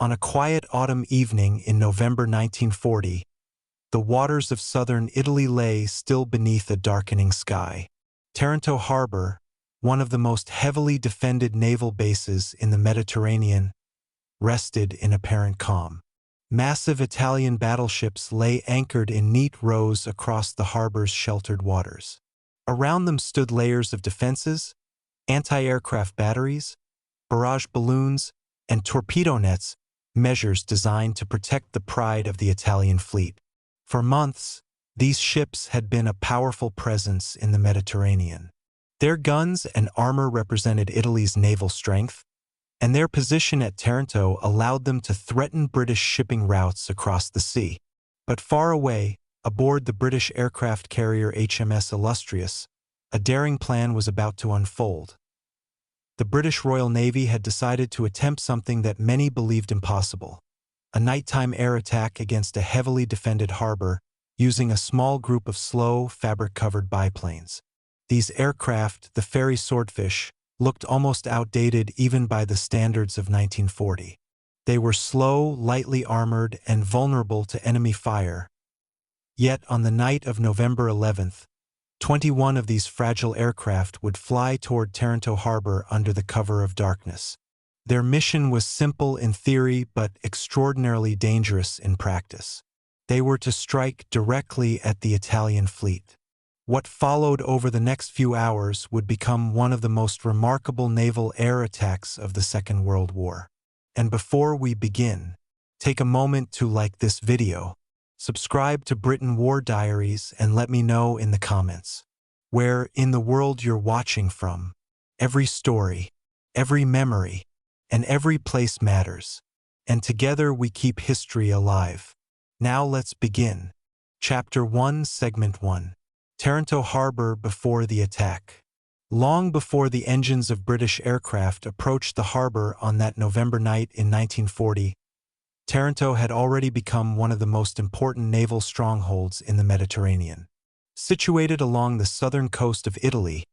On a quiet autumn evening in November 1940, the waters of southern Italy lay still beneath a darkening sky. Taranto Harbor, one of the most heavily defended naval bases in the Mediterranean, rested in apparent calm. Massive Italian battleships lay anchored in neat rows across the harbor's sheltered waters. Around them stood layers of defenses, anti-aircraft batteries, barrage balloons, and torpedo nets, measures designed to protect the pride of the Italian fleet. For months, these ships had been a powerful presence in the Mediterranean. Their guns and armor represented Italy's naval strength, and their position at Taranto allowed them to threaten British shipping routes across the sea. But far away, aboard the British aircraft carrier HMS Illustrious, a daring plan was about to unfold. The British Royal Navy had decided to attempt something that many believed impossible: a nighttime air attack against a heavily defended harbor using a small group of slow, fabric-covered biplanes. These aircraft, the Fairey Swordfish, looked almost outdated even by the standards of 1940. They were slow, lightly armored, and vulnerable to enemy fire. Yet on the night of November 11th, 21 of these fragile aircraft would fly toward Taranto Harbor under the cover of darkness. Their mission was simple in theory but extraordinarily dangerous in practice. They were to strike directly at the Italian fleet. What followed over the next few hours would become one of the most remarkable naval air attacks of the Second World War. And before we begin, take a moment to like this video, subscribe to Britain War Diaries, and let me know in the comments where in the world you're watching from. Every story, every memory, and every place matters, and together we keep history alive. Now let's begin. Chapter 1, Segment 1. Taranto Harbor before the attack. Long before the engines of British aircraft approached the harbor on that November night in 1940, Taranto had already become one of the most important naval strongholds in the Mediterranean. Situated along the southern coast of Italy,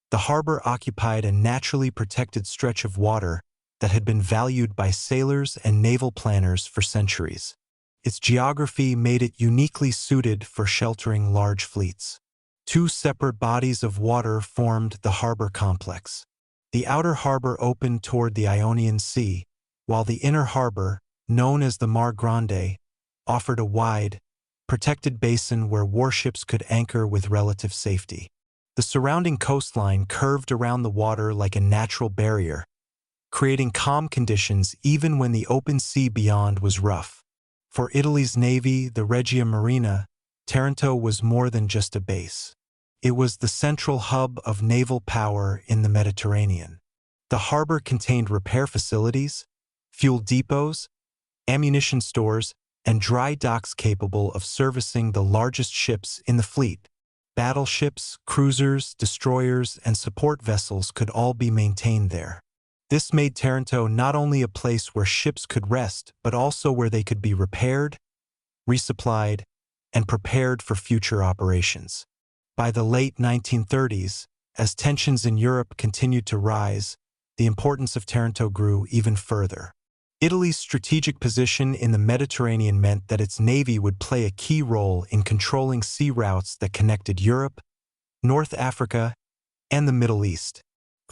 the harbor occupied a naturally protected stretch of water that had been valued by sailors and naval planners for centuries. Its geography made it uniquely suited for sheltering large fleets. Two separate bodies of water formed the harbor complex. The outer harbor opened toward the Ionian Sea, while the inner harbor, known as the Mar Grande, offered a wide, protected basin where warships could anchor with relative safety. The surrounding coastline curved around the water like a natural barrier, creating calm conditions even when the open sea beyond was rough. For Italy's navy, the Regia Marina, Taranto was more than just a base. It was the central hub of naval power in the Mediterranean. The harbor contained repair facilities, fuel depots, ammunition stores, and dry docks capable of servicing the largest ships in the fleet. Battleships, cruisers, destroyers, and support vessels could all be maintained there. This made Taranto not only a place where ships could rest, but also where they could be repaired, resupplied, and prepared for future operations. By the late 1930s, as tensions in Europe continued to rise, the importance of Taranto grew even further. Italy's strategic position in the Mediterranean meant that its navy would play a key role in controlling sea routes that connected Europe, North Africa, and the Middle East.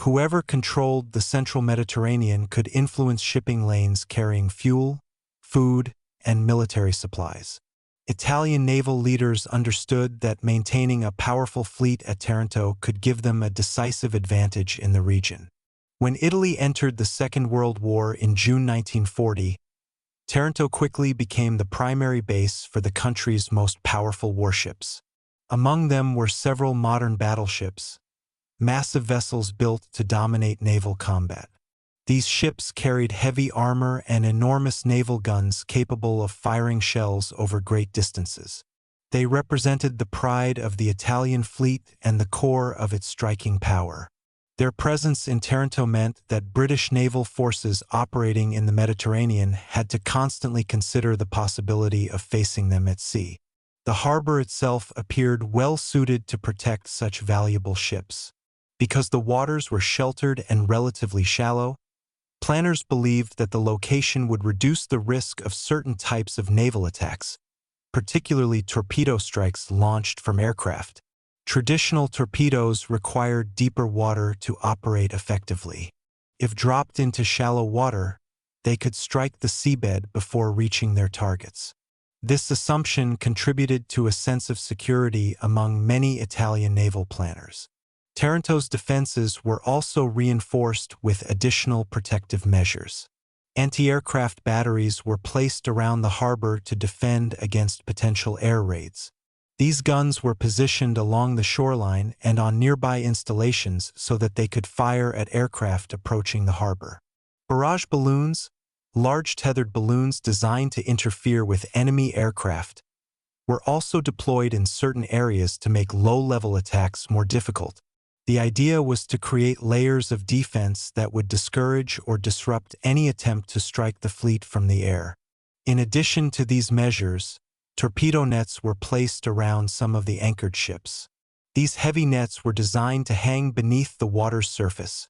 Whoever controlled the central Mediterranean could influence shipping lanes carrying fuel, food, and military supplies. Italian naval leaders understood that maintaining a powerful fleet at Taranto could give them a decisive advantage in the region. When Italy entered the Second World War in June 1940, Taranto quickly became the primary base for the country's most powerful warships. Among them were several modern battleships, massive vessels built to dominate naval combat. These ships carried heavy armor and enormous naval guns capable of firing shells over great distances. They represented the pride of the Italian fleet and the core of its striking power. Their presence in Taranto meant that British naval forces operating in the Mediterranean had to constantly consider the possibility of facing them at sea. The harbor itself appeared well suited to protect such valuable ships. Because the waters were sheltered and relatively shallow, Planners believed that the location would reduce the risk of certain types of naval attacks, particularly torpedo strikes launched from aircraft. Traditional torpedoes required deeper water to operate effectively. If dropped into shallow water, they could strike the seabed before reaching their targets. This assumption contributed to a sense of security among many Italian naval planners. Taranto's defenses were also reinforced with additional protective measures. Anti-aircraft batteries were placed around the harbor to defend against potential air raids. These guns were positioned along the shoreline and on nearby installations so that they could fire at aircraft approaching the harbor. Barrage balloons, large tethered balloons designed to interfere with enemy aircraft, were also deployed in certain areas to make low-level attacks more difficult. The idea was to create layers of defense that would discourage or disrupt any attempt to strike the fleet from the air. In addition to these measures, torpedo nets were placed around some of the anchored ships. These heavy nets were designed to hang beneath the water's surface,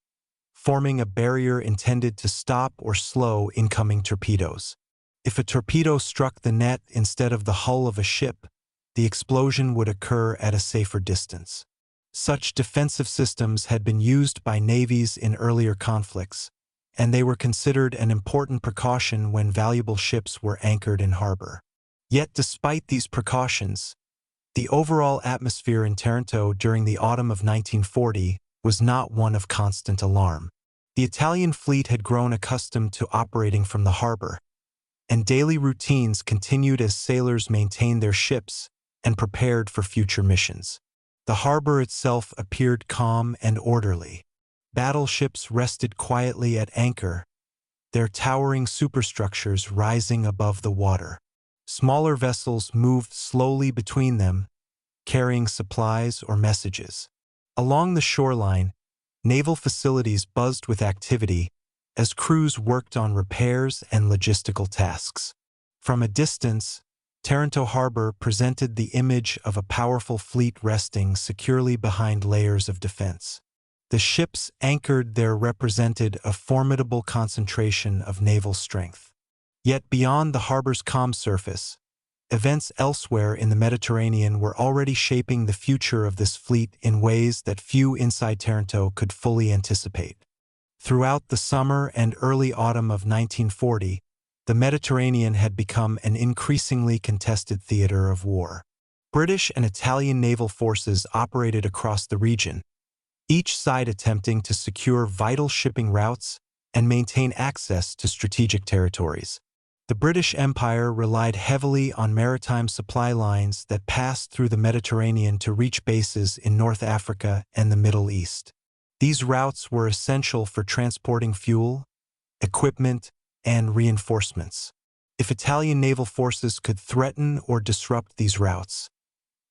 forming a barrier intended to stop or slow incoming torpedoes. If a torpedo struck the net instead of the hull of a ship, the explosion would occur at a safer distance. Such defensive systems had been used by navies in earlier conflicts, and they were considered an important precaution when valuable ships were anchored in harbor. Yet despite these precautions, the overall atmosphere in Taranto during the autumn of 1940 was not one of constant alarm. The Italian fleet had grown accustomed to operating from the harbor, and daily routines continued as sailors maintained their ships and prepared for future missions. The harbor itself appeared calm and orderly. Battleships rested quietly at anchor, their towering superstructures rising above the water. Smaller vessels moved slowly between them, carrying supplies or messages. Along the shoreline, naval facilities buzzed with activity as crews worked on repairs and logistical tasks. From a distance, Taranto Harbor presented the image of a powerful fleet resting securely behind layers of defense. The ships anchored there represented a formidable concentration of naval strength. Yet beyond the harbor's calm surface, events elsewhere in the Mediterranean were already shaping the future of this fleet in ways that few inside Taranto could fully anticipate. Throughout the summer and early autumn of 1940, the Mediterranean had become an increasingly contested theater of war. British and Italian naval forces operated across the region, each side attempting to secure vital shipping routes and maintain access to strategic territories. The British Empire relied heavily on maritime supply lines that passed through the Mediterranean to reach bases in North Africa and the Middle East. These routes were essential for transporting fuel, equipment, and reinforcements. If Italian naval forces could threaten or disrupt these routes,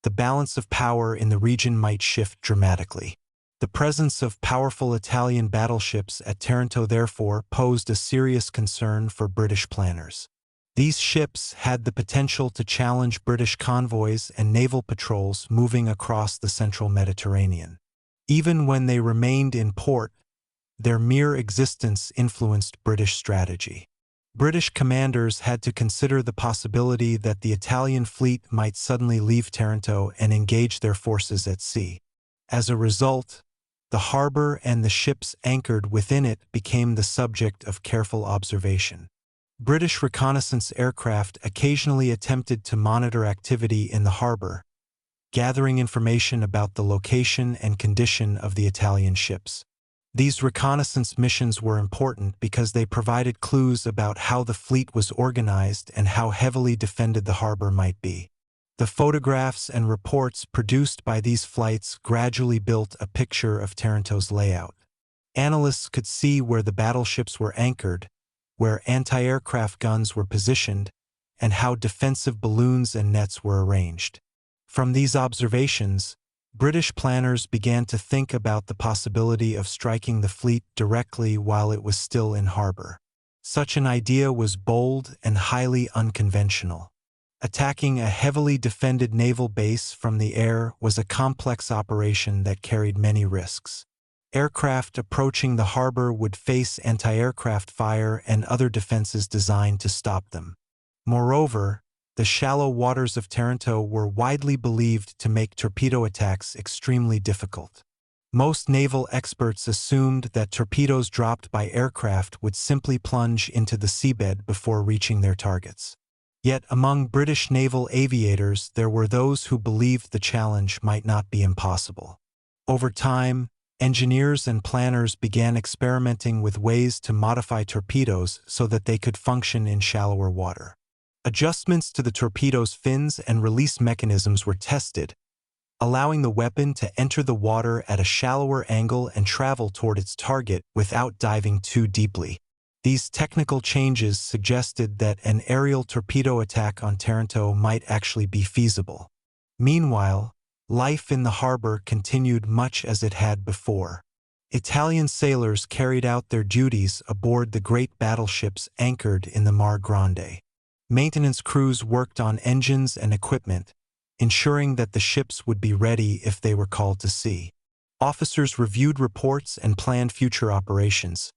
the balance of power in the region might shift dramatically. The presence of powerful Italian battleships at Taranto therefore posed a serious concern for British planners. These ships had the potential to challenge British convoys and naval patrols moving across the central Mediterranean. Even when they remained in port, their mere existence influenced British strategy. British commanders had to consider the possibility that the Italian fleet might suddenly leave Taranto and engage their forces at sea. As a result, the harbor and the ships anchored within it became the subject of careful observation. British reconnaissance aircraft occasionally attempted to monitor activity in the harbor, gathering information about the location and condition of the Italian ships. These reconnaissance missions were important because they provided clues about how the fleet was organized and how heavily defended the harbor might be. The photographs and reports produced by these flights gradually built a picture of Taranto's layout. Analysts could see where the battleships were anchored, where anti-aircraft guns were positioned, and how defensive balloons and nets were arranged. From these observations, British planners began to think about the possibility of striking the fleet directly while it was still in harbor. Such an idea was bold and highly unconventional. Attacking a heavily defended naval base from the air was a complex operation that carried many risks. Aircraft approaching the harbor would face anti-aircraft fire and other defenses designed to stop them. Moreover, the shallow waters of Taranto were widely believed to make torpedo attacks extremely difficult. Most naval experts assumed that torpedoes dropped by aircraft would simply plunge into the seabed before reaching their targets. Yet among British naval aviators there were those who believed the challenge might not be impossible. Over time, engineers and planners began experimenting with ways to modify torpedoes so that they could function in shallower water. Adjustments to the torpedo's fins and release mechanisms were tested, allowing the weapon to enter the water at a shallower angle and travel toward its target without diving too deeply. These technical changes suggested that an aerial torpedo attack on Taranto might actually be feasible. Meanwhile, life in the harbor continued much as it had before. Italian sailors carried out their duties aboard the great battleships anchored in the Mar Grande. Maintenance crews worked on engines and equipment, ensuring that the ships would be ready if they were called to sea. Officers reviewed reports and planned future operations,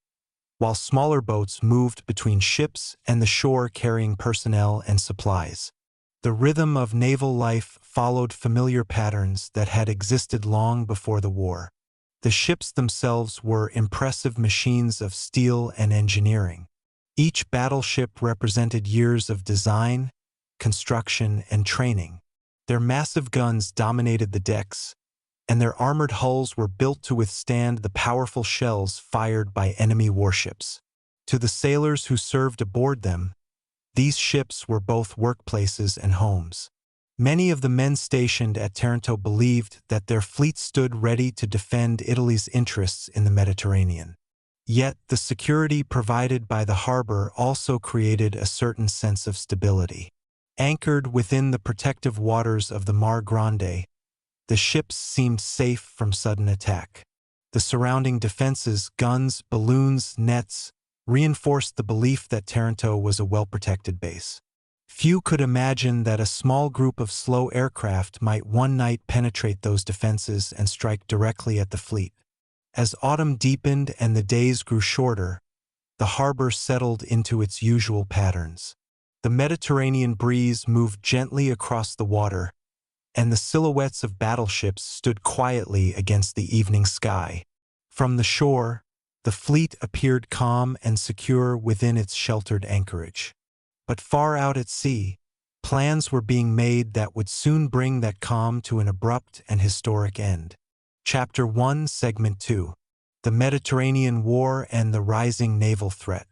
while smaller boats moved between ships and the shore carrying personnel and supplies. The rhythm of naval life followed familiar patterns that had existed long before the war. The ships themselves were impressive machines of steel and engineering. Each battleship represented years of design, construction, and training. Their massive guns dominated the decks, and their armored hulls were built to withstand the powerful shells fired by enemy warships. To the sailors who served aboard them, these ships were both workplaces and homes. Many of the men stationed at Taranto believed that their fleet stood ready to defend Italy's interests in the Mediterranean. Yet, the security provided by the harbor also created a certain sense of stability. Anchored within the protective waters of the Mar Grande, the ships seemed safe from sudden attack. The surrounding defenses, guns, balloons, nets, reinforced the belief that Taranto was a well-protected base. Few could imagine that a small group of slow aircraft might one night penetrate those defenses and strike directly at the fleet. As autumn deepened and the days grew shorter, the harbor settled into its usual patterns. The Mediterranean breeze moved gently across the water, and the silhouettes of battleships stood quietly against the evening sky. From the shore, the fleet appeared calm and secure within its sheltered anchorage. But far out at sea, plans were being made that would soon bring that calm to an abrupt and historic end. Chapter 1, Segment 2. The Mediterranean War and the Rising Naval Threat.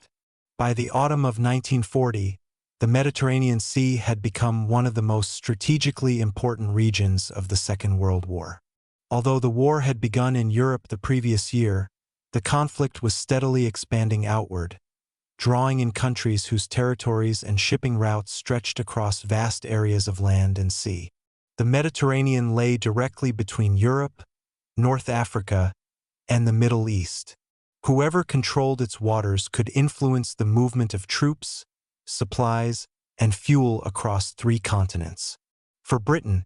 By the autumn of 1940, the Mediterranean Sea had become one of the most strategically important regions of the Second World War. Although the war had begun in Europe the previous year, the conflict was steadily expanding outward, drawing in countries whose territories and shipping routes stretched across vast areas of land and sea. The Mediterranean lay directly between Europe, North Africa, and the Middle East. Whoever controlled its waters could influence the movement of troops, supplies, and fuel across 3 continents. For Britain,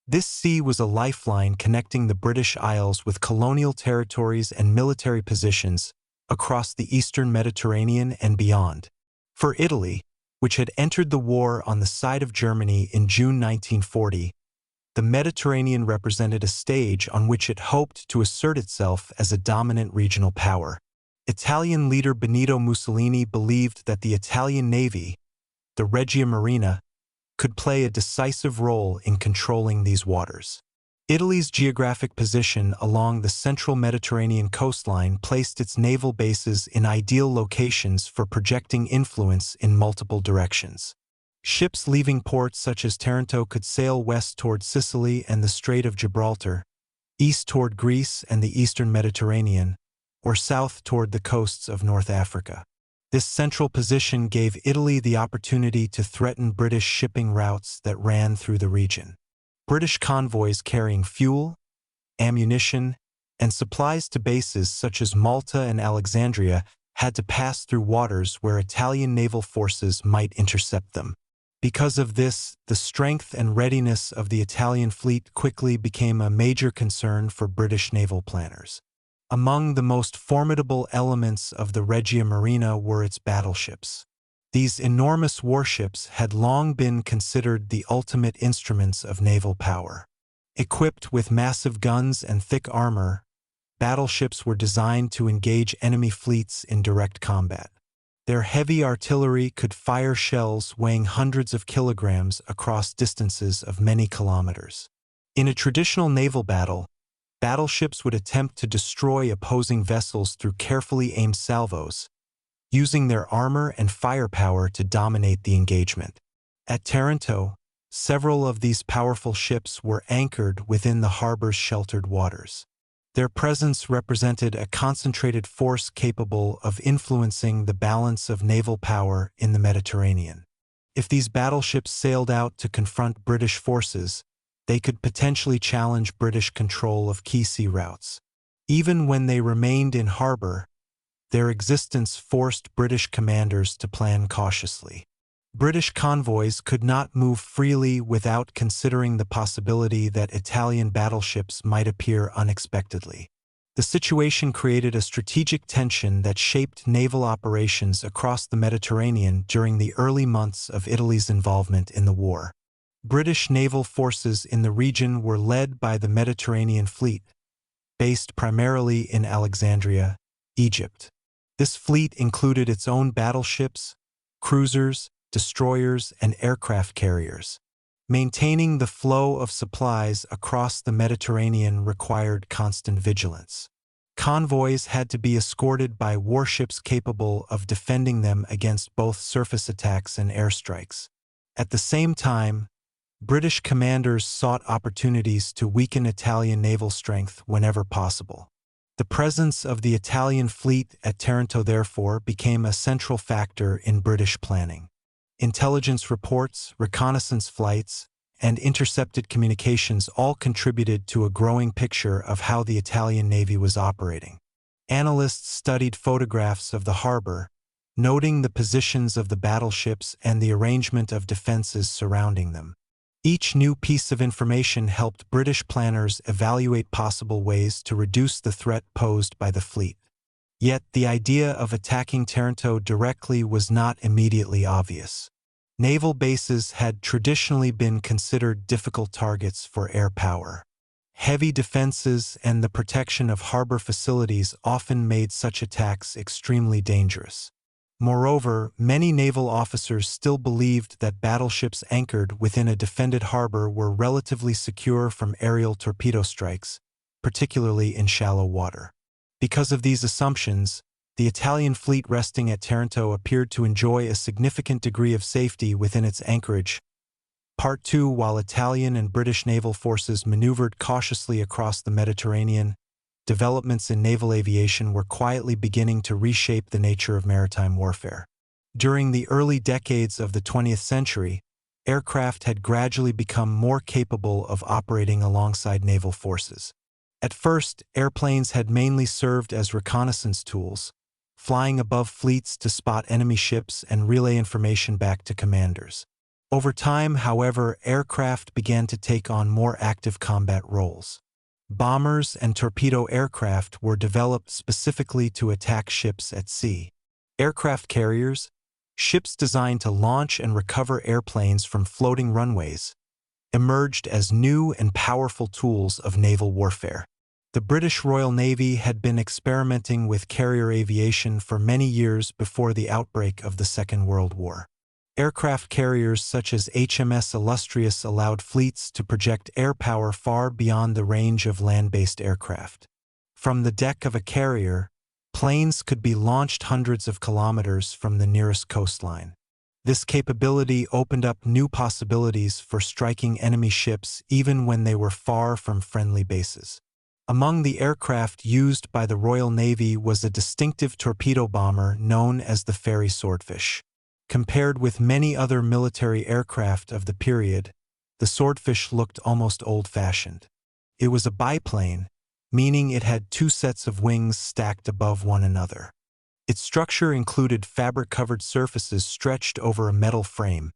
this sea was a lifeline connecting the British Isles with colonial territories and military positions across the eastern Mediterranean and beyond. For Italy, which had entered the war on the side of Germany in June 1940, the Mediterranean represented a stage on which it hoped to assert itself as a dominant regional power. Italian leader Benito Mussolini believed that the Italian Navy, the Regia Marina, could play a decisive role in controlling these waters. Italy's geographic position along the central Mediterranean coastline placed its naval bases in ideal locations for projecting influence in multiple directions. Ships leaving ports such as Taranto could sail west toward Sicily and the Strait of Gibraltar, east toward Greece and the eastern Mediterranean, or south toward the coasts of North Africa. This central position gave Italy the opportunity to threaten British shipping routes that ran through the region. British convoys carrying fuel, ammunition, and supplies to bases such as Malta and Alexandria had to pass through waters where Italian naval forces might intercept them. Because of this, the strength and readiness of the Italian fleet quickly became a major concern for British naval planners. Among the most formidable elements of the Regia Marina were its battleships. These enormous warships had long been considered the ultimate instruments of naval power. Equipped with massive guns and thick armor, battleships were designed to engage enemy fleets in direct combat. Their heavy artillery could fire shells weighing hundreds of kilograms across distances of many kilometers. In a traditional naval battle, battleships would attempt to destroy opposing vessels through carefully aimed salvos, using their armor and firepower to dominate the engagement. At Taranto, several of these powerful ships were anchored within the harbor's sheltered waters. Their presence represented a concentrated force capable of influencing the balance of naval power in the Mediterranean. If these battleships sailed out to confront British forces, they could potentially challenge British control of key sea routes. Even when they remained in harbor, their existence forced British commanders to plan cautiously. British convoys could not move freely without considering the possibility that Italian battleships might appear unexpectedly. The situation created a strategic tension that shaped naval operations across the Mediterranean during the early months of Italy's involvement in the war. British naval forces in the region were led by the Mediterranean Fleet, based primarily in Alexandria, Egypt. This fleet included its own battleships, cruisers, destroyers, and aircraft carriers. Maintaining the flow of supplies across the Mediterranean required constant vigilance. Convoys had to be escorted by warships capable of defending them against both surface attacks and airstrikes. At the same time, British commanders sought opportunities to weaken Italian naval strength whenever possible. The presence of the Italian fleet at Taranto therefore became a central factor in British planning. Intelligence reports, reconnaissance flights, and intercepted communications all contributed to a growing picture of how the Italian Navy was operating. Analysts studied photographs of the harbor, noting the positions of the battleships and the arrangement of defenses surrounding them. Each new piece of information helped British planners evaluate possible ways to reduce the threat posed by the fleet. Yet the idea of attacking Taranto directly was not immediately obvious. Naval bases had traditionally been considered difficult targets for air power. Heavy defenses and the protection of harbor facilities often made such attacks extremely dangerous. Moreover, many naval officers still believed that battleships anchored within a defended harbor were relatively secure from aerial torpedo strikes, particularly in shallow water. Because of these assumptions, the Italian fleet resting at Taranto appeared to enjoy a significant degree of safety within its anchorage. Part 2. While Italian and British naval forces maneuvered cautiously across the Mediterranean, developments in naval aviation were quietly beginning to reshape the nature of maritime warfare. During the early decades of the 20th century, aircraft had gradually become more capable of operating alongside naval forces. At first, airplanes had mainly served as reconnaissance tools, flying above fleets to spot enemy ships and relay information back to commanders. Over time, however, aircraft began to take on more active combat roles. Bombers and torpedo aircraft were developed specifically to attack ships at sea. Aircraft carriers, ships designed to launch and recover airplanes from floating runways, emerged as new and powerful tools of naval warfare. The British Royal Navy had been experimenting with carrier aviation for many years before the outbreak of the Second World War. Aircraft carriers such as HMS Illustrious allowed fleets to project air power far beyond the range of land-based aircraft. From the deck of a carrier, planes could be launched hundreds of kilometers from the nearest coastline. This capability opened up new possibilities for striking enemy ships even when they were far from friendly bases. Among the aircraft used by the Royal Navy was a distinctive torpedo bomber known as the Fairey Swordfish. Compared with many other military aircraft of the period, the Swordfish looked almost old-fashioned. It was a biplane, meaning it had two sets of wings stacked above one another. Its structure included fabric-covered surfaces stretched over a metal frame,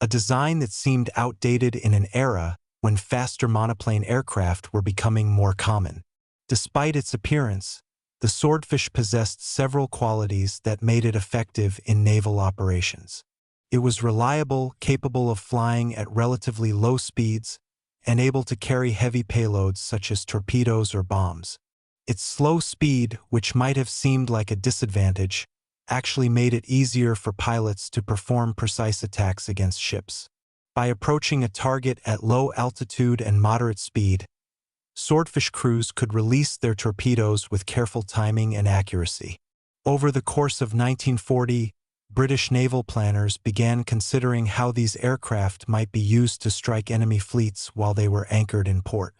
a design that seemed outdated in an era when faster monoplane aircraft were becoming more common. Despite its appearance, the Swordfish possessed several qualities that made it effective in naval operations. It was reliable, capable of flying at relatively low speeds, and able to carry heavy payloads such as torpedoes or bombs. Its slow speed, which might have seemed like a disadvantage, actually made it easier for pilots to perform precise attacks against ships. By approaching a target at low altitude and moderate speed, Swordfish crews could release their torpedoes with careful timing and accuracy. Over the course of 1940, British naval planners began considering how these aircraft might be used to strike enemy fleets while they were anchored in port.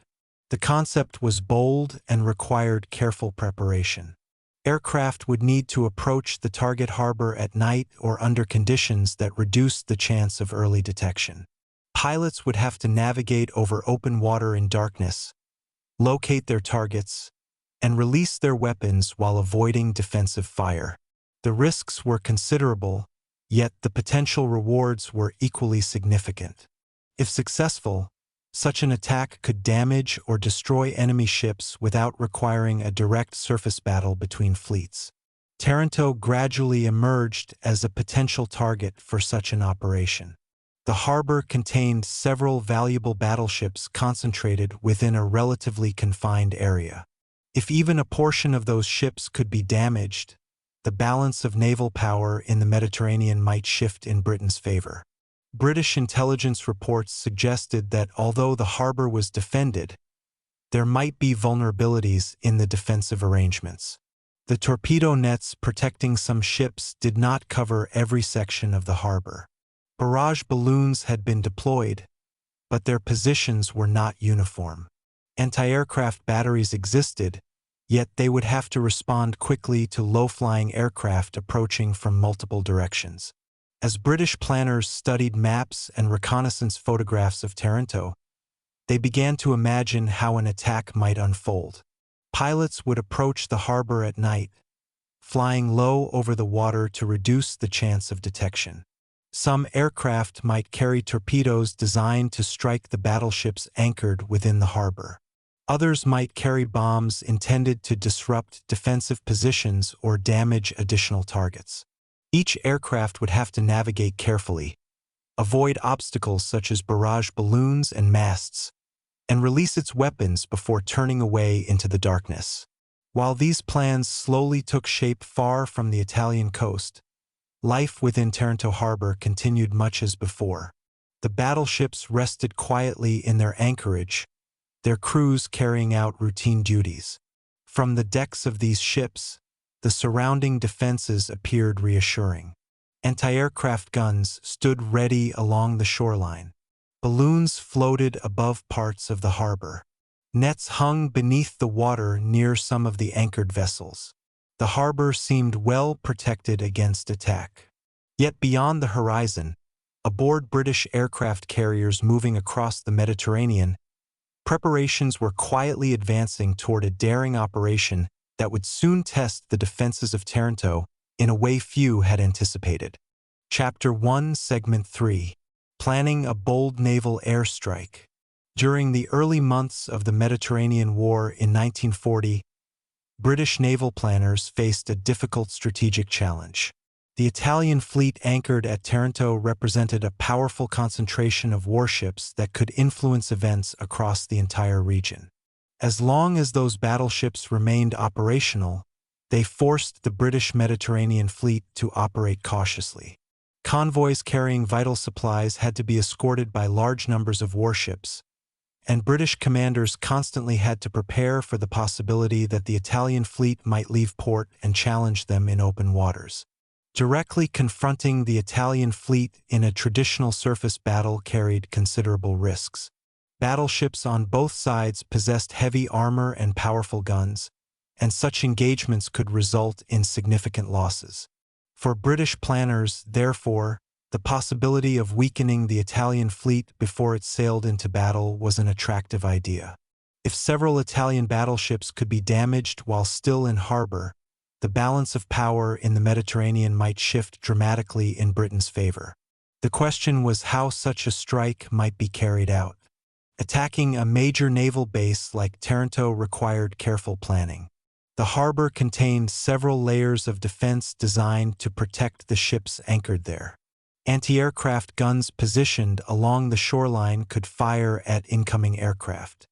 The concept was bold and required careful preparation. Aircraft would need to approach the target harbor at night or under conditions that reduced the chance of early detection. Pilots would have to navigate over open water in darkness, locate their targets, and release their weapons while avoiding defensive fire. The risks were considerable, yet the potential rewards were equally significant. If successful, such an attack could damage or destroy enemy ships without requiring a direct surface battle between fleets. Taranto gradually emerged as a potential target for such an operation. The harbor contained several valuable battleships concentrated within a relatively confined area. If even a portion of those ships could be damaged, the balance of naval power in the Mediterranean might shift in Britain's favor. British intelligence reports suggested that although the harbor was defended, there might be vulnerabilities in the defensive arrangements. The torpedo nets protecting some ships did not cover every section of the harbor. Barrage balloons had been deployed, but their positions were not uniform. Anti-aircraft batteries existed, yet they would have to respond quickly to low-flying aircraft approaching from multiple directions. As British planners studied maps and reconnaissance photographs of Taranto, they began to imagine how an attack might unfold. Pilots would approach the harbor at night, flying low over the water to reduce the chance of detection. Some aircraft might carry torpedoes designed to strike the battleships anchored within the harbor. Others might carry bombs intended to disrupt defensive positions or damage additional targets. Each aircraft would have to navigate carefully, avoid obstacles such as barrage balloons and masts, and release its weapons before turning away into the darkness. While these plans slowly took shape far from the Italian coast, life within Taranto harbor continued much as before. The battleships rested quietly in their anchorage, their crews carrying out routine duties. From the decks of these ships, the surrounding defenses appeared reassuring. Anti-aircraft guns stood ready along the shoreline. Balloons floated above parts of the harbor. Nets hung beneath the water near some of the anchored vessels. The harbor seemed well protected against attack. Yet beyond the horizon, aboard British aircraft carriers moving across the Mediterranean, preparations were quietly advancing toward a daring operation that would soon test the defenses of Taranto in a way few had anticipated. Chapter 1, Segment 3. Planning a bold naval airstrike. During the early months of the Mediterranean War in 1940, British naval planners faced a difficult strategic challenge. The Italian fleet anchored at Taranto represented a powerful concentration of warships that could influence events across the entire region. As long as those battleships remained operational, they forced the British Mediterranean fleet to operate cautiously. Convoys carrying vital supplies had to be escorted by large numbers of warships, and British commanders constantly had to prepare for the possibility that the Italian fleet might leave port and challenge them in open waters. Directly confronting the Italian fleet in a traditional surface battle carried considerable risks. Battleships on both sides possessed heavy armor and powerful guns, and such engagements could result in significant losses. For British planners, therefore, the possibility of weakening the Italian fleet before it sailed into battle was an attractive idea. If several Italian battleships could be damaged while still in harbor, the balance of power in the Mediterranean might shift dramatically in Britain's favor. The question was how such a strike might be carried out. Attacking a major naval base like Taranto required careful planning. The harbor contained several layers of defense designed to protect the ships anchored there. Anti-aircraft guns positioned along the shoreline could fire at incoming aircraft.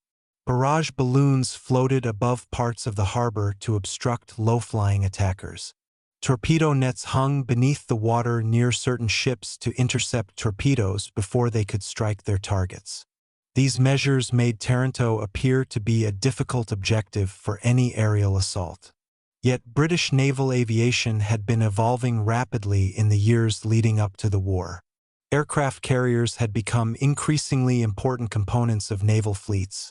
Barrage balloons floated above parts of the harbor to obstruct low-flying attackers. Torpedo nets hung beneath the water near certain ships to intercept torpedoes before they could strike their targets. These measures made Taranto appear to be a difficult objective for any aerial assault. Yet British naval aviation had been evolving rapidly in the years leading up to the war. Aircraft carriers had become increasingly important components of naval fleets,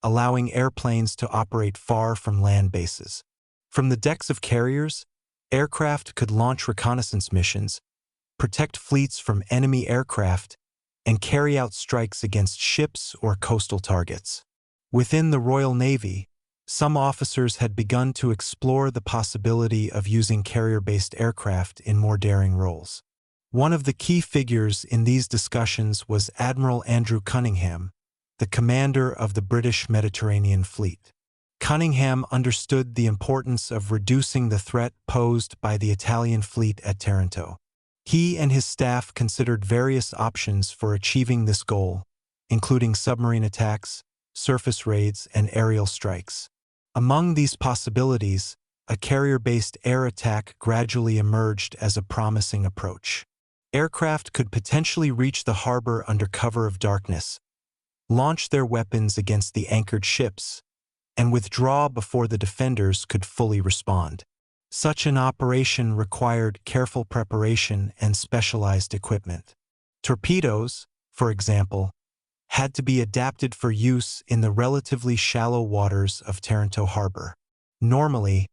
allowing airplanes to operate far from land bases. From the decks of carriers, aircraft could launch reconnaissance missions, protect fleets from enemy aircraft, and carry out strikes against ships or coastal targets. Within the Royal Navy, some officers had begun to explore the possibility of using carrier-based aircraft in more daring roles. One of the key figures in these discussions was Admiral Andrew Cunningham, the commander of the British Mediterranean Fleet. Cunningham understood the importance of reducing the threat posed by the Italian fleet at Taranto. He and his staff considered various options for achieving this goal, including submarine attacks, surface raids, and aerial strikes. Among these possibilities, a carrier-based air attack gradually emerged as a promising approach. Aircraft could potentially reach the harbor under cover of darkness, launch their weapons against the anchored ships, and withdraw before the defenders could fully respond. Such an operation required careful preparation and specialized equipment. Torpedoes, for example, had to be adapted for use in the relatively shallow waters of Taranto Harbor. Normally,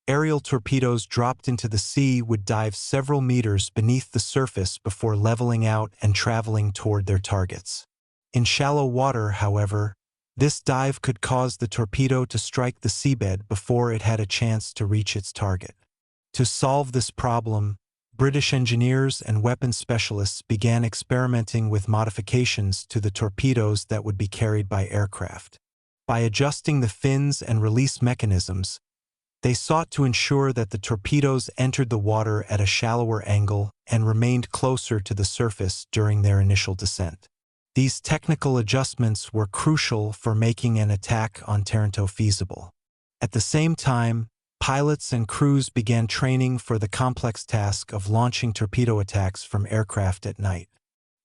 aerial torpedoes dropped into the sea would dive several meters beneath the surface before leveling out and traveling toward their targets. In shallow water, however, this dive could cause the torpedo to strike the seabed before it had a chance to reach its target. To solve this problem, British engineers and weapons specialists began experimenting with modifications to the torpedoes that would be carried by aircraft. By adjusting the fins and release mechanisms, they sought to ensure that the torpedoes entered the water at a shallower angle and remained closer to the surface during their initial descent. These technical adjustments were crucial for making an attack on Taranto feasible. At the same time, pilots and crews began training for the complex task of launching torpedo attacks from aircraft at night.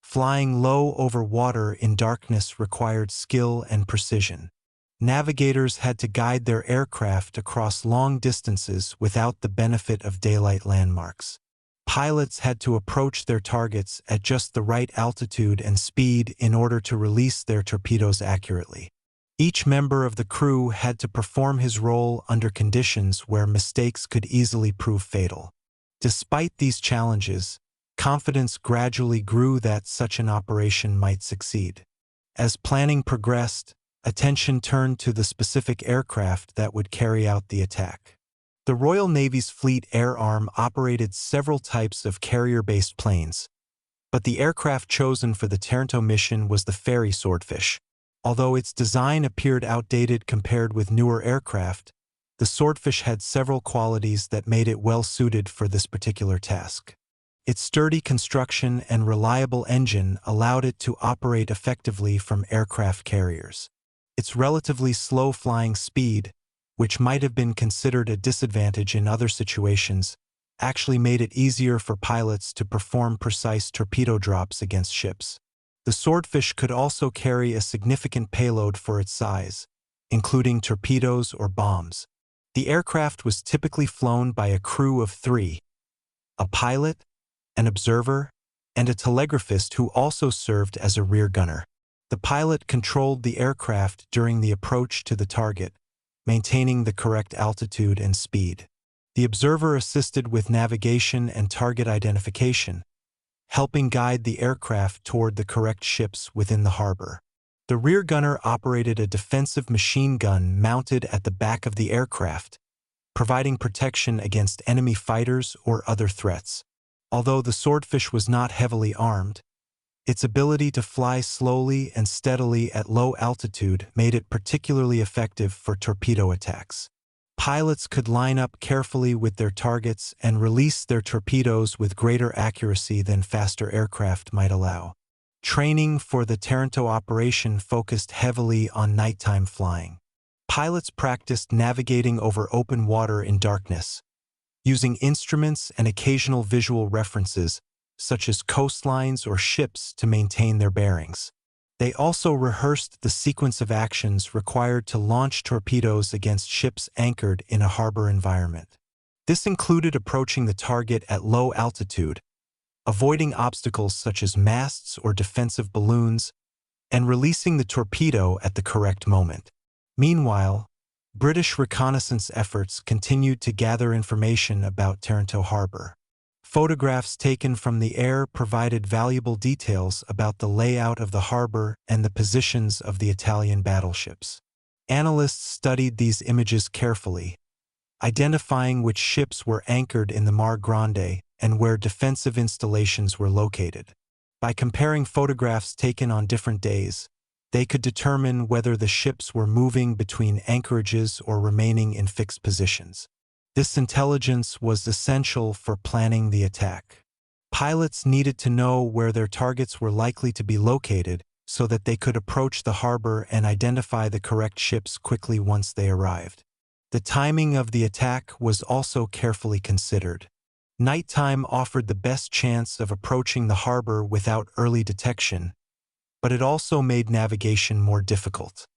Flying low over water in darkness required skill and precision. Navigators had to guide their aircraft across long distances without the benefit of daylight landmarks. Pilots had to approach their targets at just the right altitude and speed in order to release their torpedoes accurately. Each member of the crew had to perform his role under conditions where mistakes could easily prove fatal. Despite these challenges, confidence gradually grew that such an operation might succeed. As planning progressed, attention turned to the specific aircraft that would carry out the attack. The Royal Navy's Fleet Air Arm operated several types of carrier-based planes, but the aircraft chosen for the Taranto mission was the Fairey Swordfish. Although its design appeared outdated compared with newer aircraft, the Swordfish had several qualities that made it well-suited for this particular task. Its sturdy construction and reliable engine allowed it to operate effectively from aircraft carriers. Its relatively slow flying speed, which might have been considered a disadvantage in other situations, actually made it easier for pilots to perform precise torpedo drops against ships. The Swordfish could also carry a significant payload for its size, including torpedoes or bombs. The aircraft was typically flown by a crew of 3: a pilot, an observer, and a telegraphist who also served as a rear gunner. The pilot controlled the aircraft during the approach to the target, maintaining the correct altitude and speed. The observer assisted with navigation and target identification, helping guide the aircraft toward the correct ships within the harbor. The rear gunner operated a defensive machine gun mounted at the back of the aircraft, providing protection against enemy fighters or other threats. Although the Swordfish was not heavily armed, Its ability to fly slowly and steadily at low altitude made it particularly effective for torpedo attacks. Pilots could line up carefully with their targets and release their torpedoes with greater accuracy than faster aircraft might allow. Training for the Taranto operation focused heavily on nighttime flying. Pilots practiced navigating over open water in darkness, using instruments and occasional visual references, such as coastlines or ships, to maintain their bearings. They also rehearsed the sequence of actions required to launch torpedoes against ships anchored in a harbor environment. This included approaching the target at low altitude, avoiding obstacles such as masts or defensive balloons, and releasing the torpedo at the correct moment. Meanwhile, British reconnaissance efforts continued to gather information about Taranto Harbor. Photographs taken from the air provided valuable details about the layout of the harbor and the positions of the Italian battleships. Analysts studied these images carefully, identifying which ships were anchored in the Mar Grande and where defensive installations were located. By comparing photographs taken on different days, they could determine whether the ships were moving between anchorages or remaining in fixed positions. This intelligence was essential for planning the attack. Pilots needed to know where their targets were likely to be located so that they could approach the harbor and identify the correct ships quickly once they arrived. The timing of the attack was also carefully considered. Nighttime offered the best chance of approaching the harbor without early detection, but it also made navigation more difficult.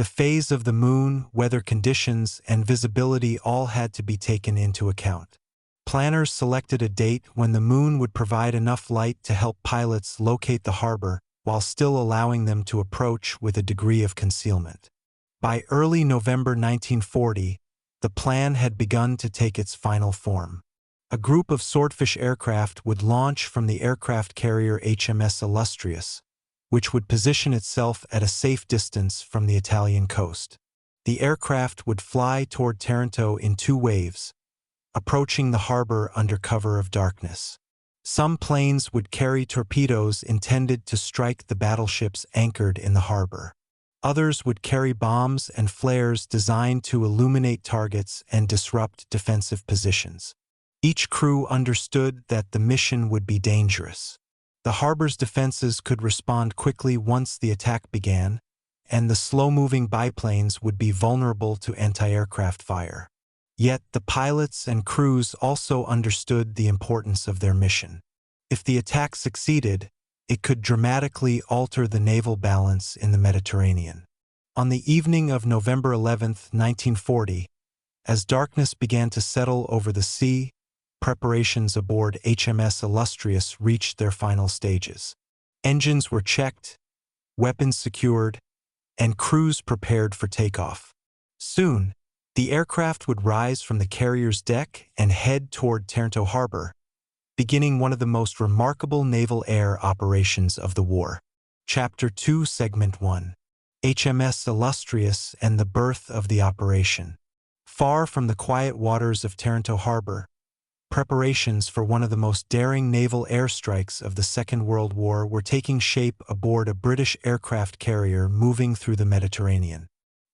The phase of the moon, weather conditions, and visibility all had to be taken into account. Planners selected a date when the moon would provide enough light to help pilots locate the harbor while still allowing them to approach with a degree of concealment. By early November 1940, the plan had begun to take its final form. A group of Swordfish aircraft would launch from the aircraft carrier HMS Illustrious, which would position itself at a safe distance from the Italian coast. The aircraft would fly toward Taranto in two waves, approaching the harbor under cover of darkness. Some planes would carry torpedoes intended to strike the battleships anchored in the harbor. Others would carry bombs and flares designed to illuminate targets and disrupt defensive positions. Each crew understood that the mission would be dangerous. The harbor's defenses could respond quickly once the attack began, and the slow-moving biplanes would be vulnerable to anti-aircraft fire. Yet the pilots and crews also understood the importance of their mission. If the attack succeeded, it could dramatically alter the naval balance in the Mediterranean. On the evening of November 11, 1940, as darkness began to settle over the sea, preparations aboard HMS Illustrious reached their final stages. Engines were checked, weapons secured, and crews prepared for takeoff. Soon, the aircraft would rise from the carrier's deck and head toward Taranto Harbor, beginning one of the most remarkable naval air operations of the war. Chapter 2, Segment 1. HMS Illustrious and the birth of the operation. Far from the quiet waters of Taranto Harbor, preparations for one of the most daring naval airstrikes of the Second World War were taking shape aboard a British aircraft carrier moving through the Mediterranean.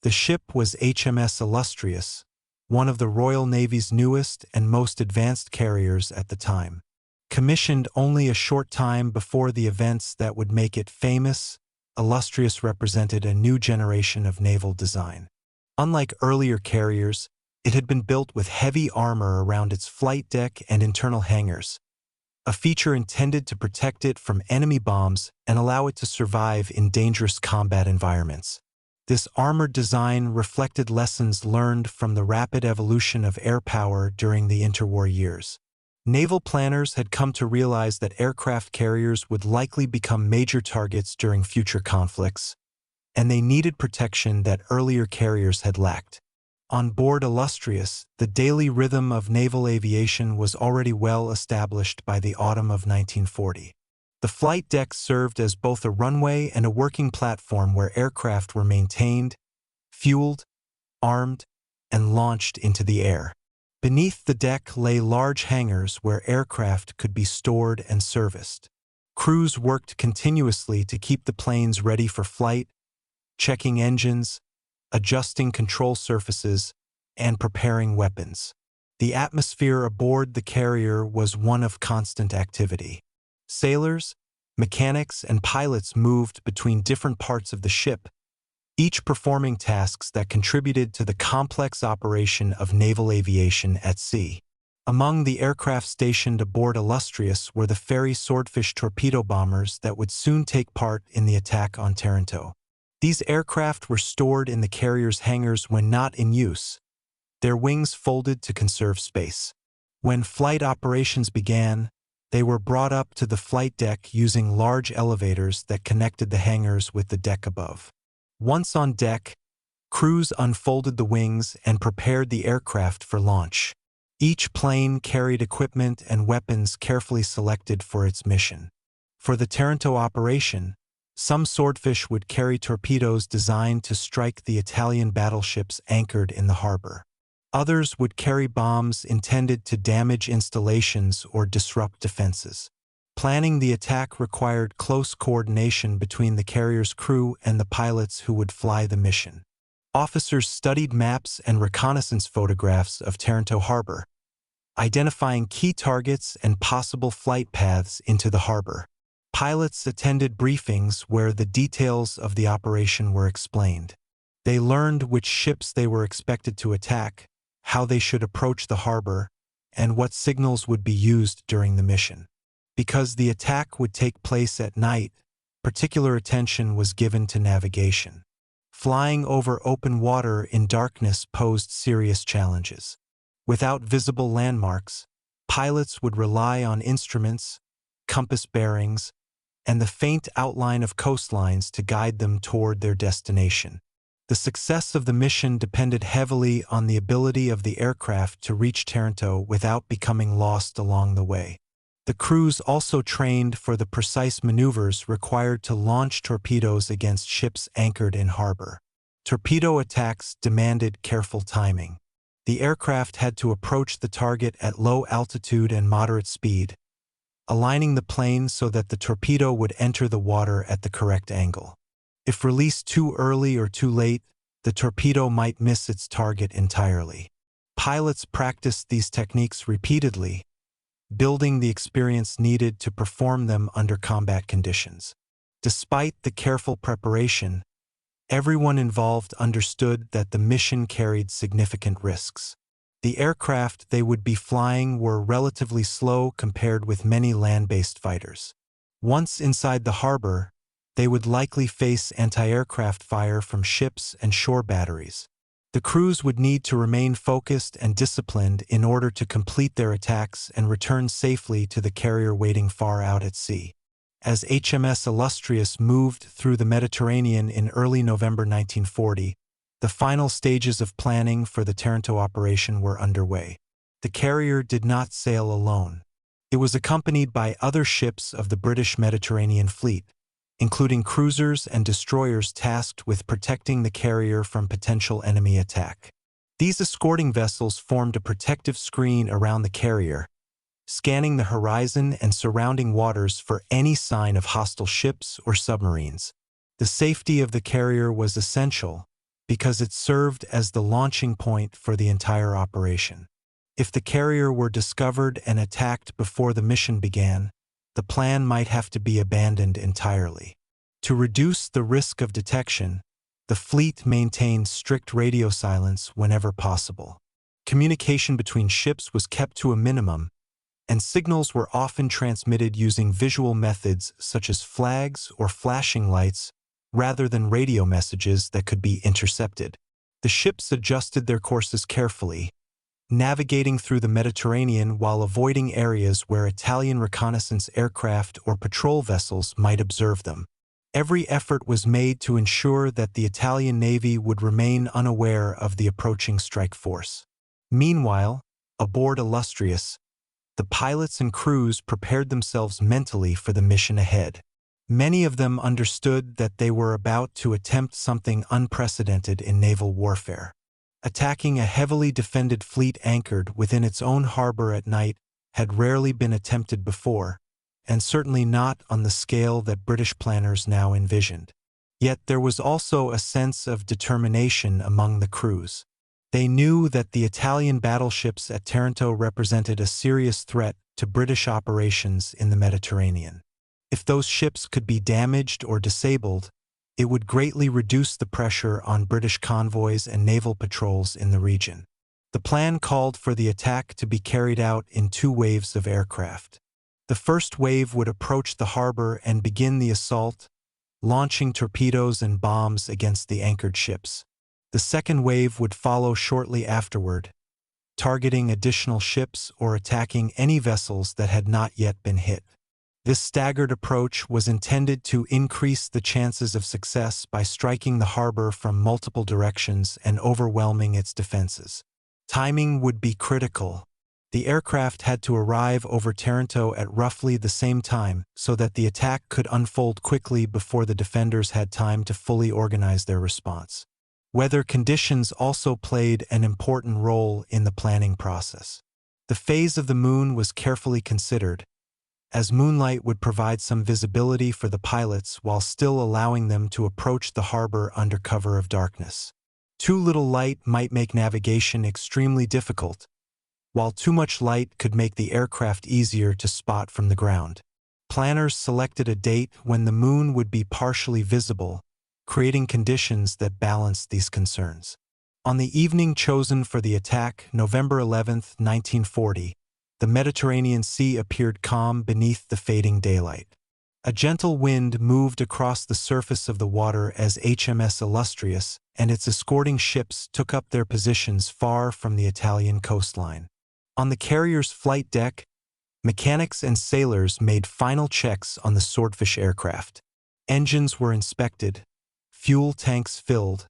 The ship was HMS Illustrious, one of the Royal Navy's newest and most advanced carriers at the time. Commissioned only a short time before the events that would make it famous, Illustrious represented a new generation of naval design. Unlike earlier carriers, it had been built with heavy armor around its flight deck and internal hangars, a feature intended to protect it from enemy bombs and allow it to survive in dangerous combat environments. This armored design reflected lessons learned from the rapid evolution of air power during the interwar years. Naval planners had come to realize that aircraft carriers would likely become major targets during future conflicts, and they needed protection that earlier carriers had lacked. On board Illustrious, the daily rhythm of naval aviation was already well established by the autumn of 1940. The flight deck served as both a runway and a working platform where aircraft were maintained, fueled, armed, and launched into the air. Beneath the deck lay large hangars where aircraft could be stored and serviced. Crews worked continuously to keep the planes ready for flight, checking engines, adjusting control surfaces, and preparing weapons. The atmosphere aboard the carrier was one of constant activity. Sailors, mechanics, and pilots moved between different parts of the ship, each performing tasks that contributed to the complex operation of naval aviation at sea. Among the aircraft stationed aboard Illustrious were the Fairey Swordfish torpedo bombers that would soon take part in the attack on Taranto. These aircraft were stored in the carrier's hangars when not in use, their wings folded to conserve space. When flight operations began, they were brought up to the flight deck using large elevators that connected the hangars with the deck above. Once on deck, crews unfolded the wings and prepared the aircraft for launch. Each plane carried equipment and weapons carefully selected for its mission. For the Taranto operation, some swordfish would carry torpedoes designed to strike the Italian battleships anchored in the harbor. Others would carry bombs intended to damage installations or disrupt defenses. Planning the attack required close coordination between the carrier's crew and the pilots who would fly the mission. Officers studied maps and reconnaissance photographs of Taranto harbor, identifying key targets and possible flight paths into the harbor. Pilots attended briefings where the details of the operation were explained. They learned which ships they were expected to attack, how they should approach the harbor, and what signals would be used during the mission. Because the attack would take place at night, particular attention was given to navigation. Flying over open water in darkness posed serious challenges. Without visible landmarks, pilots would rely on instruments, compass bearings, and the faint outline of coastlines to guide them toward their destination. The success of the mission depended heavily on the ability of the aircraft to reach Taranto without becoming lost along the way. The crews also trained for the precise maneuvers required to launch torpedoes against ships anchored in harbor. Torpedo attacks demanded careful timing. The aircraft had to approach the target at low altitude and moderate speed, aligning the plane so that the torpedo would enter the water at the correct angle. If released too early or too late, the torpedo might miss its target entirely. Pilots practiced these techniques repeatedly, building the experience needed to perform them under combat conditions. Despite the careful preparation, everyone involved understood that the mission carried significant risks. The aircraft they would be flying were relatively slow compared with many land-based fighters. Once inside the harbor, they would likely face anti-aircraft fire from ships and shore batteries. The crews would need to remain focused and disciplined in order to complete their attacks and return safely to the carrier waiting far out at sea. As HMS Illustrious moved through the Mediterranean in early November 1940, the final stages of planning for the Taranto operation were underway. The carrier did not sail alone. It was accompanied by other ships of the British Mediterranean Fleet, including cruisers and destroyers tasked with protecting the carrier from potential enemy attack. These escorting vessels formed a protective screen around the carrier, scanning the horizon and surrounding waters for any sign of hostile ships or submarines. The safety of the carrier was essential because it served as the launching point for the entire operation. If the carrier were discovered and attacked before the mission began, the plan might have to be abandoned entirely. To reduce the risk of detection, the fleet maintained strict radio silence whenever possible. Communication between ships was kept to a minimum, and signals were often transmitted using visual methods such as flags or flashing lights rather than radio messages that could be intercepted. The ships adjusted their courses carefully, navigating through the Mediterranean while avoiding areas where Italian reconnaissance aircraft or patrol vessels might observe them. Every effort was made to ensure that the Italian Navy would remain unaware of the approaching strike force. Meanwhile, aboard Illustrious, the pilots and crews prepared themselves mentally for the mission ahead. Many of them understood that they were about to attempt something unprecedented in naval warfare. Attacking a heavily defended fleet anchored within its own harbor at night had rarely been attempted before, and certainly not on the scale that British planners now envisioned. Yet there was also a sense of determination among the crews. They knew that the Italian battleships at Taranto represented a serious threat to British operations in the Mediterranean. If those ships could be damaged or disabled, it would greatly reduce the pressure on British convoys and naval patrols in the region. The plan called for the attack to be carried out in 2 waves of aircraft. The first wave would approach the harbor and begin the assault, launching torpedoes and bombs against the anchored ships. The second wave would follow shortly afterward, targeting additional ships or attacking any vessels that had not yet been hit. This staggered approach was intended to increase the chances of success by striking the harbor from multiple directions and overwhelming its defenses. Timing would be critical. The aircraft had to arrive over Taranto at roughly the same time so that the attack could unfold quickly before the defenders had time to fully organize their response. Weather conditions also played an important role in the planning process. The phase of the moon was carefully considered, as moonlight would provide some visibility for the pilots while still allowing them to approach the harbor under cover of darkness. Too little light might make navigation extremely difficult, while too much light could make the aircraft easier to spot from the ground. Planners selected a date when the moon would be partially visible, creating conditions that balanced these concerns. On the evening chosen for the attack, November 11, 1940, the Mediterranean Sea appeared calm beneath the fading daylight. A gentle wind moved across the surface of the water as HMS Illustrious and its escorting ships took up their positions far from the Italian coastline. On the carrier's flight deck, mechanics and sailors made final checks on the Swordfish aircraft. Engines were inspected, fuel tanks filled,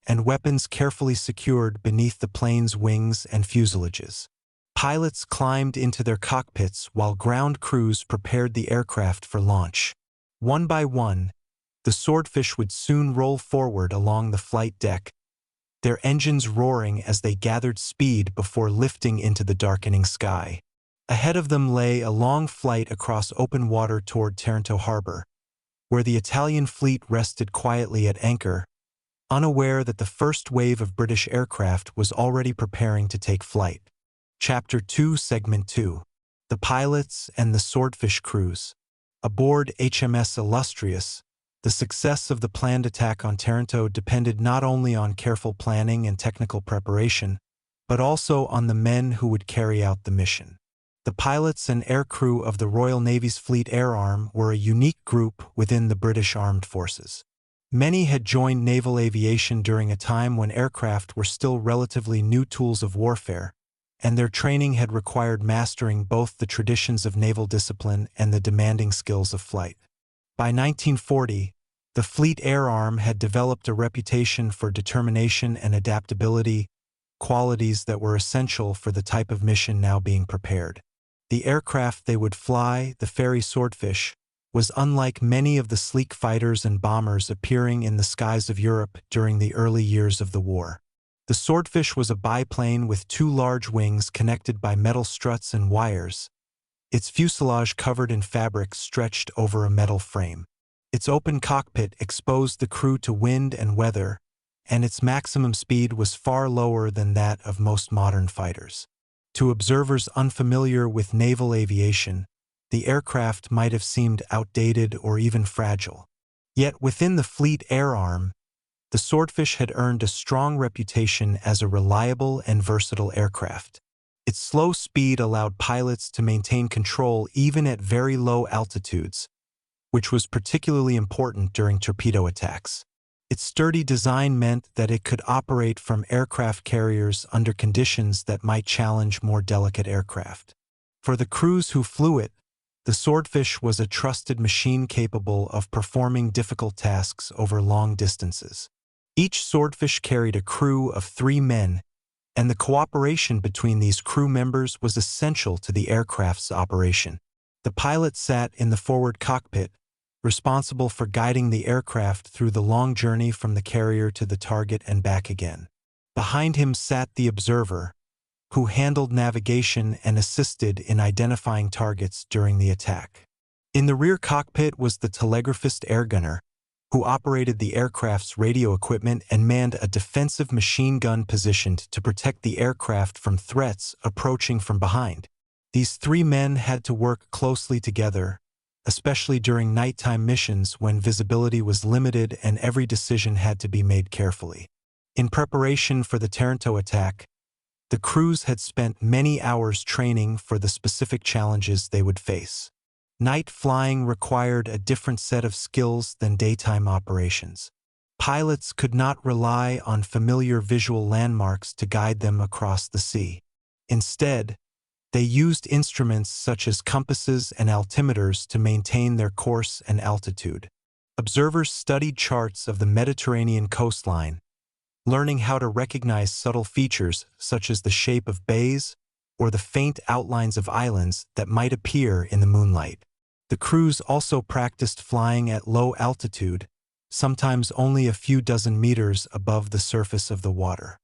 and weapons carefully secured beneath the plane's wings and fuselages. Pilots climbed into their cockpits while ground crews prepared the aircraft for launch. One by one, the Swordfish would soon roll forward along the flight deck, their engines roaring as they gathered speed before lifting into the darkening sky. Ahead of them lay a long flight across open water toward Taranto harbor, where the Italian fleet rested quietly at anchor, unaware that the first wave of British aircraft was already preparing to take flight. Chapter 2, Segment 2. The Pilots and the Swordfish Crews. Aboard HMS Illustrious, the success of the planned attack on Taranto depended not only on careful planning and technical preparation, but also on the men who would carry out the mission. The pilots and aircrew of the Royal Navy's Fleet Air Arm were a unique group within the British Armed Forces. Many had joined naval aviation during a time when aircraft were still relatively new tools of warfare, and their training had required mastering both the traditions of naval discipline and the demanding skills of flight. By 1940, the Fleet Air Arm had developed a reputation for determination and adaptability, qualities that were essential for the type of mission now being prepared. The aircraft they would fly, the Fairey Swordfish, was unlike many of the sleek fighters and bombers appearing in the skies of Europe during the early years of the war. The Swordfish was a biplane with 2 large wings connected by metal struts and wires, its fuselage covered in fabric stretched over a metal frame. Its open cockpit exposed the crew to wind and weather, and its maximum speed was far lower than that of most modern fighters. To observers unfamiliar with naval aviation, the aircraft might have seemed outdated or even fragile. Yet within the Fleet Air Arm, the Swordfish had earned a strong reputation as a reliable and versatile aircraft. Its slow speed allowed pilots to maintain control even at very low altitudes, which was particularly important during torpedo attacks. Its sturdy design meant that it could operate from aircraft carriers under conditions that might challenge more delicate aircraft. For the crews who flew it, the Swordfish was a trusted machine capable of performing difficult tasks over long distances. Each Swordfish carried a crew of 3 men, and the cooperation between these crew members was essential to the aircraft's operation. The pilot sat in the forward cockpit, responsible for guiding the aircraft through the long journey from the carrier to the target and back again. Behind him sat the observer, who handled navigation and assisted in identifying targets during the attack. In the rear cockpit was the telegraphist airgunner, who operated the aircraft's radio equipment and manned a defensive machine gun positioned to protect the aircraft from threats approaching from behind. These three men had to work closely together, especially during nighttime missions when visibility was limited and every decision had to be made carefully. In preparation for the Taranto attack, the crews had spent many hours training for the specific challenges they would face. Night flying required a different set of skills than daytime operations. Pilots could not rely on familiar visual landmarks to guide them across the sea. Instead, they used instruments such as compasses and altimeters to maintain their course and altitude. Observers studied charts of the Mediterranean coastline, learning how to recognize subtle features such as the shape of bays or the faint outlines of islands that might appear in the moonlight. The crews also practiced flying at low altitude, sometimes only a few dozen meters above the surface of the water.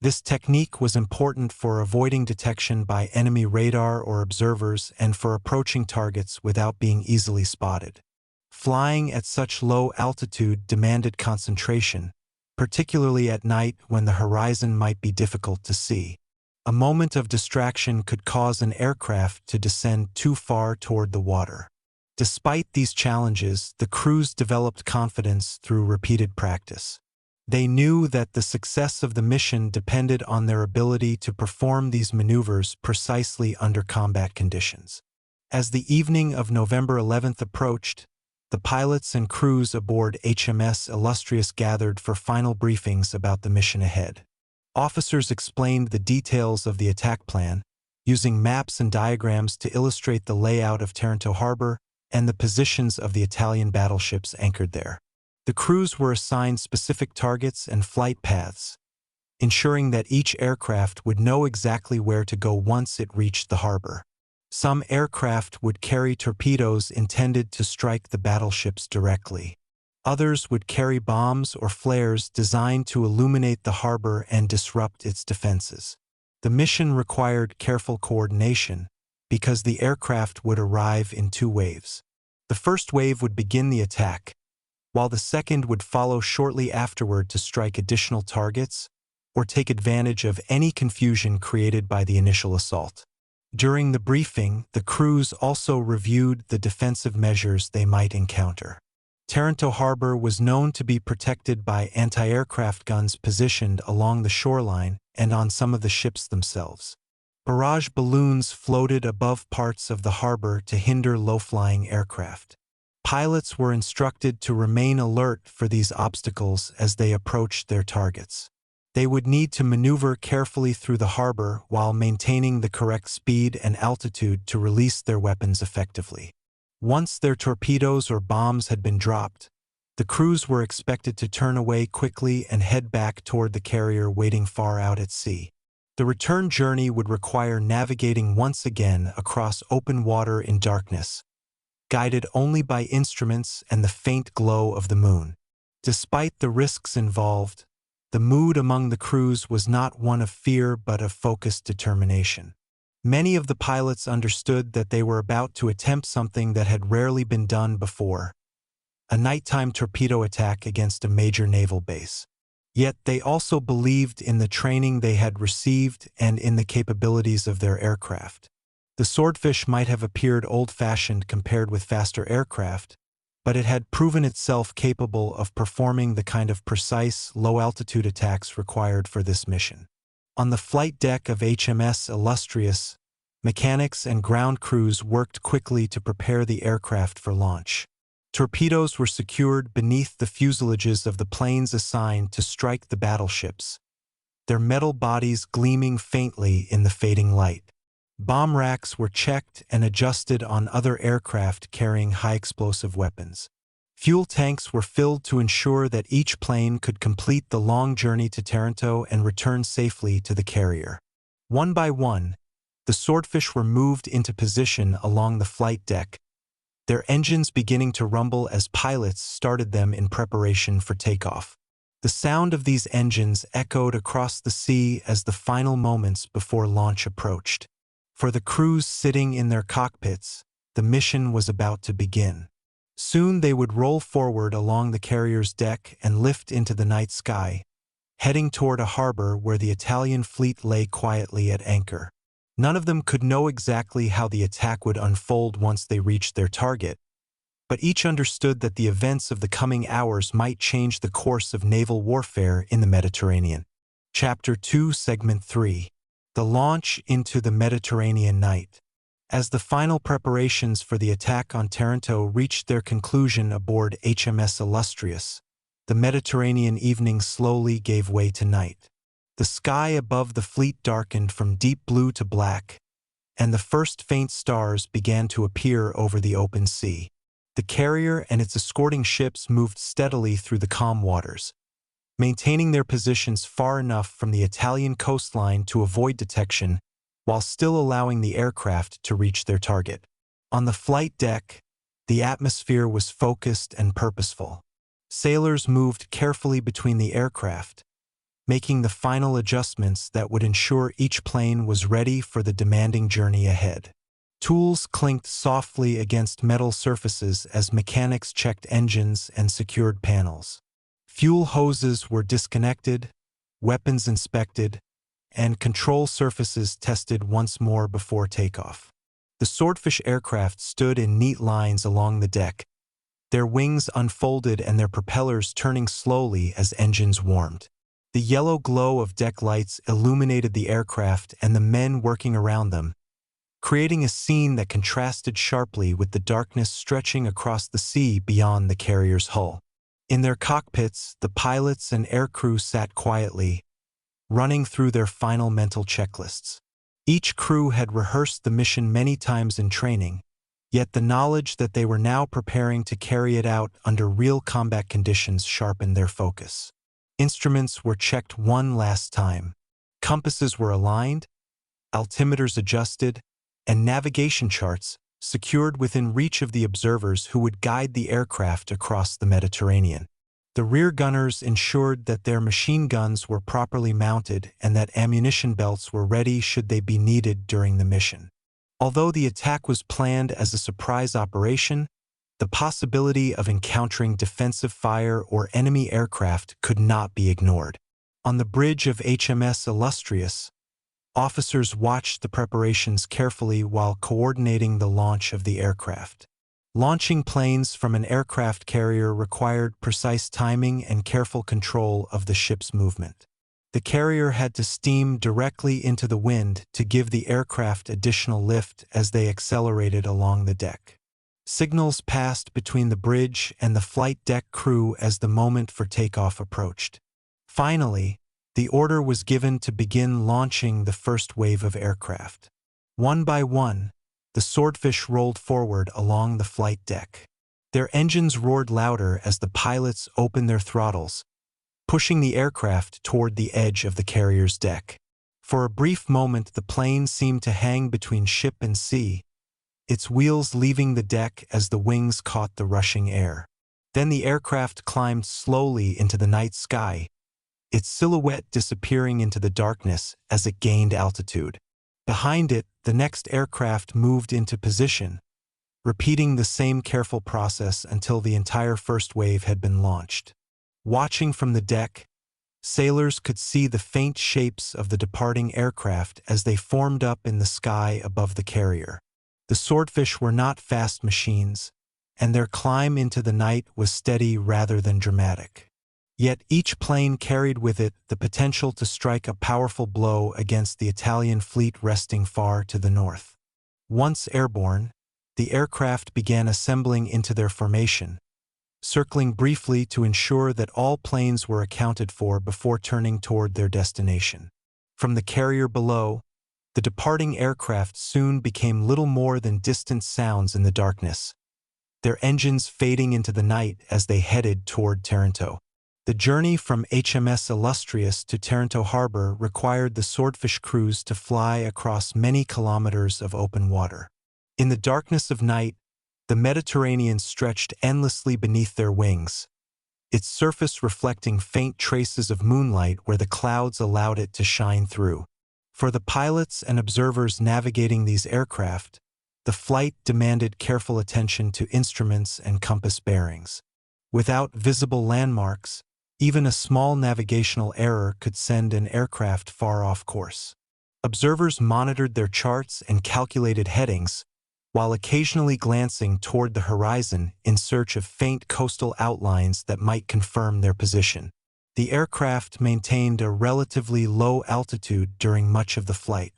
This technique was important for avoiding detection by enemy radar or observers and for approaching targets without being easily spotted. Flying at such low altitude demanded concentration, particularly at night when the horizon might be difficult to see. A moment of distraction could cause an aircraft to descend too far toward the water. Despite these challenges, the crews developed confidence through repeated practice. They knew that the success of the mission depended on their ability to perform these maneuvers precisely under combat conditions. As the evening of November 11th approached, the pilots and crews aboard HMS Illustrious gathered for final briefings about the mission ahead. Officers explained the details of the attack plan, using maps and diagrams to illustrate the layout of Taranto harbor and the positions of the Italian battleships anchored there. The crews were assigned specific targets and flight paths, ensuring that each aircraft would know exactly where to go once it reached the harbor. Some aircraft would carry torpedoes intended to strike the battleships directly. Others would carry bombs or flares designed to illuminate the harbor and disrupt its defenses. The mission required careful coordination because the aircraft would arrive in two waves. The first wave would begin the attack, while the second would follow shortly afterward to strike additional targets or take advantage of any confusion created by the initial assault. During the briefing, the crews also reviewed the defensive measures they might encounter. Taranto harbor was known to be protected by anti-aircraft guns positioned along the shoreline and on some of the ships themselves. Barrage balloons floated above parts of the harbor to hinder low-flying aircraft. Pilots were instructed to remain alert for these obstacles as they approached their targets. They would need to maneuver carefully through the harbor while maintaining the correct speed and altitude to release their weapons effectively. Once their torpedoes or bombs had been dropped, the crews were expected to turn away quickly and head back toward the carrier waiting far out at sea. The return journey would require navigating once again across open water in darkness, guided only by instruments and the faint glow of the moon. Despite the risks involved, the mood among the crews was not one of fear but of focused determination. Many of the pilots understood that they were about to attempt something that had rarely been done before, a nighttime torpedo attack against a major naval base. Yet they also believed in the training they had received and in the capabilities of their aircraft. The Swordfish might have appeared old-fashioned compared with faster aircraft, but it had proven itself capable of performing the kind of precise, low-altitude attacks required for this mission. On the flight deck of HMS Illustrious, mechanics and ground crews worked quickly to prepare the aircraft for launch. Torpedoes were secured beneath the fuselages of the planes assigned to strike the battleships, their metal bodies gleaming faintly in the fading light. Bomb racks were checked and adjusted on other aircraft carrying high-explosive weapons. Fuel tanks were filled to ensure that each plane could complete the long journey to Taranto and return safely to the carrier. One by one, the Swordfish were moved into position along the flight deck, their engines beginning to rumble as pilots started them in preparation for takeoff. The sound of these engines echoed across the sea as the final moments before launch approached. For the crews sitting in their cockpits, the mission was about to begin. Soon they would roll forward along the carrier's deck and lift into the night sky, heading toward a harbor where the Italian fleet lay quietly at anchor. None of them could know exactly how the attack would unfold once they reached their target, but each understood that the events of the coming hours might change the course of naval warfare in the Mediterranean. Chapter 2, Segment 3. The Launch into the Mediterranean Night. As the final preparations for the attack on Taranto reached their conclusion aboard HMS Illustrious, the Mediterranean evening slowly gave way to night. The sky above the fleet darkened from deep blue to black, and the first faint stars began to appear over the open sea. The carrier and its escorting ships moved steadily through the calm waters, maintaining their positions far enough from the Italian coastline to avoid detection while still allowing the aircraft to reach their target. On the flight deck, the atmosphere was focused and purposeful. Sailors moved carefully between the aircraft, making the final adjustments that would ensure each plane was ready for the demanding journey ahead. Tools clinked softly against metal surfaces as mechanics checked engines and secured panels. Fuel hoses were disconnected, weapons inspected, and control surfaces tested once more before takeoff. The Swordfish aircraft stood in neat lines along the deck, their wings unfolded and their propellers turning slowly as engines warmed. The yellow glow of deck lights illuminated the aircraft and the men working around them, creating a scene that contrasted sharply with the darkness stretching across the sea beyond the carrier's hull. In their cockpits, the pilots and aircrew sat quietly, running through their final mental checklists. Each crew had rehearsed the mission many times in training, yet the knowledge that they were now preparing to carry it out under real combat conditions sharpened their focus. Instruments were checked one last time. Compasses were aligned, altimeters adjusted, and navigation charts secured within reach of the observers who would guide the aircraft across the Mediterranean. The rear gunners ensured that their machine guns were properly mounted and that ammunition belts were ready should they be needed during the mission. Although the attack was planned as a surprise operation, the possibility of encountering defensive fire or enemy aircraft could not be ignored. On the bridge of HMS Illustrious, officers watched the preparations carefully while coordinating the launch of the aircraft. Launching planes from an aircraft carrier required precise timing and careful control of the ship's movement. The carrier had to steam directly into the wind to give the aircraft additional lift as they accelerated along the deck. Signals passed between the bridge and the flight deck crew as the moment for takeoff approached. Finally, the order was given to begin launching the first wave of aircraft. One by one, the Swordfish rolled forward along the flight deck. Their engines roared louder as the pilots opened their throttles, pushing the aircraft toward the edge of the carrier's deck. For a brief moment, the plane seemed to hang between ship and sea, its wheels leaving the deck as the wings caught the rushing air. Then the aircraft climbed slowly into the night sky, its silhouette disappearing into the darkness as it gained altitude. Behind it, the next aircraft moved into position, repeating the same careful process until the entire first wave had been launched. Watching from the deck, sailors could see the faint shapes of the departing aircraft as they formed up in the sky above the carrier. The Swordfish were not fast machines, and their climb into the night was steady rather than dramatic. Yet each plane carried with it the potential to strike a powerful blow against the Italian fleet resting far to the north. Once airborne, the aircraft began assembling into their formation, circling briefly to ensure that all planes were accounted for before turning toward their destination. From the carrier below, the departing aircraft soon became little more than distant sounds in the darkness, their engines fading into the night as they headed toward Taranto. The journey from HMS Illustrious to Taranto harbor required the Swordfish crews to fly across many kilometers of open water. In the darkness of night, the Mediterranean stretched endlessly beneath their wings, its surface reflecting faint traces of moonlight where the clouds allowed it to shine through. For the pilots and observers navigating these aircraft, The flight demanded careful attention to instruments and compass bearings. Without visible landmarks, even a small navigational error could send an aircraft far off course. Observers monitored their charts and calculated headings, while occasionally glancing toward the horizon in search of faint coastal outlines that might confirm their position. The aircraft maintained a relatively low altitude during much of the flight.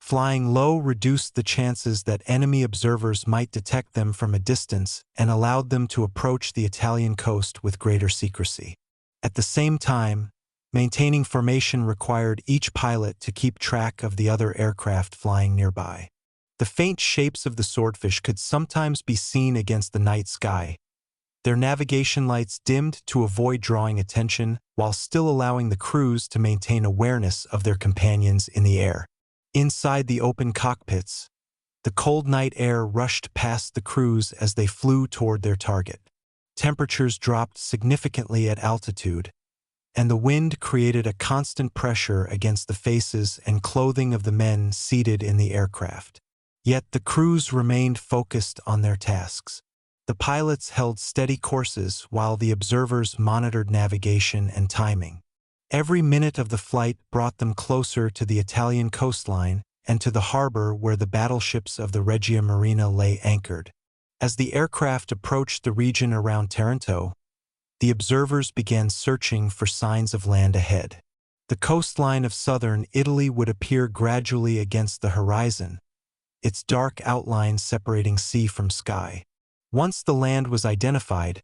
Flying low reduced the chances that enemy observers might detect them from a distance and allowed them to approach the Italian coast with greater secrecy. At the same time, maintaining formation required each pilot to keep track of the other aircraft flying nearby. The faint shapes of the Swordfish could sometimes be seen against the night sky, their navigation lights dimmed to avoid drawing attention while still allowing the crews to maintain awareness of their companions in the air. Inside the open cockpits, the cold night air rushed past the crews as they flew toward their target. Temperatures dropped significantly at altitude, and the wind created a constant pressure against the faces and clothing of the men seated in the aircraft. Yet the crews remained focused on their tasks. The pilots held steady courses while the observers monitored navigation and timing. Every minute of the flight brought them closer to the Italian coastline and to the harbor where the battleships of the Regia Marina lay anchored. As the aircraft approached the region around Taranto, the observers began searching for signs of land ahead. The coastline of southern Italy would appear gradually against the horizon, its dark outline separating sea from sky. Once the land was identified,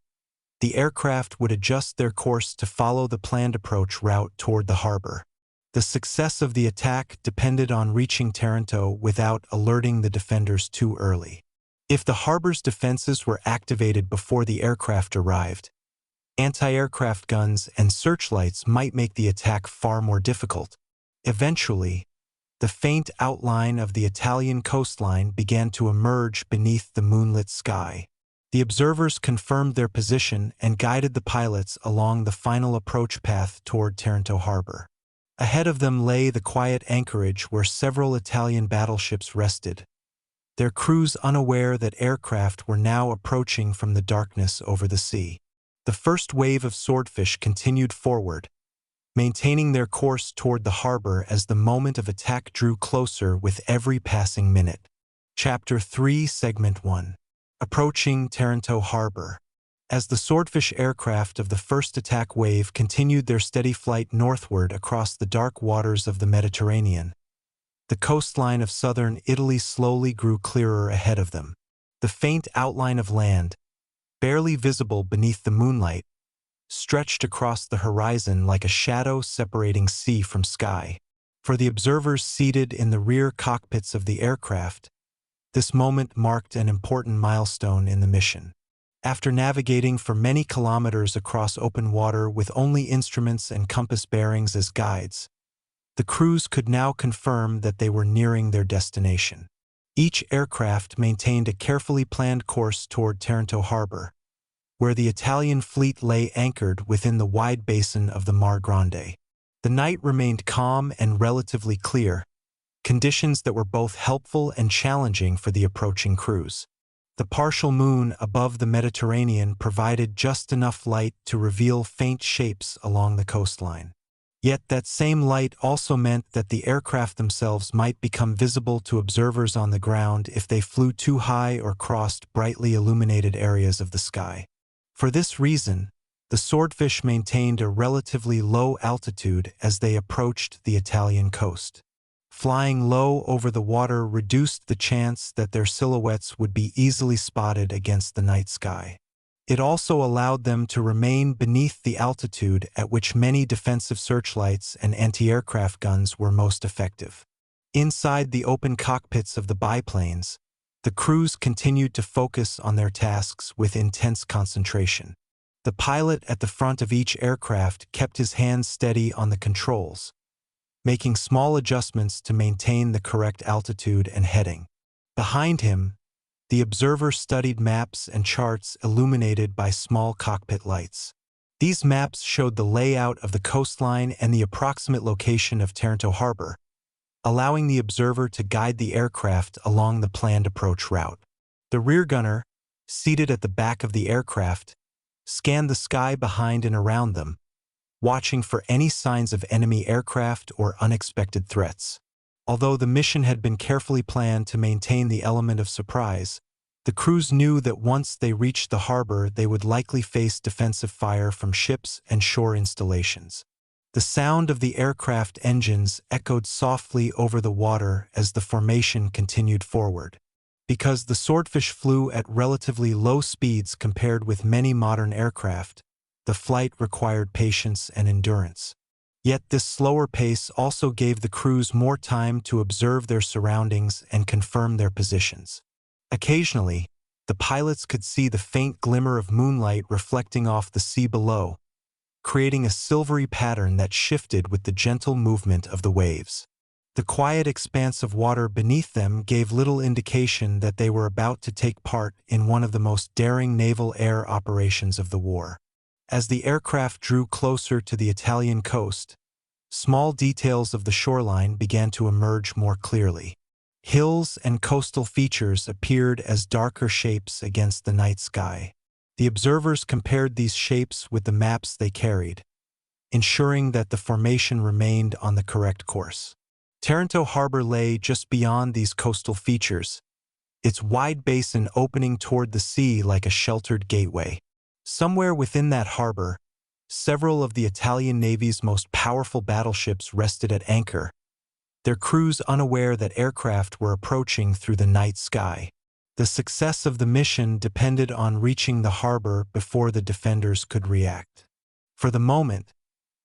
the aircraft would adjust their course to follow the planned approach route toward the harbor. The success of the attack depended on reaching Taranto without alerting the defenders too early. If the harbor's defenses were activated before the aircraft arrived, anti-aircraft guns and searchlights might make the attack far more difficult. Eventually, the faint outline of the Italian coastline began to emerge beneath the moonlit sky. The observers confirmed their position and guided the pilots along the final approach path toward Taranto harbor. Ahead of them lay the quiet anchorage where several Italian battleships rested, their crews unaware that aircraft were now approaching from the darkness over the sea. The first wave of Swordfish continued forward, maintaining their course toward the harbor as the moment of attack drew closer with every passing minute. Chapter 3, Segment 1. Approaching Taranto Harbor. As the Swordfish aircraft of the first attack wave continued their steady flight northward across the dark waters of the Mediterranean, the coastline of southern Italy slowly grew clearer ahead of them. The faint outline of land, barely visible beneath the moonlight, stretched across the horizon like a shadow separating sea from sky. For the observers seated in the rear cockpits of the aircraft, this moment marked an important milestone in the mission. After navigating for many kilometers across open water with only instruments and compass bearings as guides, the crews could now confirm that they were nearing their destination. Each aircraft maintained a carefully planned course toward Taranto harbor, where the Italian fleet lay anchored within the wide basin of the Mar Grande. The night remained calm and relatively clear, conditions that were both helpful and challenging for the approaching crews. The partial moon above the Mediterranean provided just enough light to reveal faint shapes along the coastline. Yet that same light also meant that the aircraft themselves might become visible to observers on the ground if they flew too high or crossed brightly illuminated areas of the sky. For this reason, the Swordfish maintained a relatively low altitude as they approached the Italian coast. Flying low over the water reduced the chance that their silhouettes would be easily spotted against the night sky. It also allowed them to remain beneath the altitude at which many defensive searchlights and anti-aircraft guns were most effective. Inside the open cockpits of the biplanes, the crews continued to focus on their tasks with intense concentration. The pilot at the front of each aircraft kept his hands steady on the controls, making small adjustments to maintain the correct altitude and heading. Behind him, the observer studied maps and charts illuminated by small cockpit lights. These maps showed the layout of the coastline and the approximate location of Taranto harbor, allowing the observer to guide the aircraft along the planned approach route. The rear gunner, seated at the back of the aircraft, scanned the sky behind and around them, watching for any signs of enemy aircraft or unexpected threats. Although the mission had been carefully planned to maintain the element of surprise, the crews knew that once they reached the harbor they would likely face defensive fire from ships and shore installations. The sound of the aircraft engines echoed softly over the water as the formation continued forward. Because the Swordfish flew at relatively low speeds compared with many modern aircraft, the flight required patience and endurance. Yet this slower pace also gave the crews more time to observe their surroundings and confirm their positions. Occasionally, the pilots could see the faint glimmer of moonlight reflecting off the sea below, creating a silvery pattern that shifted with the gentle movement of the waves. The quiet expanse of water beneath them gave little indication that they were about to take part in one of the most daring naval air operations of the war. As the aircraft drew closer to the Italian coast, small details of the shoreline began to emerge more clearly. Hills and coastal features appeared as darker shapes against the night sky. The observers compared these shapes with the maps they carried, ensuring that the formation remained on the correct course. Taranto harbor lay just beyond these coastal features, its wide basin opening toward the sea like a sheltered gateway. Somewhere within that harbor, several of the Italian Navy's most powerful battleships rested at anchor, their crews unaware that aircraft were approaching through the night sky. The success of the mission depended on reaching the harbor before the defenders could react. For the moment,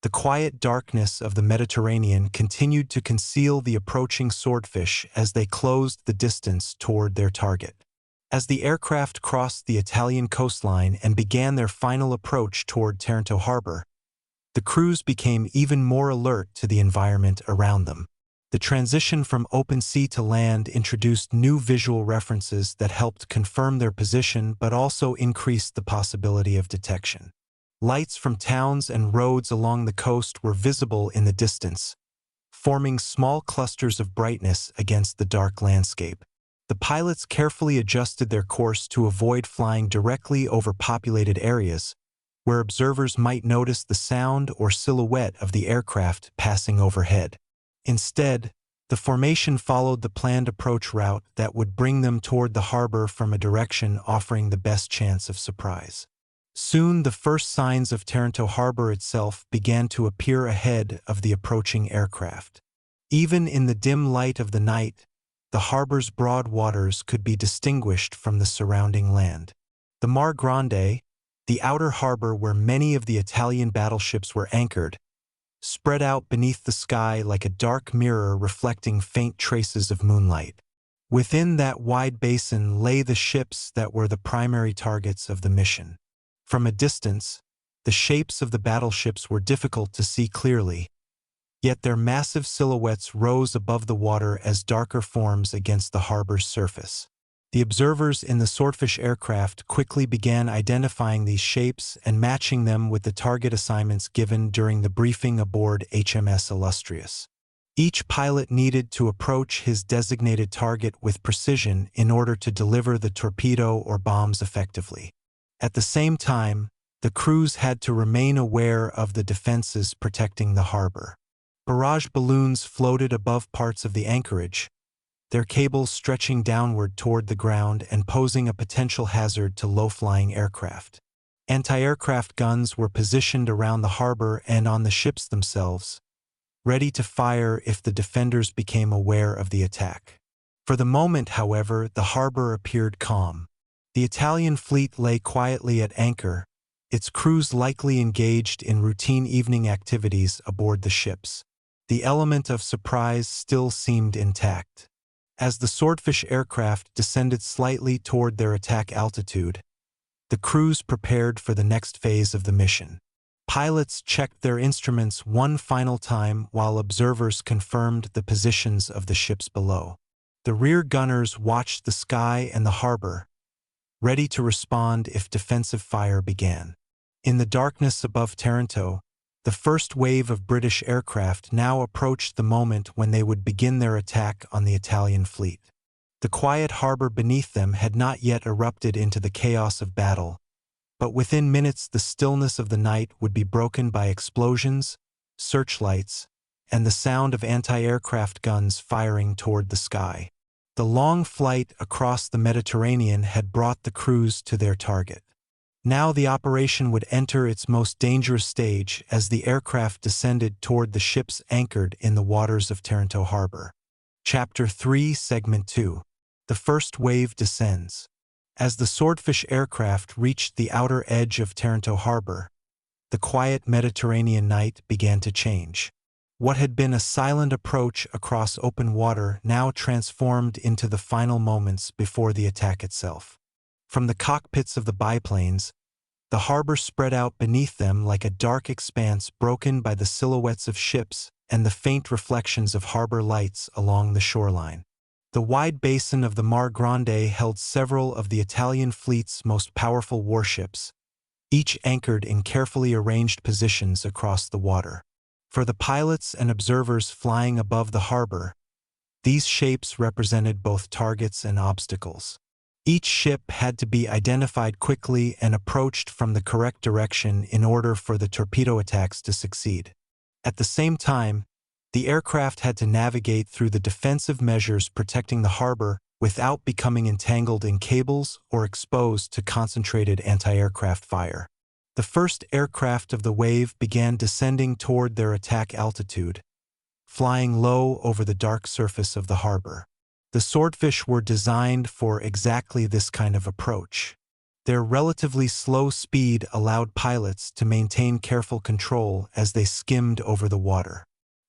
the quiet darkness of the Mediterranean continued to conceal the approaching Swordfish as they closed the distance toward their target. As the aircraft crossed the Italian coastline and began their final approach toward Taranto harbor, the crews became even more alert to the environment around them. The transition from open sea to land introduced new visual references that helped confirm their position but also increased the possibility of detection. Lights from towns and roads along the coast were visible in the distance, forming small clusters of brightness against the dark landscape. The pilots carefully adjusted their course to avoid flying directly over populated areas, where observers might notice the sound or silhouette of the aircraft passing overhead. Instead, the formation followed the planned approach route that would bring them toward the harbor from a direction offering the best chance of surprise. Soon, the first signs of Taranto harbor itself began to appear ahead of the approaching aircraft. Even in the dim light of the night, the harbor's broad waters could be distinguished from the surrounding land. The Mar Grande, the outer harbor where many of the Italian battleships were anchored, spread out beneath the sky like a dark mirror reflecting faint traces of moonlight. Within that wide basin lay the ships that were the primary targets of the mission. From a distance, the shapes of the battleships were difficult to see clearly, yet their massive silhouettes rose above the water as darker forms against the harbor's surface. The observers in the Swordfish aircraft quickly began identifying these shapes and matching them with the target assignments given during the briefing aboard HMS Illustrious. Each pilot needed to approach his designated target with precision in order to deliver the torpedo or bombs effectively. At the same time, the crews had to remain aware of the defenses protecting the harbor. Barrage balloons floated above parts of the anchorage, their cables stretching downward toward the ground and posing a potential hazard to low-flying aircraft. Anti-aircraft guns were positioned around the harbor and on the ships themselves, ready to fire if the defenders became aware of the attack. For the moment, however, the harbor appeared calm. The Italian fleet lay quietly at anchor, its crews likely engaged in routine evening activities aboard the ships. The element of surprise still seemed intact. As the Swordfish aircraft descended slightly toward their attack altitude, the crews prepared for the next phase of the mission. Pilots checked their instruments one final time while observers confirmed the positions of the ships below. The rear gunners watched the sky and the harbor, ready to respond if defensive fire began. In the darkness above Taranto, The first wave of British aircraft now approached the moment when they would begin their attack on the Italian fleet. The quiet harbor beneath them had not yet erupted into the chaos of battle, but within minutes the stillness of the night would be broken by explosions, searchlights, and the sound of anti-aircraft guns firing toward the sky. The long flight across the Mediterranean had brought the crews to their target. Now the operation would enter its most dangerous stage as the aircraft descended toward the ships anchored in the waters of Taranto harbor. Chapter 3, Segment 2. The first wave descends. As the Swordfish aircraft reached the outer edge of Taranto harbor, the quiet Mediterranean night began to change. What had been a silent approach across open water now transformed into the final moments before the attack itself. From the cockpits of the biplanes, the harbor spread out beneath them like a dark expanse broken by the silhouettes of ships and the faint reflections of harbor lights along the shoreline. The wide basin of the Mar Grande held several of the Italian fleet's most powerful warships, each anchored in carefully arranged positions across the water. For the pilots and observers flying above the harbor, these shapes represented both targets and obstacles. Each ship had to be identified quickly and approached from the correct direction in order for the torpedo attacks to succeed. At the same time, the aircraft had to navigate through the defensive measures protecting the harbor without becoming entangled in cables or exposed to concentrated anti-aircraft fire. The first aircraft of the wave began descending toward their attack altitude, flying low over the dark surface of the harbor. The Swordfish were designed for exactly this kind of approach. Their relatively slow speed allowed pilots to maintain careful control as they skimmed over the water.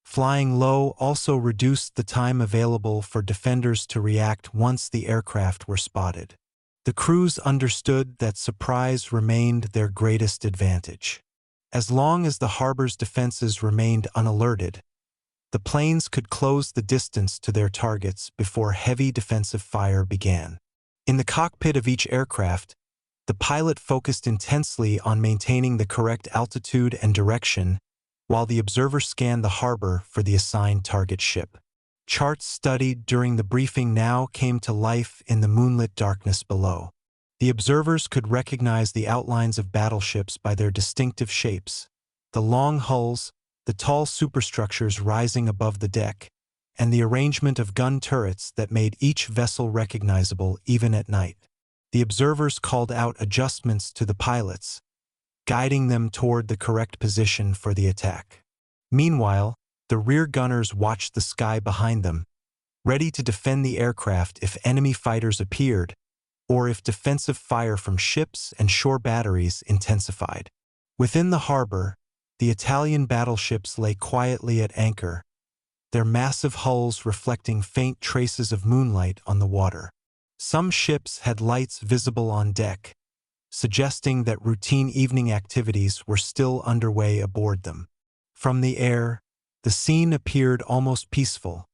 Flying low also reduced the time available for defenders to react once the aircraft were spotted. The crews understood that surprise remained their greatest advantage. As long as the harbor's defenses remained unalerted, the planes could close the distance to their targets before heavy defensive fire began. In the cockpit of each aircraft, the pilot focused intensely on maintaining the correct altitude and direction, while the observer scanned the harbor for the assigned target ship. Charts studied during the briefing now came to life in the moonlit darkness below. The observers could recognize the outlines of battleships by their distinctive shapes, the long hulls, the tall superstructures rising above the deck, and the arrangement of gun turrets that made each vessel recognizable even at night. The observers called out adjustments to the pilots, guiding them toward the correct position for the attack. Meanwhile, the rear gunners watched the sky behind them, ready to defend the aircraft if enemy fighters appeared, or if defensive fire from ships and shore batteries intensified. Within the harbor, the Italian battleships lay quietly at anchor, their massive hulls reflecting faint traces of moonlight on the water. Some ships had lights visible on deck, suggesting that routine evening activities were still underway aboard them. From the air, the scene appeared almost peaceful,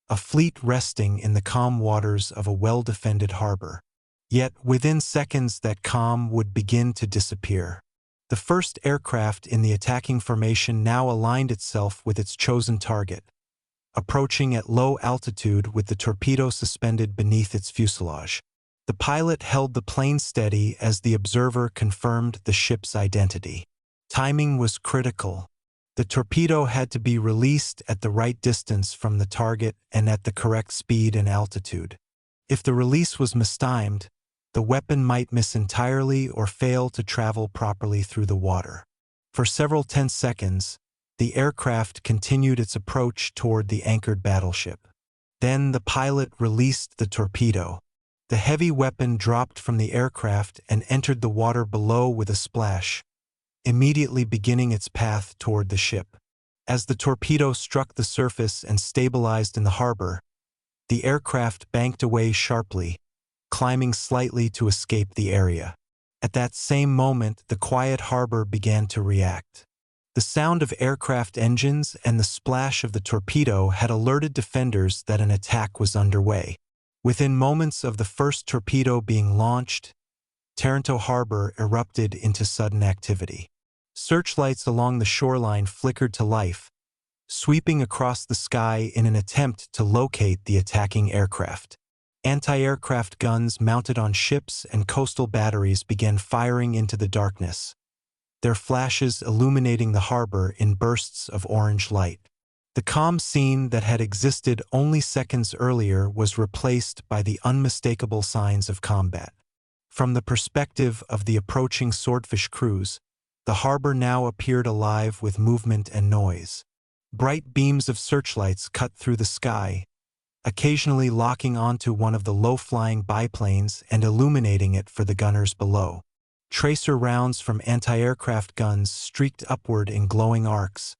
a fleet resting in the calm waters of a well-defended harbor. Yet within seconds that calm would begin to disappear. The first aircraft in the attacking formation now aligned itself with its chosen target, approaching at low altitude with the torpedo suspended beneath its fuselage. The pilot held the plane steady as the observer confirmed the ship's identity. Timing was critical. The torpedo had to be released at the right distance from the target and at the correct speed and altitude. If the release was mistimed, the weapon might miss entirely or fail to travel properly through the water. For several tense seconds, the aircraft continued its approach toward the anchored battleship. Then the pilot released the torpedo. The heavy weapon dropped from the aircraft and entered the water below with a splash, immediately beginning its path toward the ship. As the torpedo struck the surface and stabilized in the harbor, the aircraft banked away sharply, climbing slightly to escape the area. At that same moment, the quiet harbor began to react. The sound of aircraft engines and the splash of the torpedo had alerted defenders that an attack was underway. Within moments of the first torpedo being launched, Taranto harbor erupted into sudden activity. Searchlights along the shoreline flickered to life, sweeping across the sky in an attempt to locate the attacking aircraft. Anti-aircraft guns mounted on ships and coastal batteries began firing into the darkness, their flashes illuminating the harbor in bursts of orange light. The calm scene that had existed only seconds earlier was replaced by the unmistakable signs of combat. From the perspective of the approaching Swordfish cruise, the harbor now appeared alive with movement and noise. Bright beams of searchlights cut through the sky, occasionally locking onto one of the low-flying biplanes and illuminating it for the gunners below. Tracer rounds from anti-aircraft guns streaked upward in glowing arcs,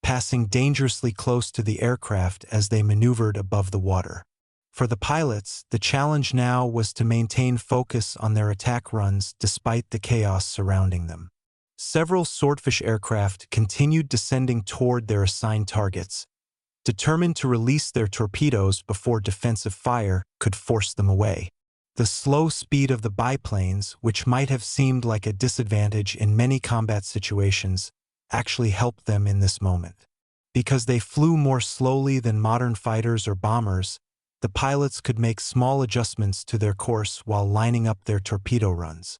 passing dangerously close to the aircraft as they maneuvered above the water. For the pilots, the challenge now was to maintain focus on their attack runs despite the chaos surrounding them. Several Swordfish aircraft continued descending toward their assigned targets, determined to release their torpedoes before defensive fire could force them away. The slow speed of the biplanes, which might have seemed like a disadvantage in many combat situations, actually helped them in this moment. Because they flew more slowly than modern fighters or bombers, the pilots could make small adjustments to their course while lining up their torpedo runs.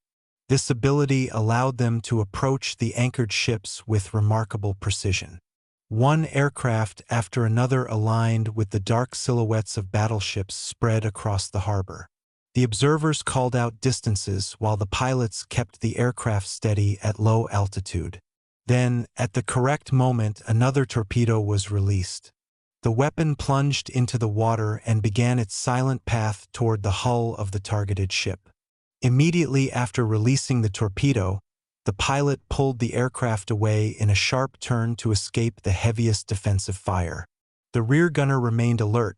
This ability allowed them to approach the anchored ships with remarkable precision. One aircraft after another aligned with the dark silhouettes of battleships spread across the harbor. The observers called out distances while the pilots kept the aircraft steady at low altitude. Then, at the correct moment, another torpedo was released. The weapon plunged into the water and began its silent path toward the hull of the targeted ship. Immediately after releasing the torpedo, the pilot pulled the aircraft away in a sharp turn to escape the heaviest defensive fire. The rear gunner remained alert,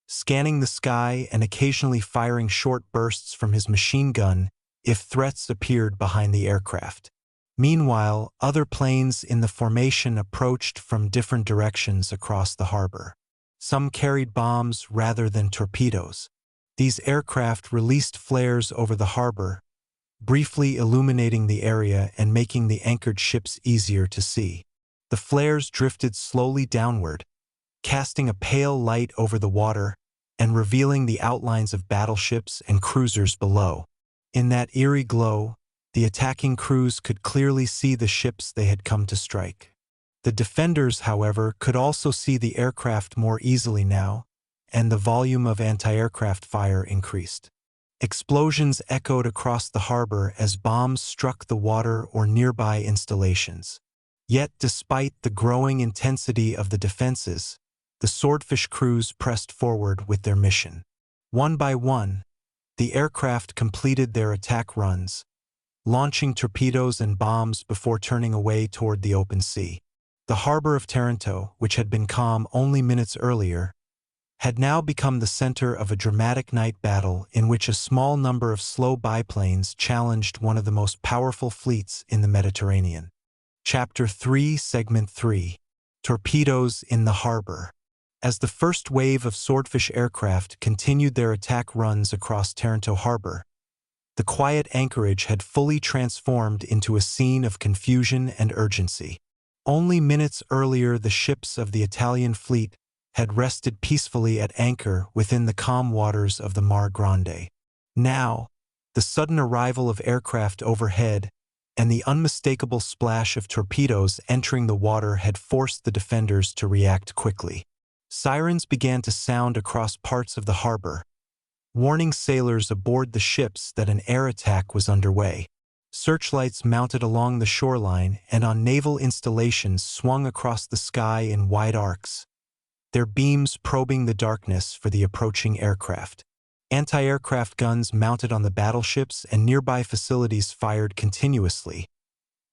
scanning the sky and occasionally firing short bursts from his machine gun if threats appeared behind the aircraft. Meanwhile, other planes in the formation approached from different directions across the harbor. Some carried bombs rather than torpedoes. These aircraft released flares over the harbor, briefly illuminating the area and making the anchored ships easier to see. The flares drifted slowly downward, casting a pale light over the water and revealing the outlines of battleships and cruisers below. In that eerie glow, the attacking crews could clearly see the ships they had come to strike. The defenders, however, could also see the aircraft more easily now, and the volume of anti-aircraft fire increased. Explosions echoed across the harbor as bombs struck the water or nearby installations. Yet, despite the growing intensity of the defenses, the Swordfish crews pressed forward with their mission. One by one, the aircraft completed their attack runs, launching torpedoes and bombs before turning away toward the open sea. The harbor of Taranto, which had been calm only minutes earlier, had now become the center of a dramatic night battle in which a small number of slow biplanes challenged one of the most powerful fleets in the Mediterranean. Chapter 3, Segment 3. Torpedoes in the Harbor. As the first wave of Swordfish aircraft continued their attack runs across Taranto Harbor, the quiet anchorage had fully transformed into a scene of confusion and urgency. Only minutes earlier, the ships of the Italian fleet had rested peacefully at anchor within the calm waters of the Mar Grande. Now, the sudden arrival of aircraft overhead and the unmistakable splash of torpedoes entering the water had forced the defenders to react quickly. Sirens began to sound across parts of the harbor, warning sailors aboard the ships that an air attack was underway. Searchlights mounted along the shoreline and on naval installations swung across the sky in wide arcs, their beams probing the darkness for the approaching aircraft. Anti-aircraft guns mounted on the battleships and nearby facilities fired continuously,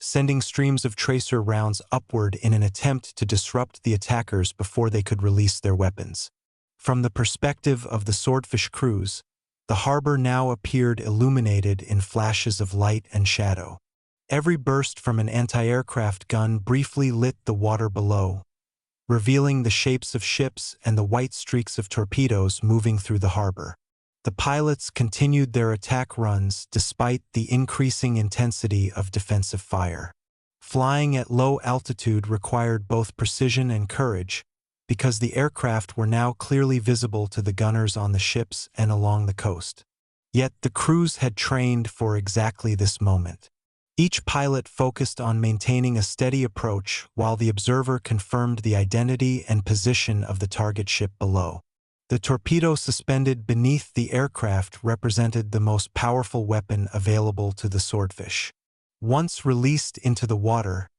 sending streams of tracer rounds upward in an attempt to disrupt the attackers before they could release their weapons. From the perspective of the Swordfish crews, the harbor now appeared illuminated in flashes of light and shadow. Every burst from an anti-aircraft gun briefly lit the water below, revealing the shapes of ships and the white streaks of torpedoes moving through the harbor. The pilots continued their attack runs despite the increasing intensity of defensive fire. Flying at low altitude required both precision and courage, because the aircraft were now clearly visible to the gunners on the ships and along the coast. Yet the crews had trained for exactly this moment. Each pilot focused on maintaining a steady approach while the observer confirmed the identity and position of the target ship below. The torpedo suspended beneath the aircraft represented the most powerful weapon available to the Swordfish. Once released into the water,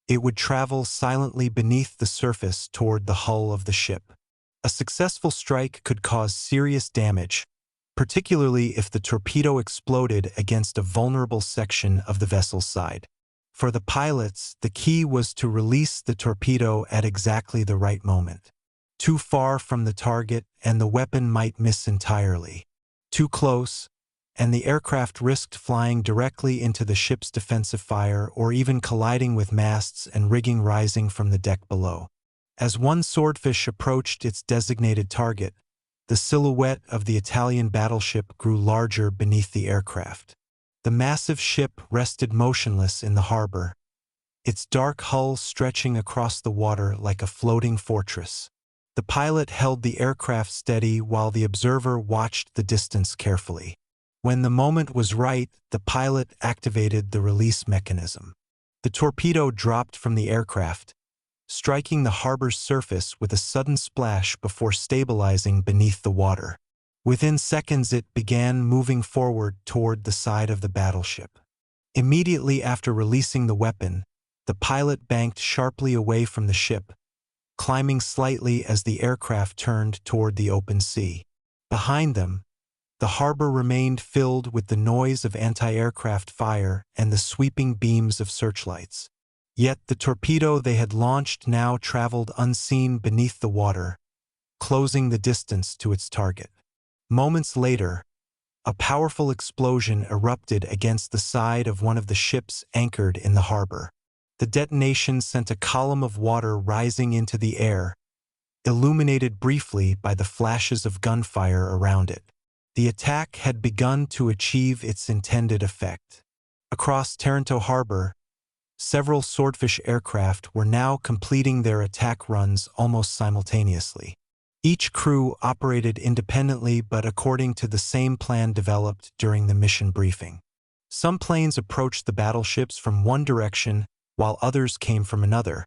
it would travel silently beneath the surface toward the hull of the ship. A successful strike could cause serious damage, particularly if the torpedo exploded against a vulnerable section of the vessel's side. For the pilots, the key was to release the torpedo at exactly the right moment. Too far from the target, and the weapon might miss entirely. Too close, and the aircraft risked flying directly into the ship's defensive fire or even colliding with masts and rigging rising from the deck below. As one Swordfish approached its designated target, the silhouette of the Italian battleship grew larger beneath the aircraft. The massive ship rested motionless in the harbor, its dark hull stretching across the water like a floating fortress. The pilot held the aircraft steady while the observer watched the distance carefully. When the moment was right, the pilot activated the release mechanism. The torpedo dropped from the aircraft, striking the harbor's surface with a sudden splash before stabilizing beneath the water. Within seconds it began moving forward toward the side of the battleship. Immediately after releasing the weapon, the pilot banked sharply away from the ship, climbing slightly as the aircraft turned toward the open sea. Behind them, the harbor remained filled with the noise of anti-aircraft fire and the sweeping beams of searchlights. Yet the torpedo they had launched now traveled unseen beneath the water, closing the distance to its target. Moments later, a powerful explosion erupted against the side of one of the ships anchored in the harbor. The detonation sent a column of water rising into the air, illuminated briefly by the flashes of gunfire around it. The attack had begun to achieve its intended effect. Across Taranto harbor, several Swordfish aircraft were now completing their attack runs almost simultaneously. Each crew operated independently but according to the same plan developed during the mission briefing. Some planes approached the battleships from one direction while others came from another,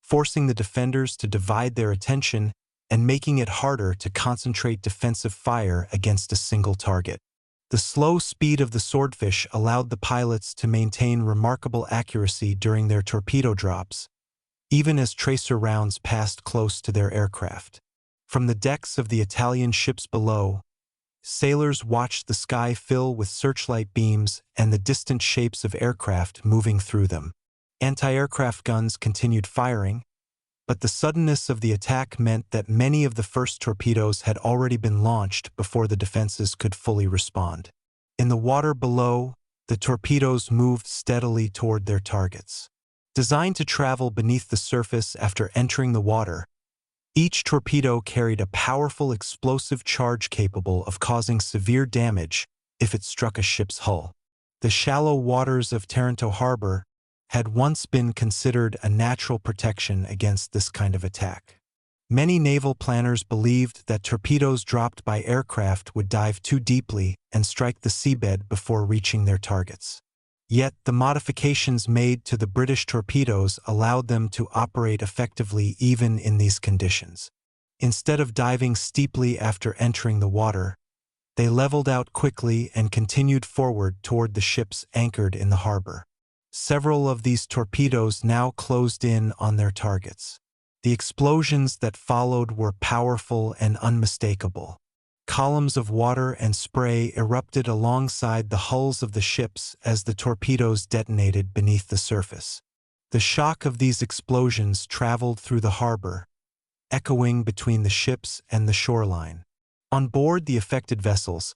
forcing the defenders to divide their attention and making it harder to concentrate defensive fire against a single target. The slow speed of the Swordfish allowed the pilots to maintain remarkable accuracy during their torpedo drops, even as tracer rounds passed close to their aircraft. From the decks of the Italian ships below, sailors watched the sky fill with searchlight beams and the distant shapes of aircraft moving through them. Anti-aircraft guns continued firing, but the suddenness of the attack meant that many of the first torpedoes had already been launched before the defenses could fully respond. In the water below, the torpedoes moved steadily toward their targets. Designed to travel beneath the surface after entering the water, each torpedo carried a powerful explosive charge capable of causing severe damage if it struck a ship's hull. The shallow waters of Taranto harbor had once been considered a natural protection against this kind of attack. Many naval planners believed that torpedoes dropped by aircraft would dive too deeply and strike the seabed before reaching their targets. Yet the modifications made to the British torpedoes allowed them to operate effectively even in these conditions. Instead of diving steeply after entering the water, they leveled out quickly and continued forward toward the ships anchored in the harbor. Several of these torpedoes now closed in on their targets. The explosions that followed were powerful and unmistakable. Columns of water and spray erupted alongside the hulls of the ships as the torpedoes detonated beneath the surface. The shock of these explosions traveled through the harbor, echoing between the ships and the shoreline. On board the affected vessels,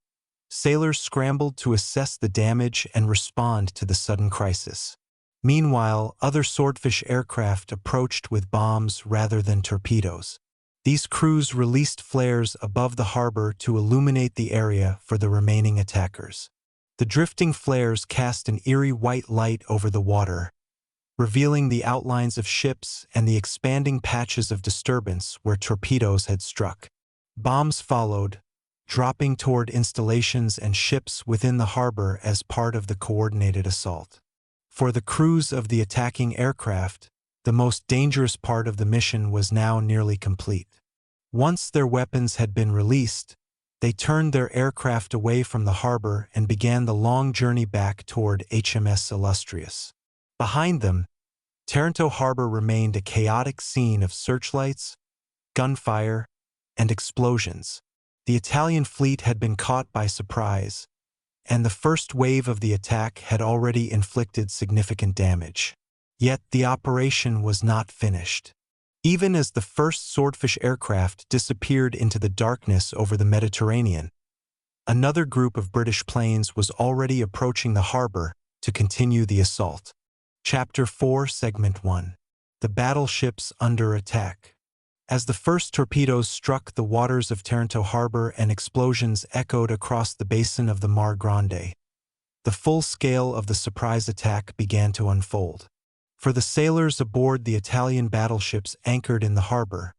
sailors scrambled to assess the damage and respond to the sudden crisis. Meanwhile, other Swordfish aircraft approached with bombs rather than torpedoes. These crews released flares above the harbor to illuminate the area for the remaining attackers. The drifting flares cast an eerie white light over the water, revealing the outlines of ships and the expanding patches of disturbance where torpedoes had struck. Bombs followed, dropping toward installations and ships within the harbor as part of the coordinated assault. For the crews of the attacking aircraft, the most dangerous part of the mission was now nearly complete. Once their weapons had been released, they turned their aircraft away from the harbor and began the long journey back toward HMS Illustrious. Behind them, Taranto harbor remained a chaotic scene of searchlights, gunfire, and explosions. The Italian fleet had been caught by surprise, and the first wave of the attack had already inflicted significant damage. Yet the operation was not finished. Even as the first Swordfish aircraft disappeared into the darkness over the Mediterranean, another group of British planes was already approaching the harbor to continue the assault. Chapter 4, Segment 1. The Battleships Under Attack. As the first torpedoes struck the waters of Taranto harbor and explosions echoed across the basin of the Mar Grande, the full scale of the surprise attack began to unfold. For the sailors aboard the Italian battleships anchored in the harbor,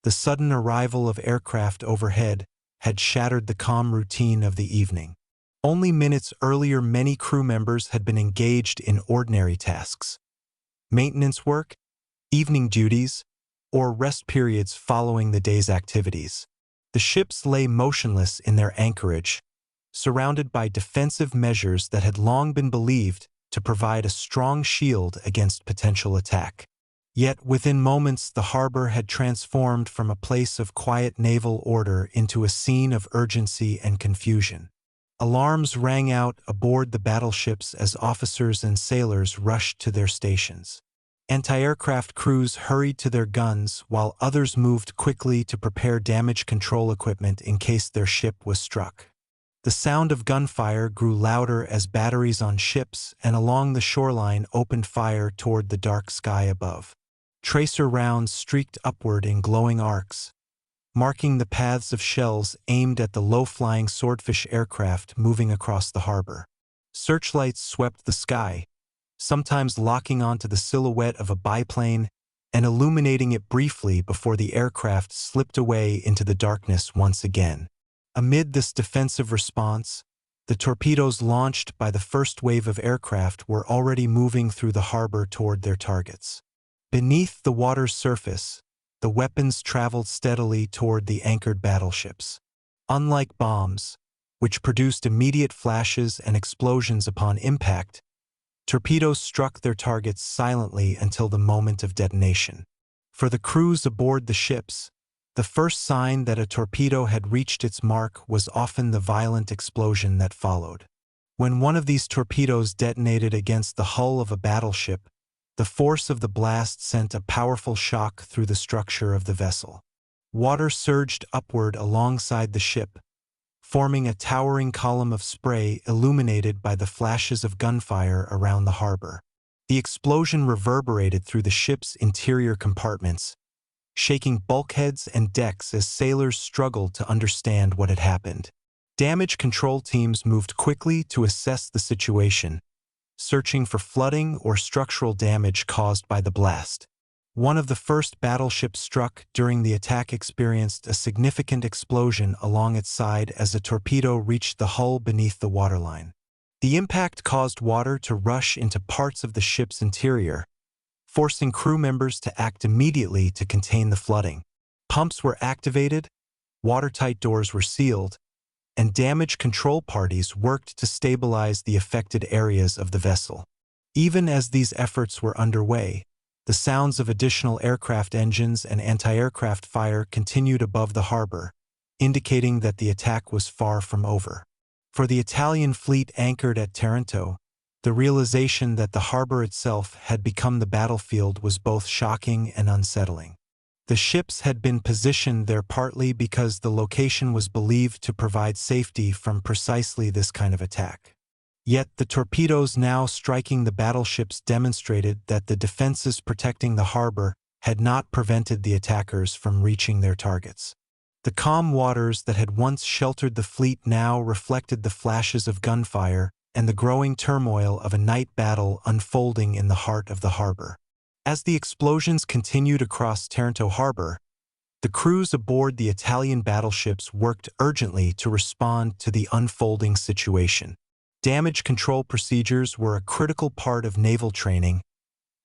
the sudden arrival of aircraft overhead had shattered the calm routine of the evening. Only minutes earlier, many crew members had been engaged in ordinary tasks: maintenance work, evening duties, or rest periods following the day's activities. The ships lay motionless in their anchorage, surrounded by defensive measures that had long been believed to provide a strong shield against potential attack. Yet within moments, the harbor had transformed from a place of quiet naval order into a scene of urgency and confusion. Alarms rang out aboard the battleships as officers and sailors rushed to their stations. Anti-aircraft crews hurried to their guns while others moved quickly to prepare damage control equipment in case their ship was struck. The sound of gunfire grew louder as batteries on ships and along the shoreline opened fire toward the dark sky above. Tracer rounds streaked upward in glowing arcs, marking the paths of shells aimed at the low-flying Swordfish aircraft moving across the harbor. Searchlights swept the sky, sometimes locking onto the silhouette of a biplane and illuminating it briefly before the aircraft slipped away into the darkness once again. Amid this defensive response, the torpedoes launched by the first wave of aircraft were already moving through the harbor toward their targets. Beneath the water's surface, the weapons traveled steadily toward the anchored battleships. Unlike bombs, which produced immediate flashes and explosions upon impact, torpedoes struck their targets silently until the moment of detonation. For the crews aboard the ships, the first sign that a torpedo had reached its mark was often the violent explosion that followed. When one of these torpedoes detonated against the hull of a battleship, the force of the blast sent a powerful shock through the structure of the vessel. Water surged upward alongside the ship, forming a towering column of spray illuminated by the flashes of gunfire around the harbor. The explosion reverberated through the ship's interior compartments, shaking bulkheads and decks as sailors struggled to understand what had happened. Damage control teams moved quickly to assess the situation, searching for flooding or structural damage caused by the blast. One of the first battleships struck during the attack experienced a significant explosion along its side as a torpedo reached the hull beneath the waterline. The impact caused water to rush into parts of the ship's interior, forcing crew members to act immediately to contain the flooding. Pumps were activated, watertight doors were sealed, and damage control parties worked to stabilize the affected areas of the vessel. Even as these efforts were underway, the sounds of additional aircraft engines and anti-aircraft fire continued above the harbor, indicating that the attack was far from over. For the Italian fleet anchored at Taranto, the realization that the harbor itself had become the battlefield was both shocking and unsettling. The ships had been positioned there partly because the location was believed to provide safety from precisely this kind of attack. Yet the torpedoes now striking the battleships demonstrated that the defenses protecting the harbor had not prevented the attackers from reaching their targets. The calm waters that had once sheltered the fleet now reflected the flashes of gunfire and the growing turmoil of a night battle unfolding in the heart of the harbor. As the explosions continued across Taranto harbor, the crews aboard the Italian battleships worked urgently to respond to the unfolding situation. Damage control procedures were a critical part of naval training,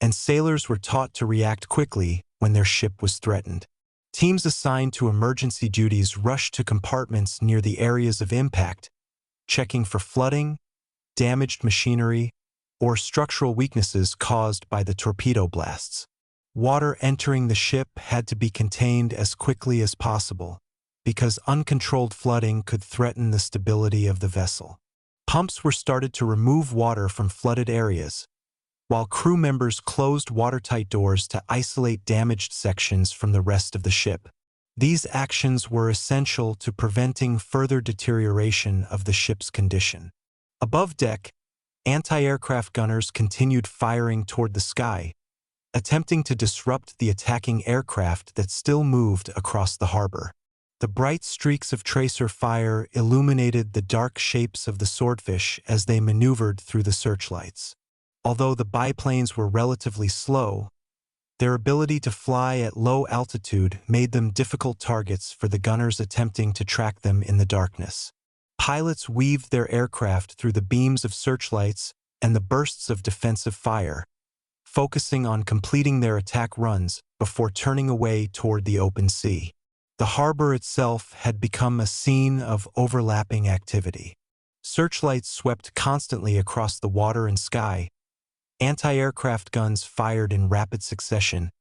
and sailors were taught to react quickly when their ship was threatened. Teams assigned to emergency duties rushed to compartments near the areas of impact, checking for flooding, damaged machinery, or structural weaknesses caused by the torpedo blasts. Water entering the ship had to be contained as quickly as possible, because uncontrolled flooding could threaten the stability of the vessel. Pumps were started to remove water from flooded areas, while crew members closed watertight doors to isolate damaged sections from the rest of the ship. These actions were essential to preventing further deterioration of the ship's condition. Above deck, anti-aircraft gunners continued firing toward the sky, attempting to disrupt the attacking aircraft that still moved across the harbor. The bright streaks of tracer fire illuminated the dark shapes of the Swordfish as they maneuvered through the searchlights. Although the biplanes were relatively slow, their ability to fly at low altitude made them difficult targets for the gunners attempting to track them in the darkness. Pilots weaved their aircraft through the beams of searchlights and the bursts of defensive fire, focusing on completing their attack runs before turning away toward the open sea. The harbor itself had become a scene of overlapping activity. Searchlights swept constantly across the water and sky, anti-aircraft guns fired in rapid succession,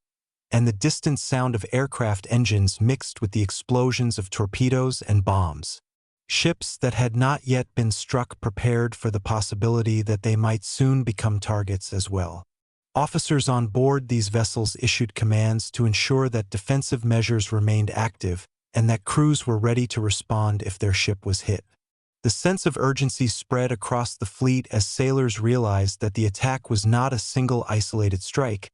and the distant sound of aircraft engines mixed with the explosions of torpedoes and bombs. Ships that had not yet been struck prepared for the possibility that they might soon become targets as well. Officers on board these vessels issued commands to ensure that defensive measures remained active and that crews were ready to respond if their ship was hit. The sense of urgency spread across the fleet as sailors realized that the attack was not a single isolated strike,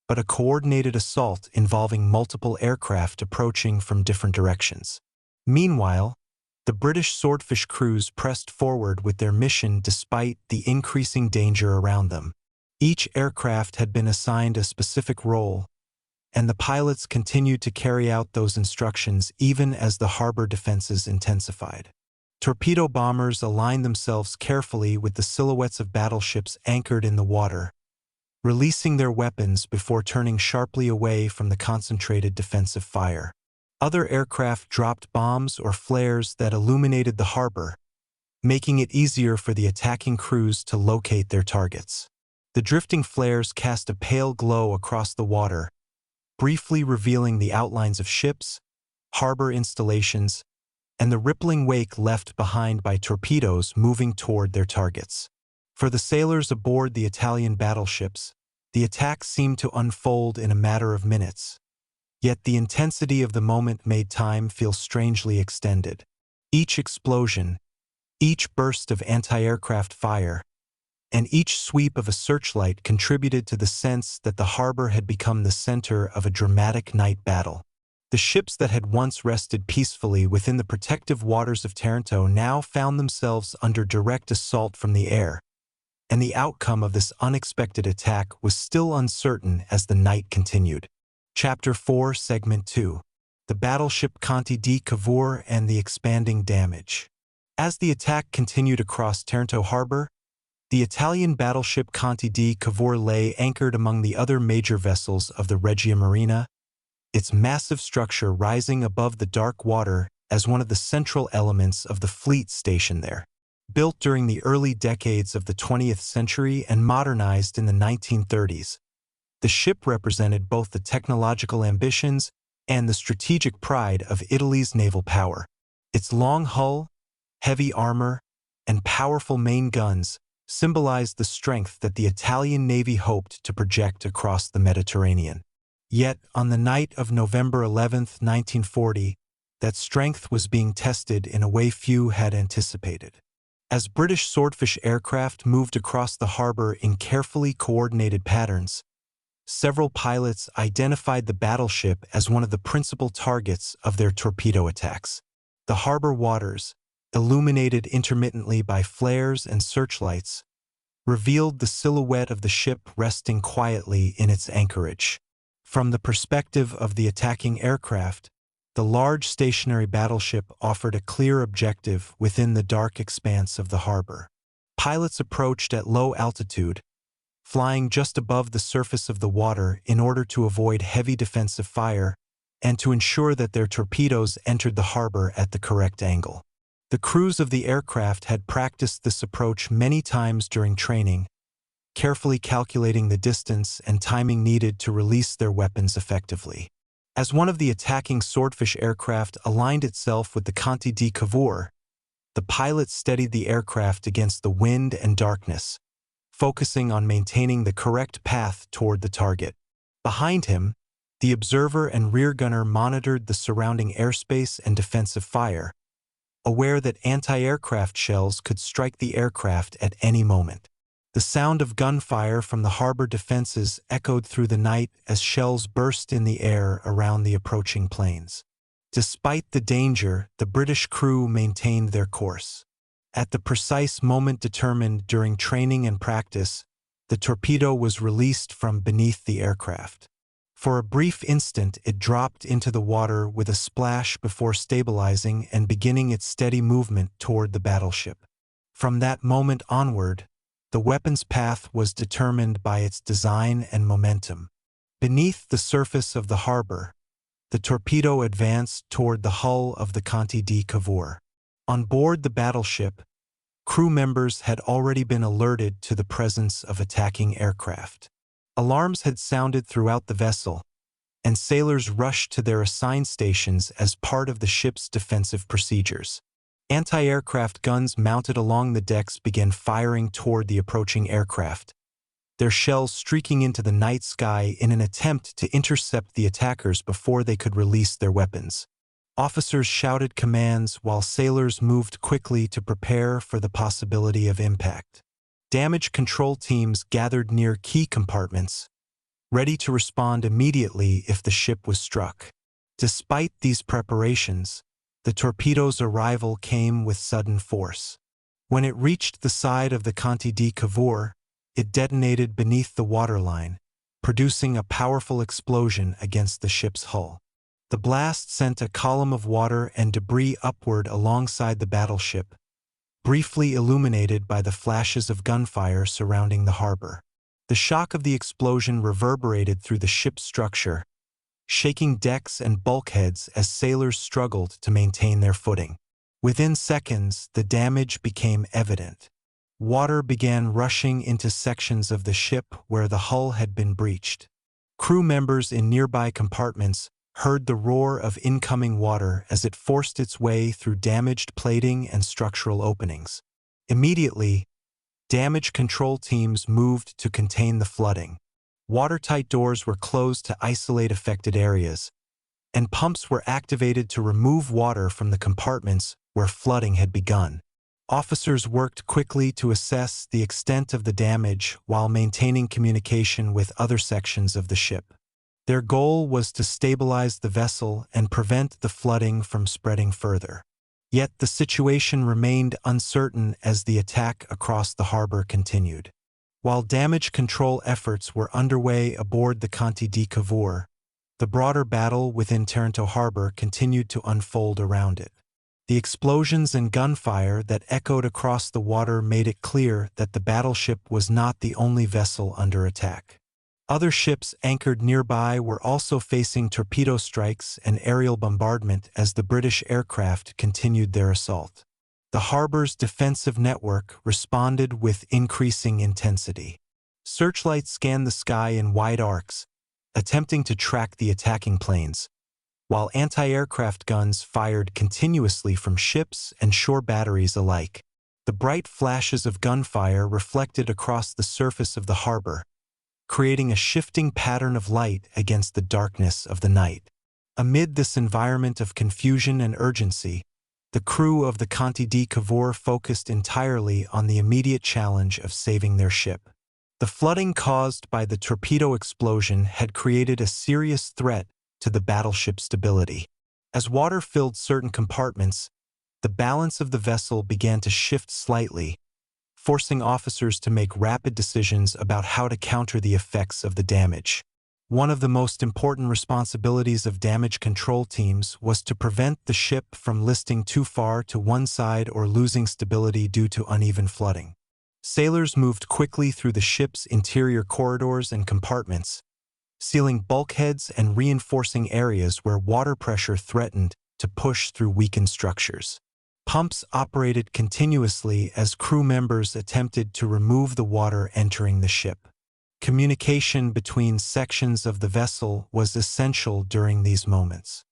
but a coordinated assault involving multiple aircraft approaching from different directions. Meanwhile, the British Swordfish crews pressed forward with their mission despite the increasing danger around them. Each aircraft had been assigned a specific role, and the pilots continued to carry out those instructions even as the harbor defenses intensified. Torpedo bombers aligned themselves carefully with the silhouettes of battleships anchored in the water, releasing their weapons before turning sharply away from the concentrated defensive fire. Other aircraft dropped bombs or flares that illuminated the harbor, making it easier for the attacking crews to locate their targets. The drifting flares cast a pale glow across the water, briefly revealing the outlines of ships, harbor installations, and the rippling wake left behind by torpedoes moving toward their targets. For the sailors aboard the Italian battleships, the attack seemed to unfold in a matter of minutes. Yet the intensity of the moment made time feel strangely extended. Each explosion, each burst of anti-aircraft fire, and each sweep of a searchlight contributed to the sense that the harbor had become the center of a dramatic night battle. The ships that had once rested peacefully within the protective waters of Taranto now found themselves under direct assault from the air, and the outcome of this unexpected attack was still uncertain as the night continued. Chapter 4, Segment 2. The Battleship Conte di Cavour and the Expanding Damage. As the attack continued across Taranto harbor, the Italian battleship Conte di Cavour lay anchored among the other major vessels of the Regia Marina, its massive structure rising above the dark water as one of the central elements of the fleet stationed there. Built during the early decades of the 20th century and modernized in the 1930s, the ship represented both the technological ambitions and the strategic pride of Italy's naval power. Its long hull, heavy armor, and powerful main guns symbolized the strength that the Italian Navy hoped to project across the Mediterranean. Yet, on the night of November 11, 1940, that strength was being tested in a way few had anticipated. As British Swordfish aircraft moved across the harbor in carefully coordinated patterns, several pilots identified the battleship as one of the principal targets of their torpedo attacks. The harbor waters, illuminated intermittently by flares and searchlights, revealed the silhouette of the ship resting quietly in its anchorage. From the perspective of the attacking aircraft, the large stationary battleship offered a clear objective within the dark expanse of the harbor. Pilots approached at low altitude, flying just above the surface of the water in order to avoid heavy defensive fire and to ensure that their torpedoes entered the harbor at the correct angle. The crews of the aircraft had practiced this approach many times during training, carefully calculating the distance and timing needed to release their weapons effectively. As one of the attacking Swordfish aircraft aligned itself with the Conte di Cavour, the pilot steadied the aircraft against the wind and darkness, focusing on maintaining the correct path toward the target. Behind him, the observer and rear gunner monitored the surrounding airspace and defensive fire, aware that anti-aircraft shells could strike the aircraft at any moment. The sound of gunfire from the harbor defenses echoed through the night as shells burst in the air around the approaching planes. Despite the danger, the British crew maintained their course. At the precise moment determined during training and practice, the torpedo was released from beneath the aircraft. For a brief instant, it dropped into the water with a splash before stabilizing and beginning its steady movement toward the battleship. From that moment onward, the weapon's path was determined by its design and momentum. Beneath the surface of the harbor, the torpedo advanced toward the hull of the Conte di Cavour. On board the battleship, crew members had already been alerted to the presence of attacking aircraft. Alarms had sounded throughout the vessel, and sailors rushed to their assigned stations as part of the ship's defensive procedures. Anti-aircraft guns mounted along the decks began firing toward the approaching aircraft, their shells streaking into the night sky in an attempt to intercept the attackers before they could release their weapons. Officers shouted commands while sailors moved quickly to prepare for the possibility of impact. Damage control teams gathered near key compartments, ready to respond immediately if the ship was struck. Despite these preparations, the torpedo's arrival came with sudden force. When it reached the side of the Conte di Cavour, it detonated beneath the waterline, producing a powerful explosion against the ship's hull. The blast sent a column of water and debris upward alongside the battleship, briefly illuminated by the flashes of gunfire surrounding the harbor. The shock of the explosion reverberated through the ship's structure, shaking decks and bulkheads as sailors struggled to maintain their footing. Within seconds, the damage became evident. Water began rushing into sections of the ship where the hull had been breached. Crew members in nearby compartments heard the roar of incoming water as it forced its way through damaged plating and structural openings. Immediately, damage control teams moved to contain the flooding. Watertight doors were closed to isolate affected areas, and pumps were activated to remove water from the compartments where flooding had begun. Officers worked quickly to assess the extent of the damage while maintaining communication with other sections of the ship. Their goal was to stabilize the vessel and prevent the flooding from spreading further. Yet the situation remained uncertain as the attack across the harbor continued. While damage control efforts were underway aboard the Conte di Cavour, the broader battle within Taranto harbor continued to unfold around it. The explosions and gunfire that echoed across the water made it clear that the battleship was not the only vessel under attack. Other ships anchored nearby were also facing torpedo strikes and aerial bombardment as the British aircraft continued their assault. The harbor's defensive network responded with increasing intensity. Searchlights scanned the sky in wide arcs, attempting to track the attacking planes, while anti-aircraft guns fired continuously from ships and shore batteries alike. The bright flashes of gunfire reflected across the surface of the harbor, creating a shifting pattern of light against the darkness of the night. Amid this environment of confusion and urgency, the crew of the Conte di Cavour focused entirely on the immediate challenge of saving their ship. The flooding caused by the torpedo explosion had created a serious threat to the battleship's stability. As water filled certain compartments, the balance of the vessel began to shift slightly, forcing officers to make rapid decisions about how to counter the effects of the damage. One of the most important responsibilities of damage control teams was to prevent the ship from listing too far to one side or losing stability due to uneven flooding. Sailors moved quickly through the ship's interior corridors and compartments, sealing bulkheads and reinforcing areas where water pressure threatened to push through weakened structures. Pumps operated continuously as crew members attempted to remove the water entering the ship. Communication between sections of the vessel was essential during these moments.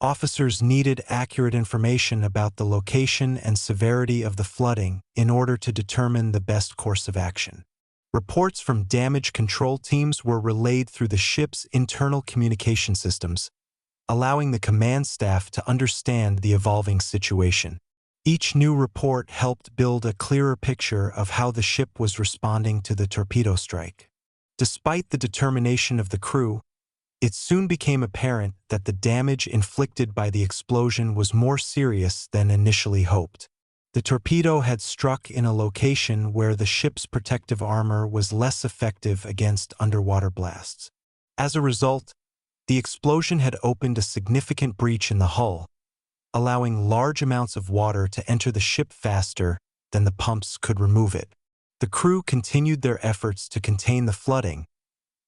Officers needed accurate information about the location and severity of the flooding in order to determine the best course of action. Reports from damage control teams were relayed through the ship's internal communication systems, allowing the command staff to understand the evolving situation. Each new report helped build a clearer picture of how the ship was responding to the torpedo strike. Despite the determination of the crew, it soon became apparent that the damage inflicted by the explosion was more serious than initially hoped. The torpedo had struck in a location where the ship's protective armor was less effective against underwater blasts. As a result, the explosion had opened a significant breach in the hull, allowing large amounts of water to enter the ship faster than the pumps could remove it. The crew continued their efforts to contain the flooding,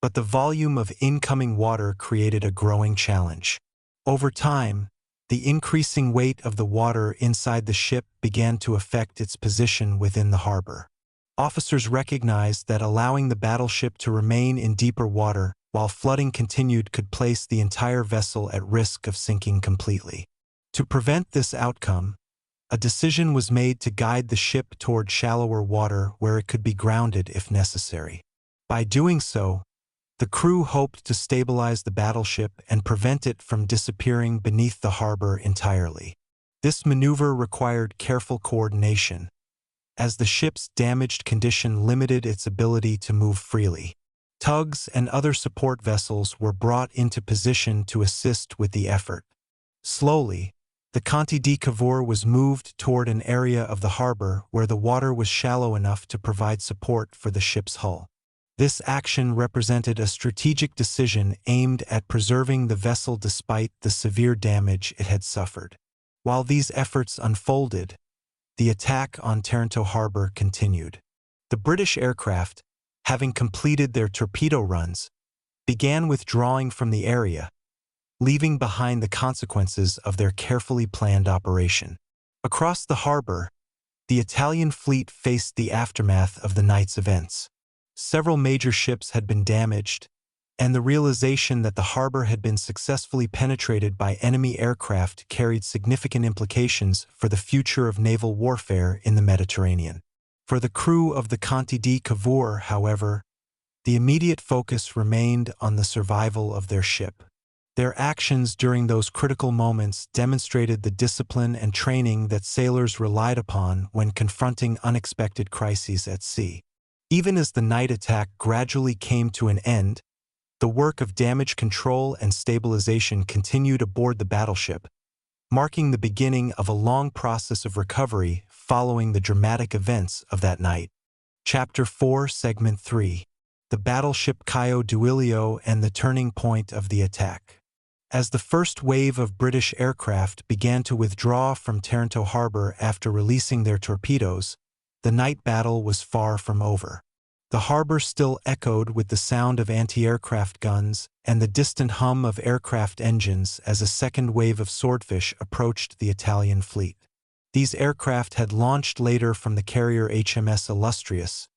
but the volume of incoming water created a growing challenge. Over time, the increasing weight of the water inside the ship began to affect its position within the harbor. Officers recognized that allowing the battleship to remain in deeper water while flooding continued could place the entire vessel at risk of sinking completely. To prevent this outcome, a decision was made to guide the ship toward shallower water where it could be grounded if necessary. By doing so, the crew hoped to stabilize the battleship and prevent it from disappearing beneath the harbor entirely. This maneuver required careful coordination, as the ship's damaged condition limited its ability to move freely. Tugs and other support vessels were brought into position to assist with the effort. Slowly, the Conte di Cavour was moved toward an area of the harbor where the water was shallow enough to provide support for the ship's hull. This action represented a strategic decision aimed at preserving the vessel despite the severe damage it had suffered. While these efforts unfolded, the attack on Taranto harbor continued. The British aircraft, having completed their torpedo runs, began withdrawing from the area, leaving behind the consequences of their carefully planned operation. Across the harbor, the Italian fleet faced the aftermath of the night's events. Several major ships had been damaged, and the realization that the harbor had been successfully penetrated by enemy aircraft carried significant implications for the future of naval warfare in the Mediterranean. For the crew of the Conte di Cavour, however, the immediate focus remained on the survival of their ship. Their actions during those critical moments demonstrated the discipline and training that sailors relied upon when confronting unexpected crises at sea. Even as the night attack gradually came to an end, the work of damage control and stabilization continued aboard the battleship, marking the beginning of a long process of recovery following the dramatic events of that night. Chapter 4, Segment 3. The Battleship Caio Duilio and the Turning Point of the Attack. As the first wave of British aircraft began to withdraw from Taranto harbor after releasing their torpedoes, the night battle was far from over. The harbor still echoed with the sound of anti-aircraft guns and the distant hum of aircraft engines as a second wave of Swordfish approached the Italian fleet. These aircraft had launched later from the carrier HMS Illustrious,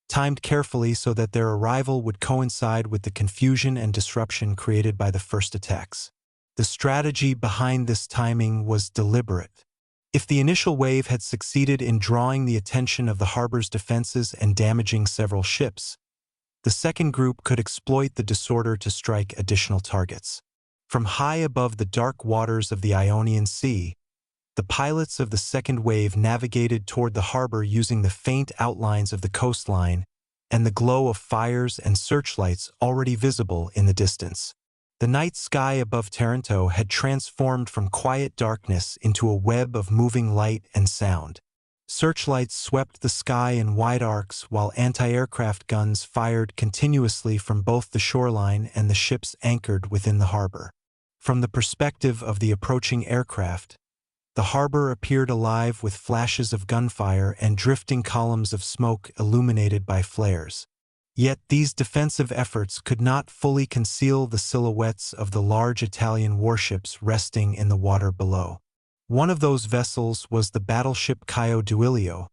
timed carefully so that their arrival would coincide with the confusion and disruption created by the first attacks. The strategy behind this timing was deliberate. If the initial wave had succeeded in drawing the attention of the harbor's defenses and damaging several ships, the second group could exploit the disorder to strike additional targets. From high above the dark waters of the Ionian Sea, the pilots of the second wave navigated toward the harbor using the faint outlines of the coastline and the glow of fires and searchlights already visible in the distance. The night sky above Taranto had transformed from quiet darkness into a web of moving light and sound. Searchlights swept the sky in wide arcs while anti-aircraft guns fired continuously from both the shoreline and the ships anchored within the harbor. From the perspective of the approaching aircraft, the harbor appeared alive with flashes of gunfire and drifting columns of smoke illuminated by flares. Yet these defensive efforts could not fully conceal the silhouettes of the large Italian warships resting in the water below. One of those vessels was the battleship Caio Duilio,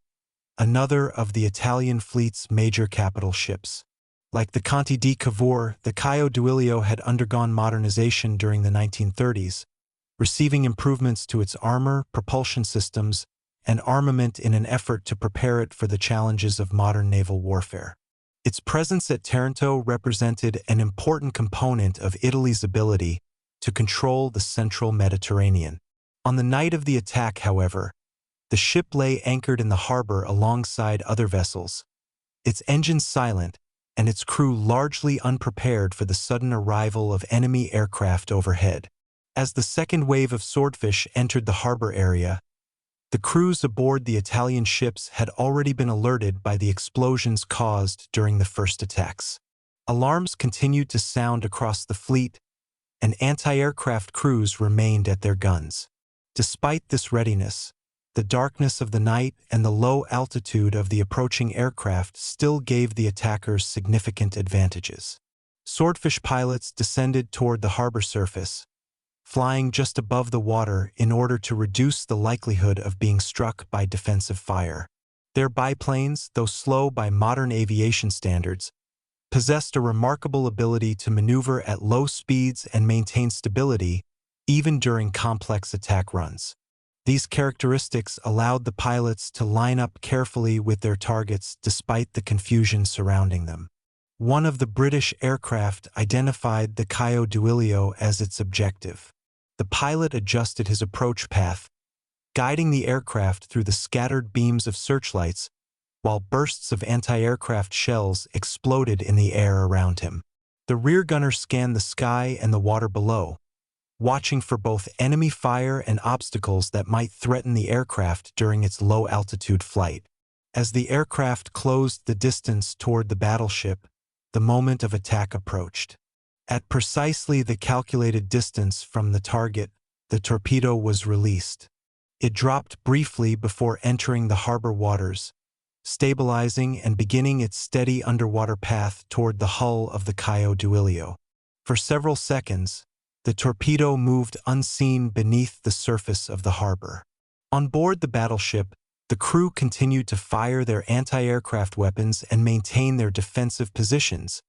another of the Italian fleet's major capital ships. Like the Conte di Cavour, the Caio Duilio had undergone modernization during the 1930s, receiving improvements to its armor, propulsion systems, and armament in an effort to prepare it for the challenges of modern naval warfare. Its presence at Taranto represented an important component of Italy's ability to control the central Mediterranean. On the night of the attack, however, the ship lay anchored in the harbor alongside other vessels, its engines silent and its crew largely unprepared for the sudden arrival of enemy aircraft overhead. As the second wave of Swordfish entered the harbor area, the crews aboard the Italian ships had already been alerted by the explosions caused during the first attacks. Alarms continued to sound across the fleet, and anti-aircraft crews remained at their guns. Despite this readiness, the darkness of the night and the low altitude of the approaching aircraft still gave the attackers significant advantages. Swordfish pilots descended toward the harbor surface, flying just above the water in order to reduce the likelihood of being struck by defensive fire. Their biplanes, though slow by modern aviation standards, possessed a remarkable ability to maneuver at low speeds and maintain stability even during complex attack runs. These characteristics allowed the pilots to line up carefully with their targets despite the confusion surrounding them. One of the British aircraft identified the Caio Duilio as its objective. The pilot adjusted his approach path, guiding the aircraft through the scattered beams of searchlights, while bursts of anti-aircraft shells exploded in the air around him. The rear gunner scanned the sky and the water below, watching for both enemy fire and obstacles that might threaten the aircraft during its low-altitude flight. As the aircraft closed the distance toward the battleship, the moment of attack approached. At precisely the calculated distance from the target, the torpedo was released. It dropped briefly before entering the harbor waters, stabilizing and beginning its steady underwater path toward the hull of the Caio Duilio. For several seconds, the torpedo moved unseen beneath the surface of the harbor. On board the battleship, the crew continued to fire their anti-aircraft weapons and maintain their defensive positions,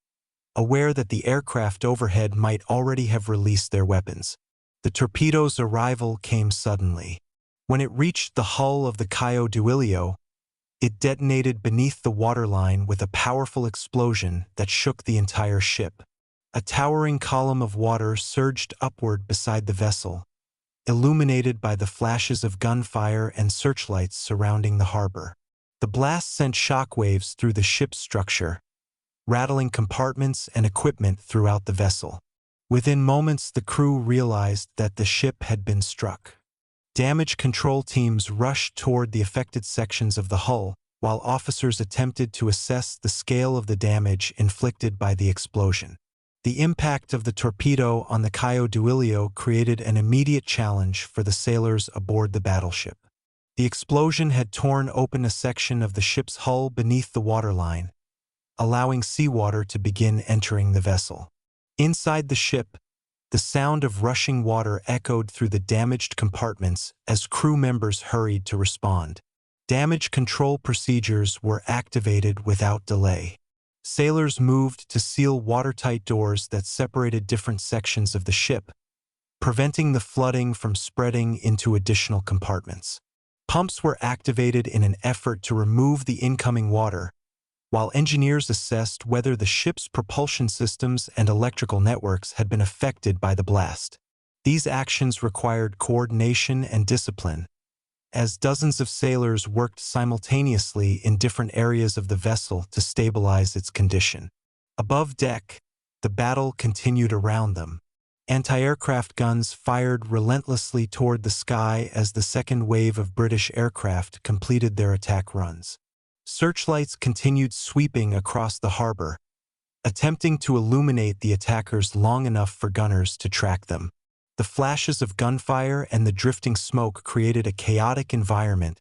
aware that the aircraft overhead might already have released their weapons. The torpedo's arrival came suddenly. When it reached the hull of the Caio Duilio, it detonated beneath the waterline with a powerful explosion that shook the entire ship. A towering column of water surged upward beside the vessel, illuminated by the flashes of gunfire and searchlights surrounding the harbor. The blast sent shockwaves through the ship's structure, rattling compartments and equipment throughout the vessel. Within moments, the crew realized that the ship had been struck. Damage control teams rushed toward the affected sections of the hull, while officers attempted to assess the scale of the damage inflicted by the explosion. The impact of the torpedo on the Caio Duilio created an immediate challenge for the sailors aboard the battleship. The explosion had torn open a section of the ship's hull beneath the waterline, allowing seawater to begin entering the vessel. Inside the ship, the sound of rushing water echoed through the damaged compartments as crew members hurried to respond. Damage control procedures were activated without delay. Sailors moved to seal watertight doors that separated different sections of the ship, preventing the flooding from spreading into additional compartments. Pumps were activated in an effort to remove the incoming water, while engineers assessed whether the ship's propulsion systems and electrical networks had been affected by the blast. These actions required coordination and discipline, as dozens of sailors worked simultaneously in different areas of the vessel to stabilize its condition. Above deck, the battle continued around them. Anti-aircraft guns fired relentlessly toward the sky as the second wave of British aircraft completed their attack runs. Searchlights continued sweeping across the harbor, attempting to illuminate the attackers long enough for gunners to track them. The flashes of gunfire and the drifting smoke created a chaotic environment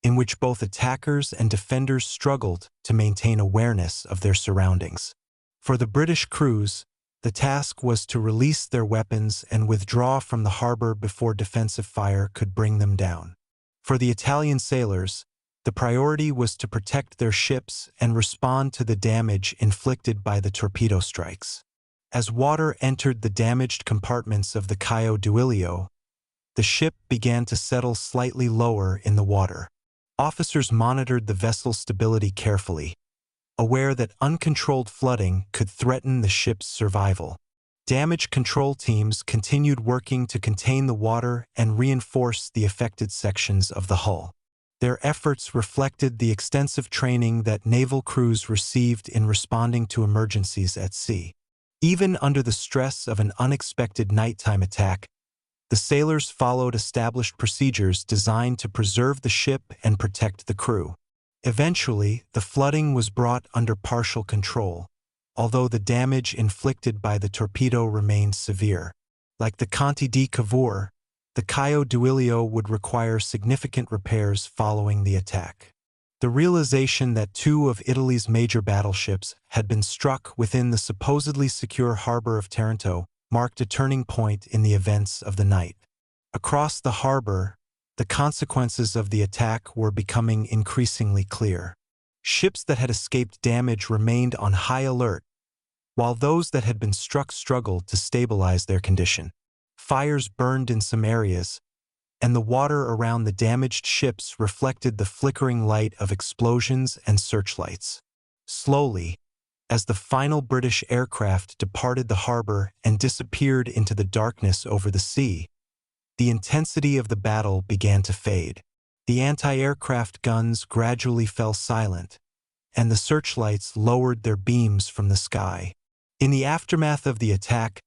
in which both attackers and defenders struggled to maintain awareness of their surroundings. For the British crews, the task was to release their weapons and withdraw from the harbor before defensive fire could bring them down. For the Italian sailors, the priority was to protect their ships and respond to the damage inflicted by the torpedo strikes. As water entered the damaged compartments of the Caio Duilio, the ship began to settle slightly lower in the water. Officers monitored the vessel's stability carefully, aware that uncontrolled flooding could threaten the ship's survival. Damage control teams continued working to contain the water and reinforce the affected sections of the hull. Their efforts reflected the extensive training that naval crews received in responding to emergencies at sea. Even under the stress of an unexpected nighttime attack, the sailors followed established procedures designed to preserve the ship and protect the crew. Eventually, the flooding was brought under partial control, although the damage inflicted by the torpedo remained severe. Like the Conte di Cavour, the Caio Duilio would require significant repairs following the attack. The realization that two of Italy's major battleships had been struck within the supposedly secure harbor of Taranto marked a turning point in the events of the night. Across the harbor, the consequences of the attack were becoming increasingly clear. Ships that had escaped damage remained on high alert, while those that had been struck struggled to stabilize their condition. Fires burned in some areas, and the water around the damaged ships reflected the flickering light of explosions and searchlights. Slowly, as the final British aircraft departed the harbor and disappeared into the darkness over the sea, the intensity of the battle began to fade. The anti-aircraft guns gradually fell silent, and the searchlights lowered their beams from the sky. In the aftermath of the attack,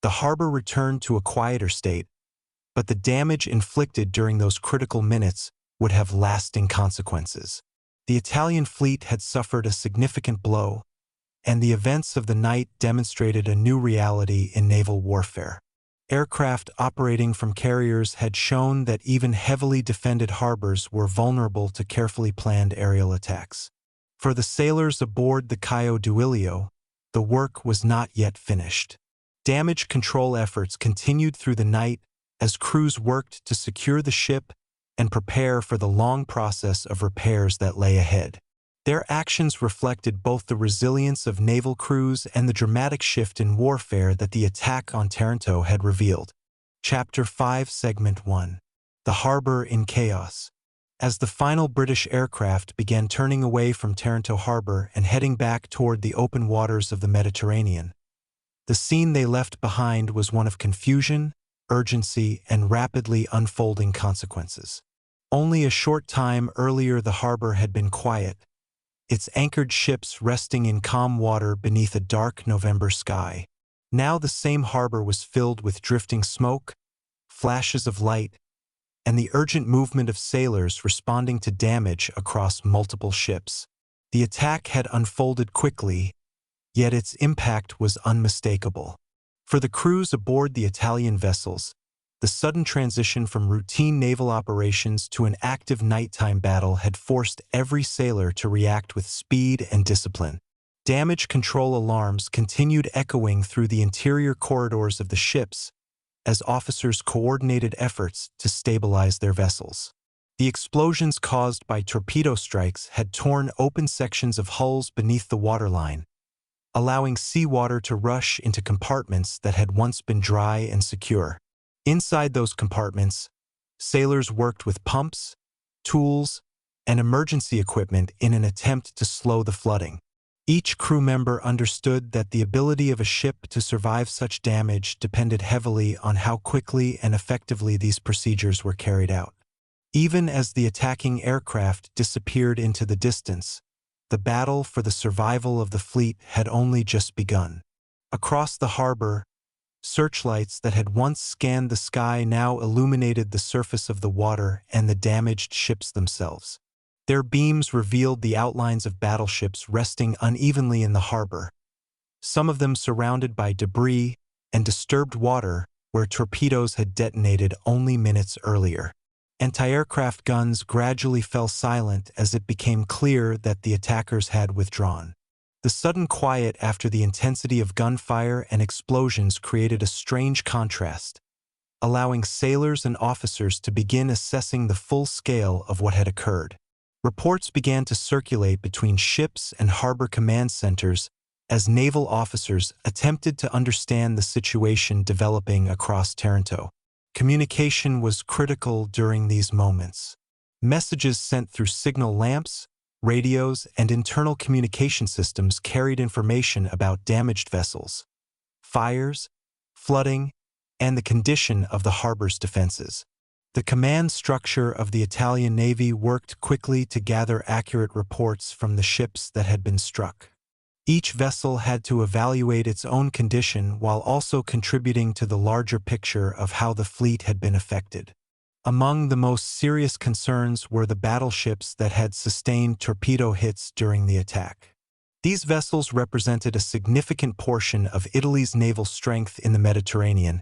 the harbor returned to a quieter state, but the damage inflicted during those critical minutes would have lasting consequences. The Italian fleet had suffered a significant blow, and the events of the night demonstrated a new reality in naval warfare. Aircraft operating from carriers had shown that even heavily defended harbors were vulnerable to carefully planned aerial attacks. For the sailors aboard the Caio Duilio, the work was not yet finished. Damage control efforts continued through the night as crews worked to secure the ship and prepare for the long process of repairs that lay ahead. Their actions reflected both the resilience of naval crews and the dramatic shift in warfare that the attack on Taranto had revealed. Chapter 5, Segment 1. The Harbor in Chaos. As the final British aircraft began turning away from Taranto harbor and heading back toward the open waters of the Mediterranean, the scene they left behind was one of confusion, urgency, and rapidly unfolding consequences. Only a short time earlier the harbor had been quiet, its anchored ships resting in calm water beneath a dark November sky. Now the same harbor was filled with drifting smoke, flashes of light, and the urgent movement of sailors responding to damage across multiple ships. The attack had unfolded quickly, yet its impact was unmistakable. For the crews aboard the Italian vessels, the sudden transition from routine naval operations to an active nighttime battle had forced every sailor to react with speed and discipline. Damage control alarms continued echoing through the interior corridors of the ships as officers coordinated efforts to stabilize their vessels. The explosions caused by torpedo strikes had torn open sections of hulls beneath the waterline, allowing seawater to rush into compartments that had once been dry and secure. Inside those compartments, sailors worked with pumps, tools, and emergency equipment in an attempt to slow the flooding. Each crew member understood that the ability of a ship to survive such damage depended heavily on how quickly and effectively these procedures were carried out. Even as the attacking aircraft disappeared into the distance, the battle for the survival of the fleet had only just begun. Across the harbor, Searchlights that had once scanned the sky now illuminated the surface of the water and the damaged ships themselves. Their beams revealed the outlines of battleships resting unevenly in the harbor, some of them surrounded by debris and disturbed water where torpedoes had detonated only minutes earlier. Anti-aircraft guns gradually fell silent as it became clear that the attackers had withdrawn. The sudden quiet after the intensity of gunfire and explosions created a strange contrast, allowing sailors and officers to begin assessing the full scale of what had occurred. Reports began to circulate between ships and harbor command centers as naval officers attempted to understand the situation developing across Taranto. Communication was critical during these moments. Messages sent through signal lamps, radios, and internal communication systems carried information about damaged vessels, fires, flooding, and the condition of the harbor's defenses. The command structure of the Italian Navy worked quickly to gather accurate reports from the ships that had been struck. Each vessel had to evaluate its own condition while also contributing to the larger picture of how the fleet had been affected. Among the most serious concerns were the battleships that had sustained torpedo hits during the attack. These vessels represented a significant portion of Italy's naval strength in the Mediterranean,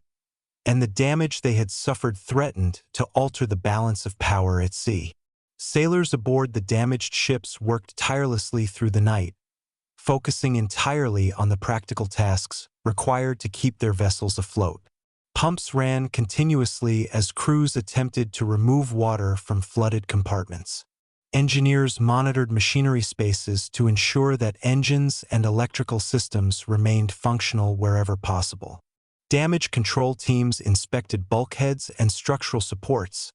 and the damage they had suffered threatened to alter the balance of power at sea. Sailors aboard the damaged ships worked tirelessly through the night, focusing entirely on the practical tasks required to keep their vessels afloat. Pumps ran continuously as crews attempted to remove water from flooded compartments. Engineers monitored machinery spaces to ensure that engines and electrical systems remained functional wherever possible. Damage control teams inspected bulkheads and structural supports,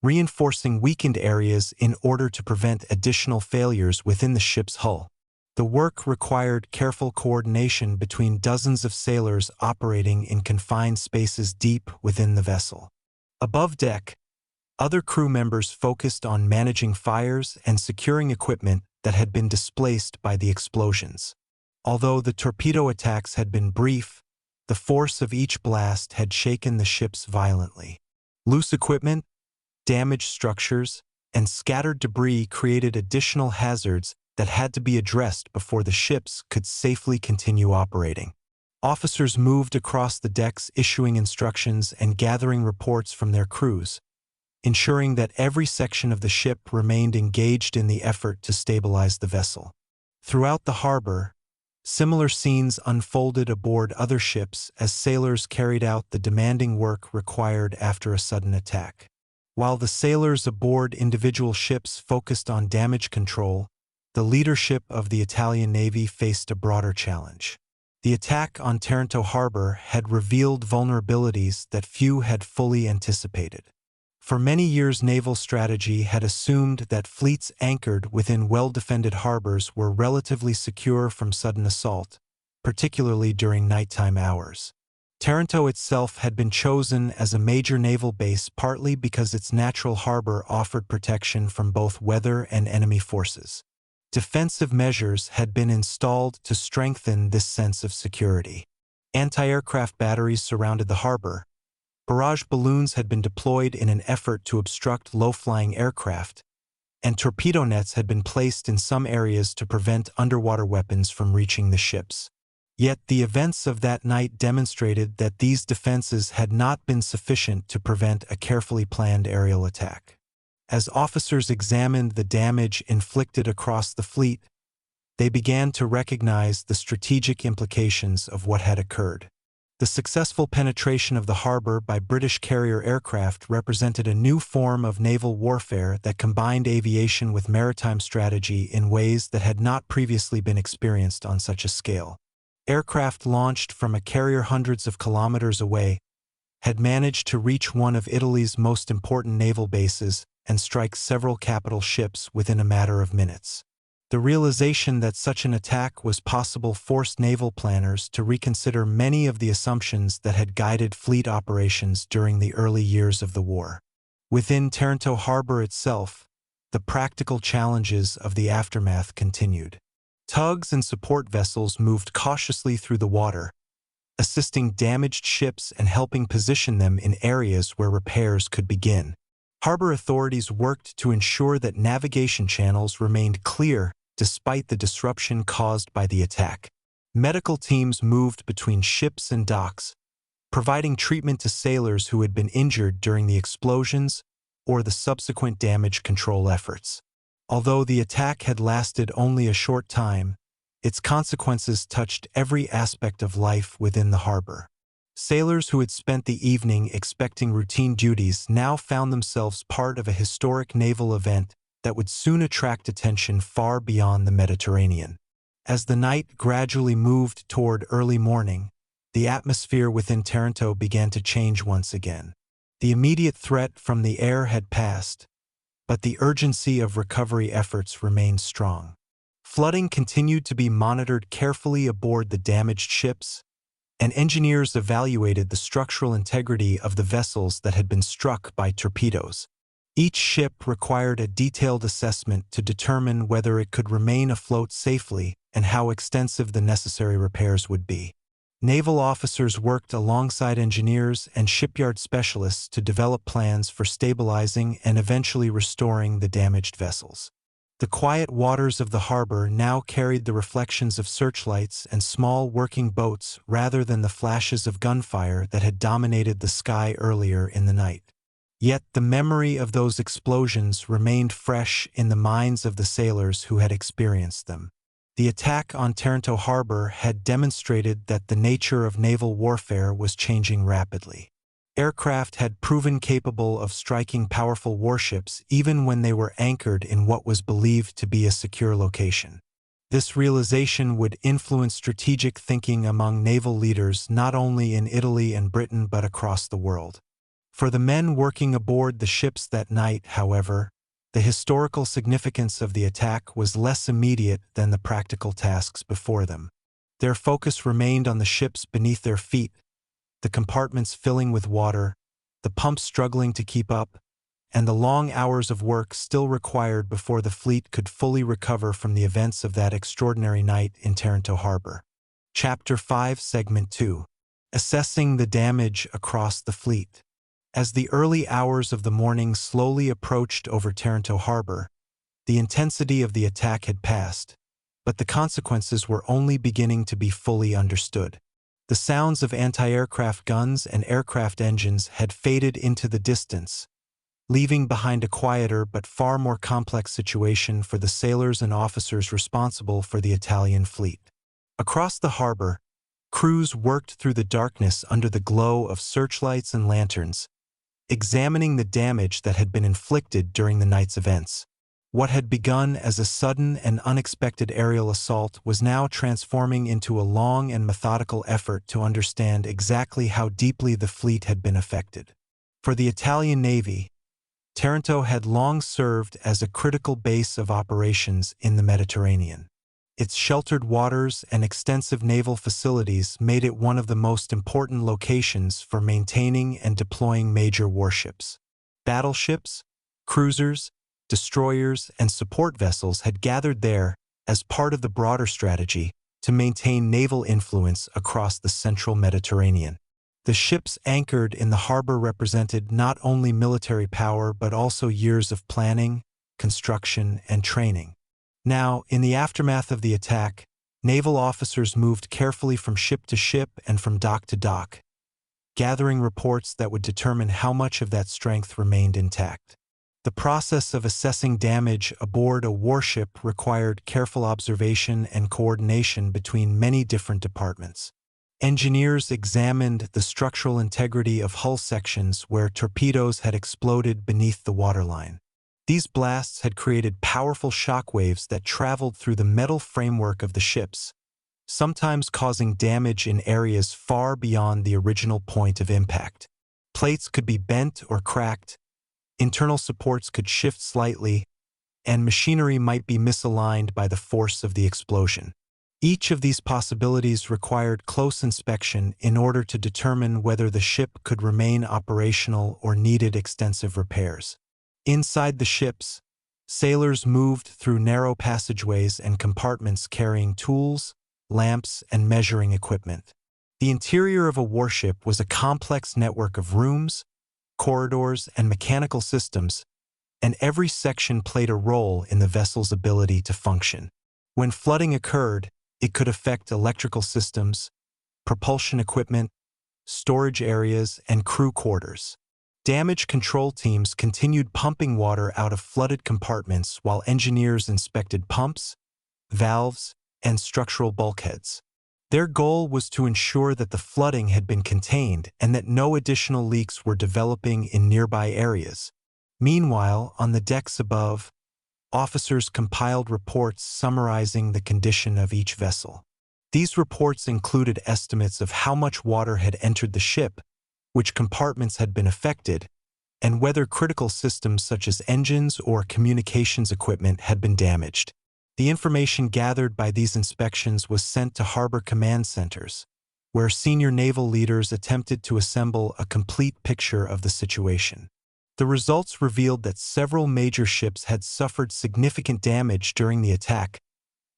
reinforcing weakened areas in order to prevent additional failures within the ship's hull. The work required careful coordination between dozens of sailors operating in confined spaces deep within the vessel. Above deck, other crew members focused on managing fires and securing equipment that had been displaced by the explosions. Although the torpedo attacks had been brief, the force of each blast had shaken the ships violently. Loose equipment, damaged structures, and scattered debris created additional hazards that had to be addressed before the ships could safely continue operating. Officers moved across the decks issuing instructions and gathering reports from their crews, ensuring that every section of the ship remained engaged in the effort to stabilize the vessel. Throughout the harbor, similar scenes unfolded aboard other ships as sailors carried out the demanding work required after a sudden attack. While the sailors aboard individual ships focused on damage control, the leadership of the Italian Navy faced a broader challenge. The attack on Taranto harbor had revealed vulnerabilities that few had fully anticipated. For many years, naval strategy had assumed that fleets anchored within well-defended harbors were relatively secure from sudden assault, particularly during nighttime hours. Taranto itself had been chosen as a major naval base partly because its natural harbor offered protection from both weather and enemy forces. Defensive measures had been installed to strengthen this sense of security. Anti-aircraft batteries surrounded the harbor. Barrage balloons had been deployed in an effort to obstruct low-flying aircraft, and torpedo nets had been placed in some areas to prevent underwater weapons from reaching the ships. Yet the events of that night demonstrated that these defenses had not been sufficient to prevent a carefully planned aerial attack. As officers examined the damage inflicted across the fleet, they began to recognize the strategic implications of what had occurred. The successful penetration of the harbor by British carrier aircraft represented a new form of naval warfare that combined aviation with maritime strategy in ways that had not previously been experienced on such a scale. Aircraft launched from a carrier hundreds of kilometers away had managed to reach one of Italy's most important naval bases and strike several capital ships within a matter of minutes. The realization that such an attack was possible forced naval planners to reconsider many of the assumptions that had guided fleet operations during the early years of the war. Within Taranto harbor itself, the practical challenges of the aftermath continued. Tugs and support vessels moved cautiously through the water, assisting damaged ships and helping position them in areas where repairs could begin. Harbor authorities worked to ensure that navigation channels remained clear despite the disruption caused by the attack. Medical teams moved between ships and docks, providing treatment to sailors who had been injured during the explosions or the subsequent damage control efforts. Although the attack had lasted only a short time, its consequences touched every aspect of life within the harbor. Sailors who had spent the evening expecting routine duties now found themselves part of a historic naval event that would soon attract attention far beyond the Mediterranean. As the night gradually moved toward early morning, the atmosphere within Taranto began to change once again. The immediate threat from the air had passed, but the urgency of recovery efforts remained strong. Flooding continued to be monitored carefully aboard the damaged ships, and engineers evaluated the structural integrity of the vessels that had been struck by torpedoes. Each ship required a detailed assessment to determine whether it could remain afloat safely and how extensive the necessary repairs would be. Naval officers worked alongside engineers and shipyard specialists to develop plans for stabilizing and eventually restoring the damaged vessels. The quiet waters of the harbor now carried the reflections of searchlights and small working boats rather than the flashes of gunfire that had dominated the sky earlier in the night. Yet the memory of those explosions remained fresh in the minds of the sailors who had experienced them. The attack on Taranto harbor had demonstrated that the nature of naval warfare was changing rapidly. Aircraft had proven capable of striking powerful warships even when they were anchored in what was believed to be a secure location. This realization would influence strategic thinking among naval leaders not only in Italy and Britain but across the world. For the men working aboard the ships that night, however, the historical significance of the attack was less immediate than the practical tasks before them. Their focus remained on the ships beneath their feet, the compartments filling with water, the pumps struggling to keep up, and the long hours of work still required before the fleet could fully recover from the events of that extraordinary night in Taranto harbor. Chapter 5, Segment 2. Assessing the damage across the fleet. As the early hours of the morning slowly approached over Taranto harbor, the intensity of the attack had passed, but the consequences were only beginning to be fully understood. The sounds of anti-aircraft guns and aircraft engines had faded into the distance, leaving behind a quieter but far more complex situation for the sailors and officers responsible for the Italian fleet. Across the harbor, crews worked through the darkness under the glow of searchlights and lanterns, examining the damage that had been inflicted during the night's events. What had begun as a sudden and unexpected aerial assault was now transforming into a long and methodical effort to understand exactly how deeply the fleet had been affected. For the Italian Navy, Taranto had long served as a critical base of operations in the Mediterranean. Its sheltered waters and extensive naval facilities made it one of the most important locations for maintaining and deploying major warships. Battleships, cruisers, destroyers, and support vessels had gathered there as part of the broader strategy to maintain naval influence across the central Mediterranean. The ships anchored in the harbor represented not only military power but also years of planning, construction, and training. Now, in the aftermath of the attack, naval officers moved carefully from ship to ship and from dock to dock, gathering reports that would determine how much of that strength remained intact. The process of assessing damage aboard a warship required careful observation and coordination between many different departments. Engineers examined the structural integrity of hull sections where torpedoes had exploded beneath the waterline. These blasts had created powerful shock waves that traveled through the metal framework of the ships, sometimes causing damage in areas far beyond the original point of impact. Plates could be bent or cracked, internal supports could shift slightly, and machinery might be misaligned by the force of the explosion. Each of these possibilities required close inspection in order to determine whether the ship could remain operational or needed extensive repairs. Inside the ships, sailors moved through narrow passageways and compartments carrying tools, lamps, and measuring equipment. The interior of a warship was a complex network of rooms, corridors, and mechanical systems, and every section played a role in the vessel's ability to function. When flooding occurred, it could affect electrical systems, propulsion equipment, storage areas, and crew quarters. Damage control teams continued pumping water out of flooded compartments while engineers inspected pumps, valves, and structural bulkheads. Their goal was to ensure that the flooding had been contained and that no additional leaks were developing in nearby areas. Meanwhile, on the decks above, officers compiled reports summarizing the condition of each vessel. These reports included estimates of how much water had entered the ship, which compartments had been affected, and whether critical systems such as engines or communications equipment had been damaged. The information gathered by these inspections was sent to harbor command centers, where senior naval leaders attempted to assemble a complete picture of the situation. The results revealed that several major ships had suffered significant damage during the attack,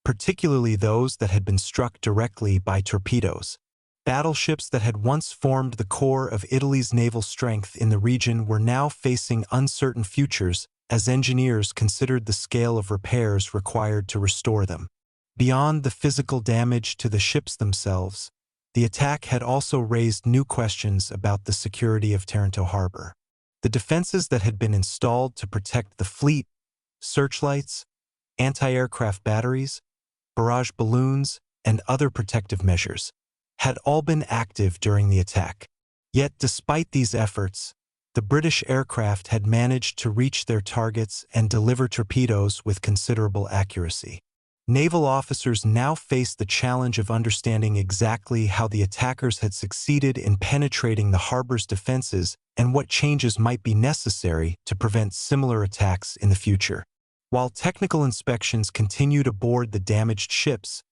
particularly those that had been struck directly by torpedoes. Battleships that had once formed the core of Italy's naval strength in the region were now facing uncertain futures as engineers considered the scale of repairs required to restore them. Beyond the physical damage to the ships themselves, the attack had also raised new questions about the security of Taranto harbor. The defenses that had been installed to protect the fleet, searchlights, anti-aircraft batteries, barrage balloons, and other protective measures, had all been active during the attack. Yet despite these efforts, the British aircraft had managed to reach their targets and deliver torpedoes with considerable accuracy. Naval officers now faced the challenge of understanding exactly how the attackers had succeeded in penetrating the harbor's defenses and what changes might be necessary to prevent similar attacks in the future. While technical inspections continued aboard the damaged ships,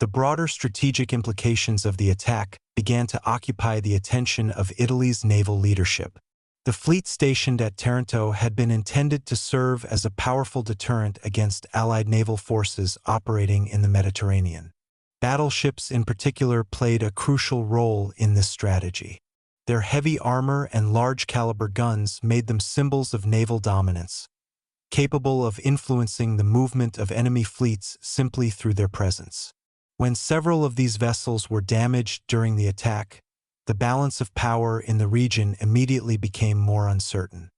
the broader strategic implications of the attack began to occupy the attention of Italy's naval leadership. The fleet stationed at Taranto had been intended to serve as a powerful deterrent against Allied naval forces operating in the Mediterranean. Battleships in particular played a crucial role in this strategy. Their heavy armor and large-caliber guns made them symbols of naval dominance, capable of influencing the movement of enemy fleets simply through their presence. When several of these vessels were damaged during the attack, the balance of power in the region immediately became more uncertain.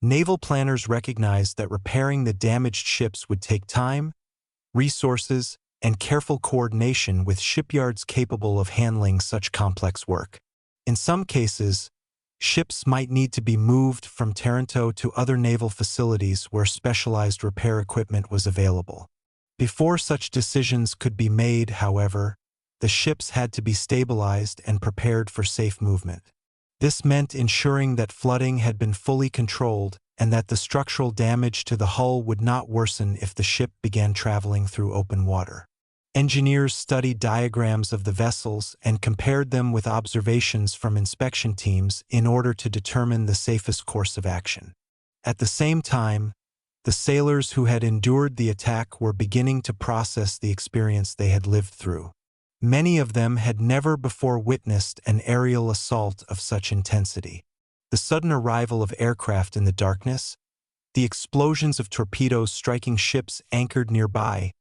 Naval planners recognized that repairing the damaged ships would take time, resources, and careful coordination with shipyards capable of handling such complex work. In some cases, ships might need to be moved from Taranto to other naval facilities where specialized repair equipment was available. Before such decisions could be made, however, the ships had to be stabilized and prepared for safe movement. This meant ensuring that flooding had been fully controlled and that the structural damage to the hull would not worsen if the ship began traveling through open water. Engineers studied diagrams of the vessels and compared them with observations from inspection teams in order to determine the safest course of action. At the same time, the sailors who had endured the attack were beginning to process the experience they had lived through. Many of them had never before witnessed an aerial assault of such intensity. The sudden arrival of aircraft in the darkness, the explosions of torpedoes striking ships anchored nearby,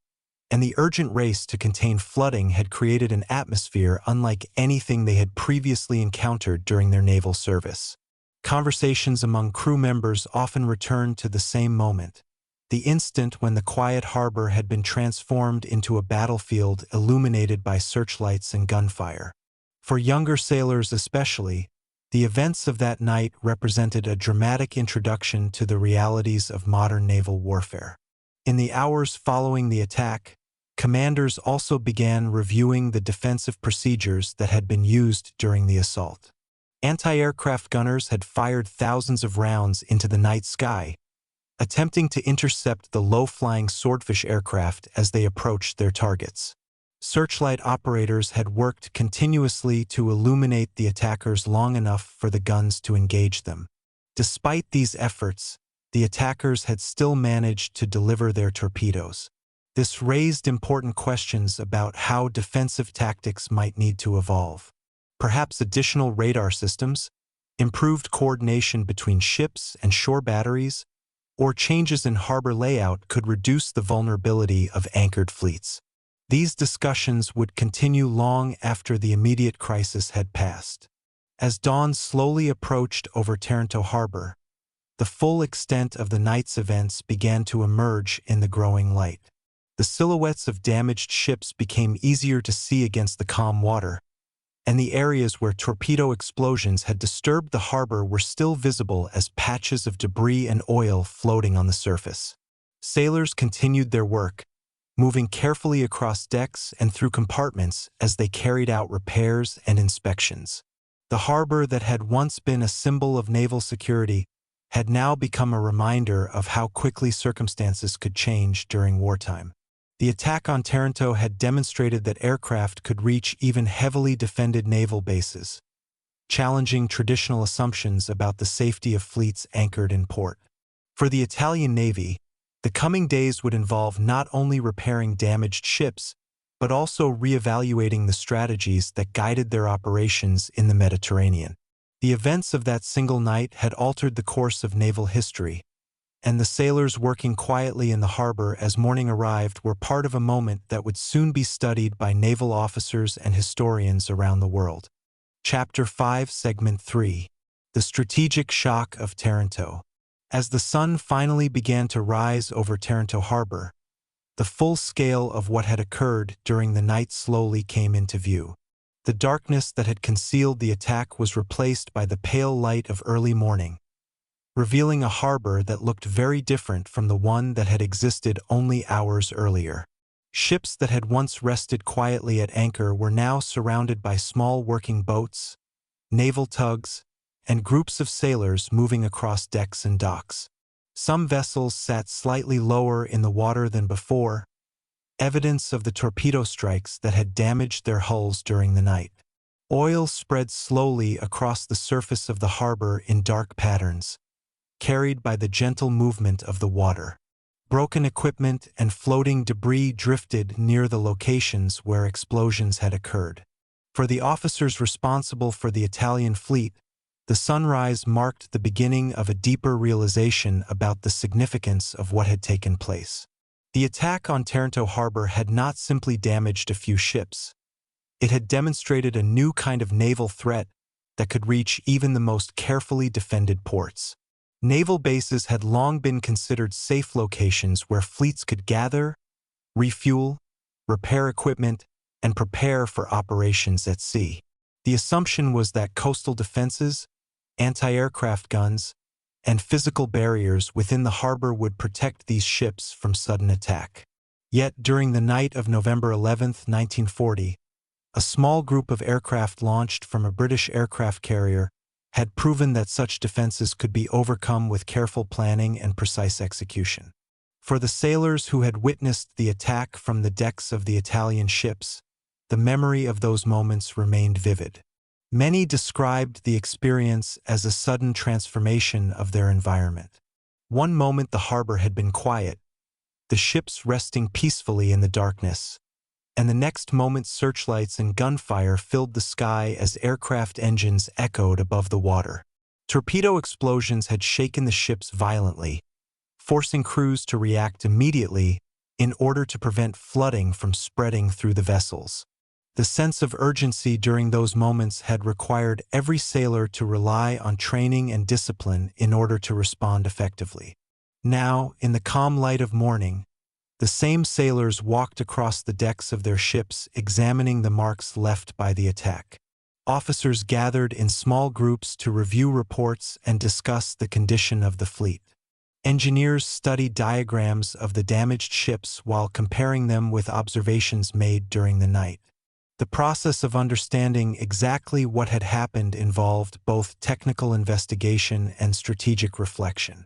and the urgent race to contain flooding had created an atmosphere unlike anything they had previously encountered during their naval service. Conversations among crew members often returned to the same moment, the instant when the quiet harbor had been transformed into a battlefield illuminated by searchlights and gunfire. For younger sailors especially, the events of that night represented a dramatic introduction to the realities of modern naval warfare. In the hours following the attack, commanders also began reviewing the defensive procedures that had been used during the assault. Anti-aircraft gunners had fired thousands of rounds into the night sky, attempting to intercept the low-flying Swordfish aircraft as they approached their targets. Searchlight operators had worked continuously to illuminate the attackers long enough for the guns to engage them. Despite these efforts, the attackers had still managed to deliver their torpedoes. This raised important questions about how defensive tactics might need to evolve. Perhaps additional radar systems, improved coordination between ships and shore batteries, or changes in harbor layout could reduce the vulnerability of anchored fleets. These discussions would continue long after the immediate crisis had passed. As dawn slowly approached over Taranto harbor, the full extent of the night's events began to emerge in the growing light. The silhouettes of damaged ships became easier to see against the calm water, and the areas where torpedo explosions had disturbed the harbor were still visible as patches of debris and oil floating on the surface. Sailors continued their work, moving carefully across decks and through compartments as they carried out repairs and inspections. The harbor that had once been a symbol of naval security had now become a reminder of how quickly circumstances could change during wartime. The attack on Taranto had demonstrated that aircraft could reach even heavily defended naval bases, challenging traditional assumptions about the safety of fleets anchored in port. For the Italian Navy, the coming days would involve not only repairing damaged ships, but also reevaluating the strategies that guided their operations in the Mediterranean. The events of that single night had altered the course of naval history, and the sailors working quietly in the harbor as morning arrived were part of a moment that would soon be studied by naval officers and historians around the world. Chapter 5, Segment 3. The Strategic Shock of Taranto. As the sun finally began to rise over Taranto harbor, the full scale of what had occurred during the night slowly came into view. The darkness that had concealed the attack was replaced by the pale light of early morning, revealing a harbor that looked very different from the one that had existed only hours earlier. Ships that had once rested quietly at anchor were now surrounded by small working boats, naval tugs, and groups of sailors moving across decks and docks. Some vessels sat slightly lower in the water than before, evidence of the torpedo strikes that had damaged their hulls during the night. Oil spread slowly across the surface of the harbor in dark patterns, carried by the gentle movement of the water. Broken equipment and floating debris drifted near the locations where explosions had occurred. For the officers responsible for the Italian fleet, the sunrise marked the beginning of a deeper realization about the significance of what had taken place. The attack on Taranto harbor had not simply damaged a few ships. It had demonstrated a new kind of naval threat that could reach even the most carefully defended ports. Naval bases had long been considered safe locations where fleets could gather, refuel, repair equipment, and prepare for operations at sea. The assumption was that coastal defenses, anti-aircraft guns, and physical barriers within the harbor would protect these ships from sudden attack. Yet during the night of November 11, 1940, a small group of aircraft launched from a British aircraft carrier had proven that such defenses could be overcome with careful planning and precise execution. For the sailors who had witnessed the attack from the decks of the Italian ships, the memory of those moments remained vivid. Many described the experience as a sudden transformation of their environment. One moment the harbor had been quiet, the ships resting peacefully in the darkness, and the next moment searchlights and gunfire filled the sky as aircraft engines echoed above the water. Torpedo explosions had shaken the ships violently, forcing crews to react immediately in order to prevent flooding from spreading through the vessels. The sense of urgency during those moments had required every sailor to rely on training and discipline in order to respond effectively. Now, in the calm light of morning, the same sailors walked across the decks of their ships examining the marks left by the attack. Officers gathered in small groups to review reports and discuss the condition of the fleet. Engineers studied diagrams of the damaged ships while comparing them with observations made during the night. The process of understanding exactly what had happened involved both technical investigation and strategic reflection.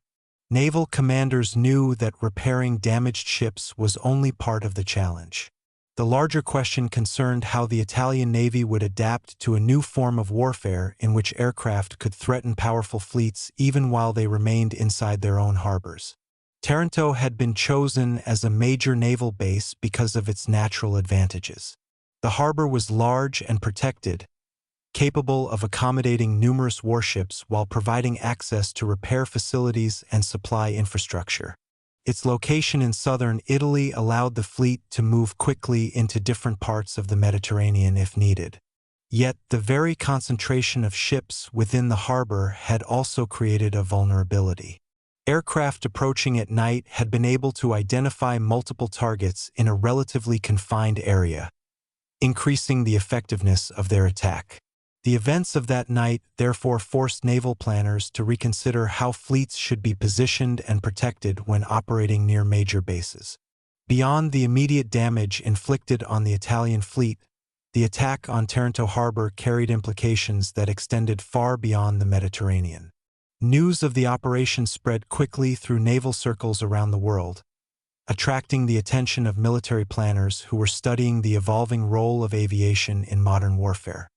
Naval commanders knew that repairing damaged ships was only part of the challenge. The larger question concerned how the Italian Navy would adapt to a new form of warfare in which aircraft could threaten powerful fleets even while they remained inside their own harbors. Taranto had been chosen as a major naval base because of its natural advantages. The harbor was large and protected, capable of accommodating numerous warships while providing access to repair facilities and supply infrastructure. Its location in southern Italy allowed the fleet to move quickly into different parts of the Mediterranean if needed. Yet, the very concentration of ships within the harbor had also created a vulnerability. Aircraft approaching at night had been able to identify multiple targets in a relatively confined area, increasing the effectiveness of their attack. The events of that night therefore forced naval planners to reconsider how fleets should be positioned and protected when operating near major bases. Beyond the immediate damage inflicted on the Italian fleet, the attack on Taranto harbor carried implications that extended far beyond the Mediterranean. News of the operation spread quickly through naval circles around the world, attracting the attention of military planners who were studying the evolving role of aviation in modern warfare.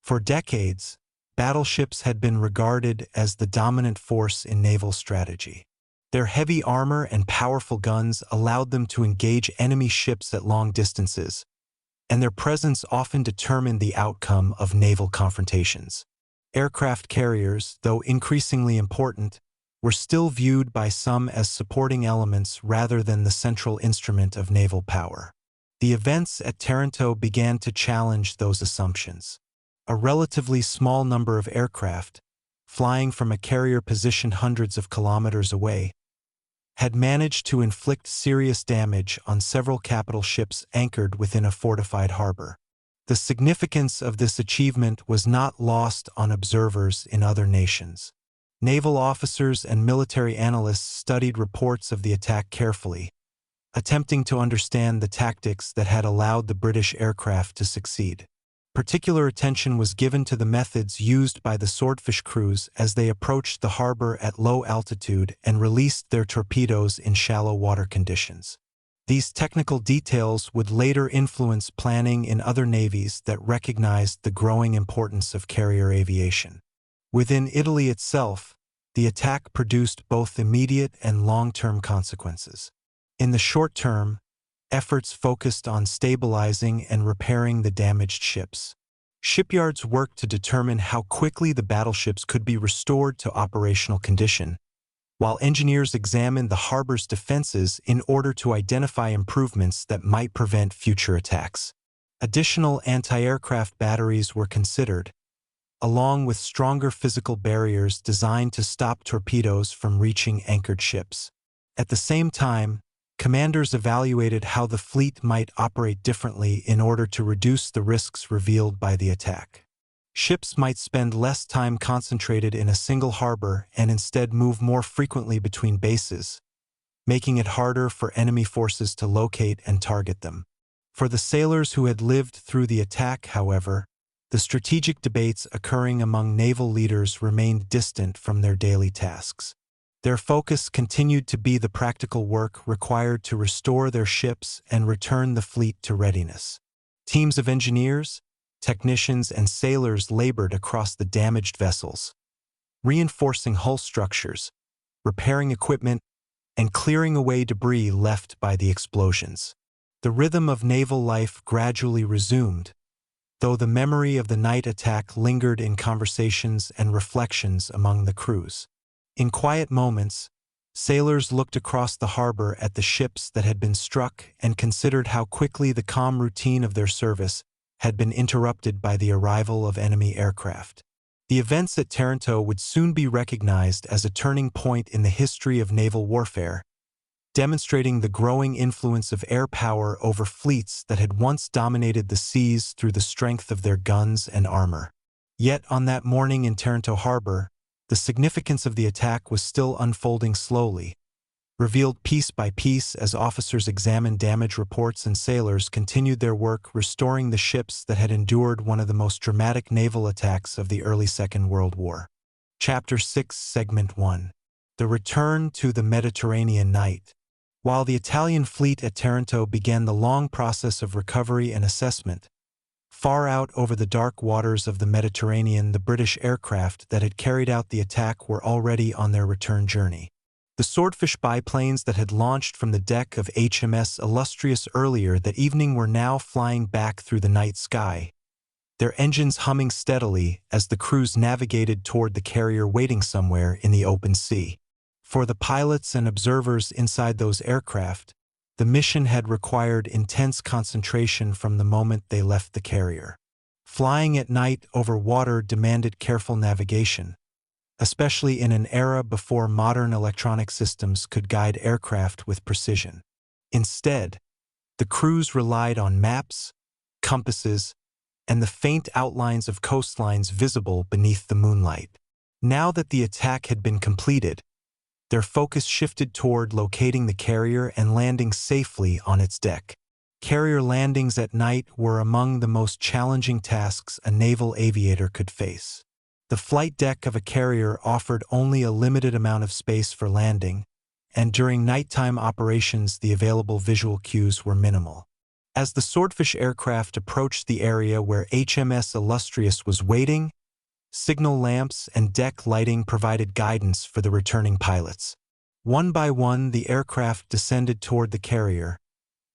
For decades, battleships had been regarded as the dominant force in naval strategy. Their heavy armor and powerful guns allowed them to engage enemy ships at long distances, and their presence often determined the outcome of naval confrontations. Aircraft carriers, though increasingly important, were still viewed by some as supporting elements rather than the central instrument of naval power. The events at Taranto began to challenge those assumptions. A relatively small number of aircraft, flying from a carrier positioned hundreds of kilometers away, had managed to inflict serious damage on several capital ships anchored within a fortified harbor. The significance of this achievement was not lost on observers in other nations. Naval officers and military analysts studied reports of the attack carefully, attempting to understand the tactics that had allowed the British aircraft to succeed. Particular attention was given to the methods used by the Swordfish crews as they approached the harbor at low altitude and released their torpedoes in shallow water conditions. These technical details would later influence planning in other navies that recognized the growing importance of carrier aviation. Within Italy itself, the attack produced both immediate and long-term consequences. In the short term, efforts focused on stabilizing and repairing the damaged ships. Shipyards worked to determine how quickly the battleships could be restored to operational condition, while engineers examined the harbor's defenses in order to identify improvements that might prevent future attacks. Additional anti-aircraft batteries were considered, along with stronger physical barriers designed to stop torpedoes from reaching anchored ships. At the same time, commanders evaluated how the fleet might operate differently in order to reduce the risks revealed by the attack. Ships might spend less time concentrated in a single harbor and instead move more frequently between bases, making it harder for enemy forces to locate and target them. For the sailors who had lived through the attack, however, the strategic debates occurring among naval leaders remained distant from their daily tasks. Their focus continued to be the practical work required to restore their ships and return the fleet to readiness. Teams of engineers, technicians, and sailors labored across the damaged vessels, reinforcing hull structures, repairing equipment, and clearing away debris left by the explosions. The rhythm of naval life gradually resumed, though the memory of the night attack lingered in conversations and reflections among the crews. In quiet moments, sailors looked across the harbor at the ships that had been struck and considered how quickly the calm routine of their service had been interrupted by the arrival of enemy aircraft. The events at Taranto would soon be recognized as a turning point in the history of naval warfare, demonstrating the growing influence of air power over fleets that had once dominated the seas through the strength of their guns and armor. Yet on that morning in Taranto harbor, the significance of the attack was still unfolding slowly, revealed piece by piece as officers examined damage reports and sailors continued their work restoring the ships that had endured one of the most dramatic naval attacks of the early Second World War. Chapter 6, Segment 1. The Return to the Mediterranean Night. While the Italian fleet at Taranto began the long process of recovery and assessment, far out over the dark waters of the Mediterranean, the British aircraft that had carried out the attack were already on their return journey. The Swordfish biplanes that had launched from the deck of HMS Illustrious earlier that evening were now flying back through the night sky, their engines humming steadily as the crews navigated toward the carrier waiting somewhere in the open sea. For the pilots and observers inside those aircraft, the mission had required intense concentration from the moment they left the carrier. Flying at night over water demanded careful navigation, especially in an era before modern electronic systems could guide aircraft with precision. Instead, the crews relied on maps, compasses, and the faint outlines of coastlines visible beneath the moonlight. Now that the attack had been completed, their focus shifted toward locating the carrier and landing safely on its deck. Carrier landings at night were among the most challenging tasks a naval aviator could face. The flight deck of a carrier offered only a limited amount of space for landing, and during nighttime operations the available visual cues were minimal. As the Swordfish aircraft approached the area where HMS Illustrious was waiting, signal lamps and deck lighting provided guidance for the returning pilots. One by one, the aircraft descended toward the carrier,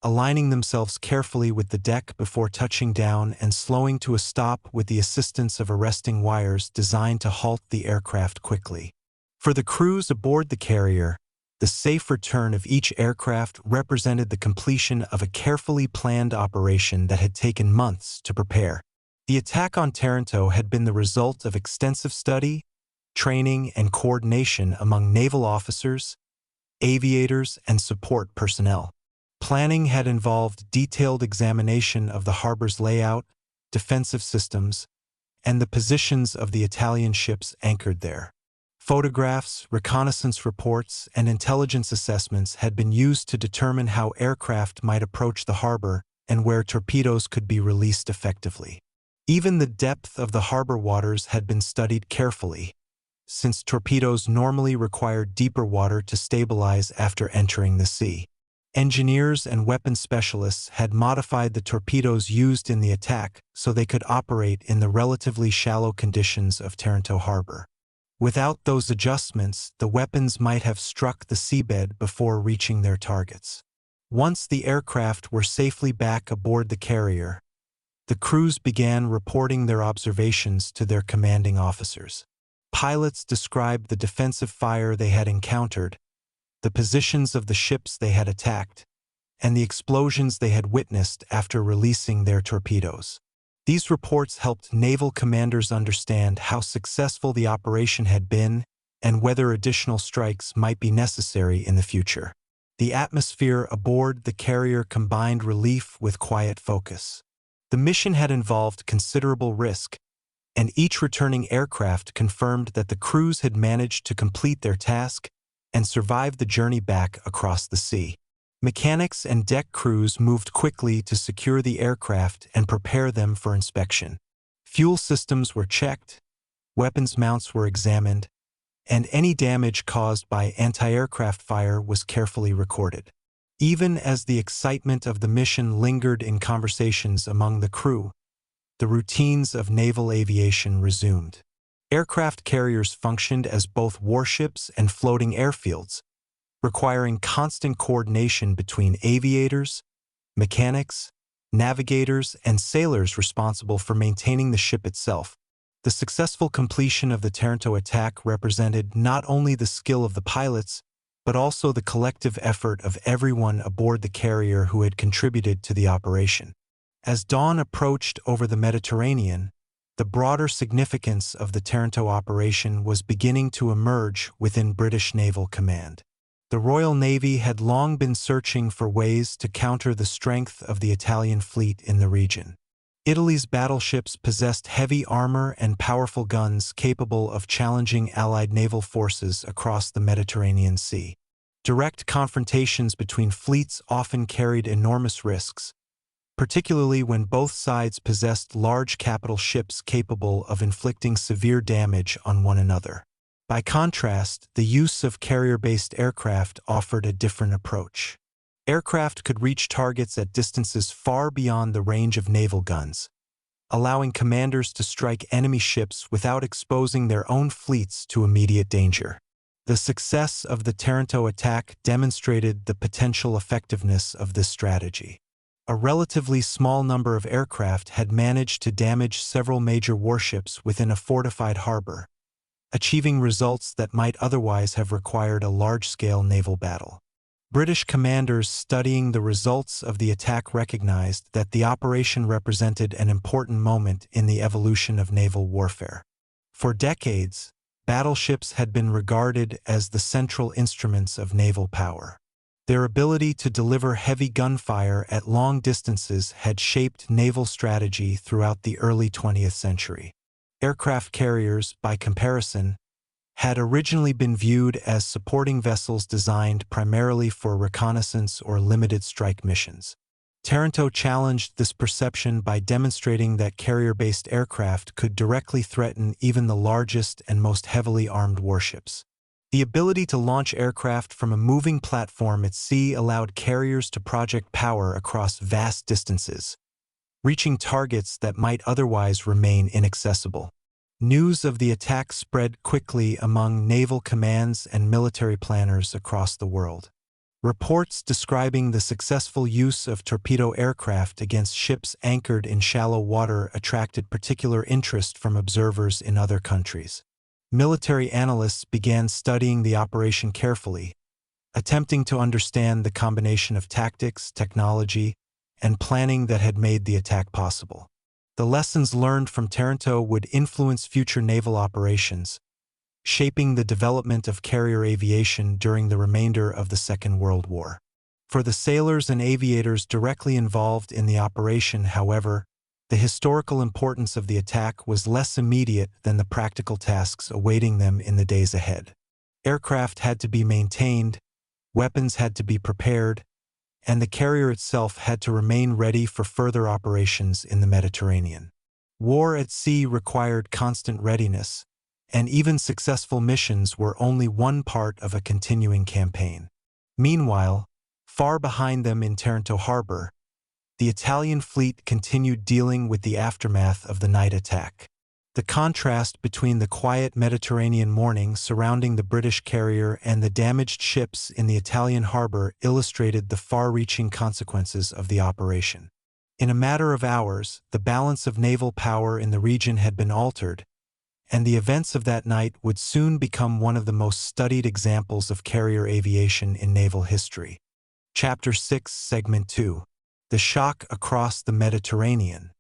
aligning themselves carefully with the deck before touching down and slowing to a stop with the assistance of arresting wires designed to halt the aircraft quickly. For the crews aboard the carrier, the safe return of each aircraft represented the completion of a carefully planned operation that had taken months to prepare. The attack on Taranto had been the result of extensive study, training, and coordination among naval officers, aviators, and support personnel. Planning had involved detailed examination of the harbor's layout, defensive systems, and the positions of the Italian ships anchored there. Photographs, reconnaissance reports, and intelligence assessments had been used to determine how aircraft might approach the harbor and where torpedoes could be released effectively. Even the depth of the harbor waters had been studied carefully, since torpedoes normally required deeper water to stabilize after entering the sea. Engineers and weapons specialists had modified the torpedoes used in the attack so they could operate in the relatively shallow conditions of Taranto harbor. Without those adjustments, the weapons might have struck the seabed before reaching their targets. Once the aircraft were safely back aboard the carrier, the crews began reporting their observations to their commanding officers. Pilots described the defensive fire they had encountered, the positions of the ships they had attacked, and the explosions they had witnessed after releasing their torpedoes. These reports helped naval commanders understand how successful the operation had been and whether additional strikes might be necessary in the future. The atmosphere aboard the carrier combined relief with quiet focus. The mission had involved considerable risk, and each returning aircraft confirmed that the crews had managed to complete their task and survive the journey back across the sea. Mechanics and deck crews moved quickly to secure the aircraft and prepare them for inspection. Fuel systems were checked, weapons mounts were examined, and any damage caused by anti-aircraft fire was carefully recorded. Even as the excitement of the mission lingered in conversations among the crew, the routines of naval aviation resumed. Aircraft carriers functioned as both warships and floating airfields, requiring constant coordination between aviators, mechanics, navigators, and sailors responsible for maintaining the ship itself. The successful completion of the Taranto attack represented not only the skill of the pilots, but also the collective effort of everyone aboard the carrier who had contributed to the operation. As dawn approached over the Mediterranean, the broader significance of the Taranto operation was beginning to emerge within British Naval Command. The Royal Navy had long been searching for ways to counter the strength of the Italian fleet in the region. Italy's battleships possessed heavy armor and powerful guns capable of challenging Allied naval forces across the Mediterranean Sea. Direct confrontations between fleets often carried enormous risks, particularly when both sides possessed large capital ships capable of inflicting severe damage on one another. By contrast, the use of carrier-based aircraft offered a different approach. Aircraft could reach targets at distances far beyond the range of naval guns, allowing commanders to strike enemy ships without exposing their own fleets to immediate danger. The success of the Taranto attack demonstrated the potential effectiveness of this strategy. A relatively small number of aircraft had managed to damage several major warships within a fortified harbor, achieving results that might otherwise have required a large-scale naval battle. British commanders studying the results of the attack recognized that the operation represented an important moment in the evolution of naval warfare. For decades, battleships had been regarded as the central instruments of naval power. Their ability to deliver heavy gunfire at long distances had shaped naval strategy throughout the early 20th century. Aircraft carriers, by comparison, had originally been viewed as supporting vessels designed primarily for reconnaissance or limited strike missions. Taranto challenged this perception by demonstrating that carrier-based aircraft could directly threaten even the largest and most heavily armed warships. The ability to launch aircraft from a moving platform at sea allowed carriers to project power across vast distances, reaching targets that might otherwise remain inaccessible. News of the attack spread quickly among naval commands and military planners across the world. Reports describing the successful use of torpedo aircraft against ships anchored in shallow water attracted particular interest from observers in other countries. Military analysts began studying the operation carefully, attempting to understand the combination of tactics, technology, and planning that had made the attack possible. The lessons learned from Taranto would influence future naval operations, shaping the development of carrier aviation during the remainder of the Second World War. For the sailors and aviators directly involved in the operation, however, the historical importance of the attack was less immediate than the practical tasks awaiting them in the days ahead. Aircraft had to be maintained, weapons had to be prepared, and the carrier itself had to remain ready for further operations in the Mediterranean. War at sea required constant readiness, and even successful missions were only one part of a continuing campaign. Meanwhile, far behind them in Taranto harbor, the Italian fleet continued dealing with the aftermath of the night attack. The contrast between the quiet Mediterranean morning surrounding the British carrier and the damaged ships in the Italian harbor illustrated the far-reaching consequences of the operation. In a matter of hours, the balance of naval power in the region had been altered, and the events of that night would soon become one of the most studied examples of carrier aviation in naval history. Chapter 6, Segment 2. The Shock Across the Mediterranean.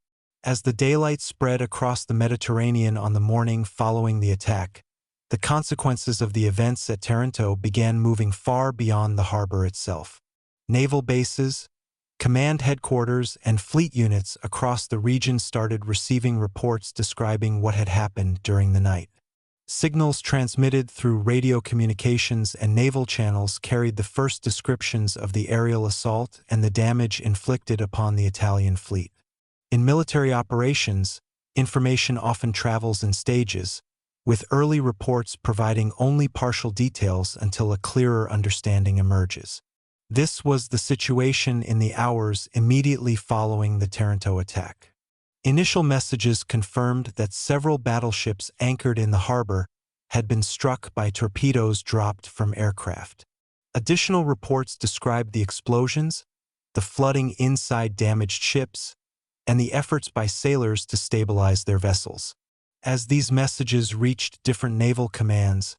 As the daylight spread across the Mediterranean on the morning following the attack, the consequences of the events at Taranto began moving far beyond the harbor itself. Naval bases, command headquarters, and fleet units across the region started receiving reports describing what had happened during the night. Signals transmitted through radio communications and naval channels carried the first descriptions of the aerial assault and the damage inflicted upon the Italian fleet. In military operations, information often travels in stages, with early reports providing only partial details until a clearer understanding emerges. This was the situation in the hours immediately following the Taranto attack. Initial messages confirmed that several battleships anchored in the harbor had been struck by torpedoes dropped from aircraft. Additional reports described the explosions, the flooding inside damaged ships, and the efforts by sailors to stabilize their vessels. As these messages reached different naval commands,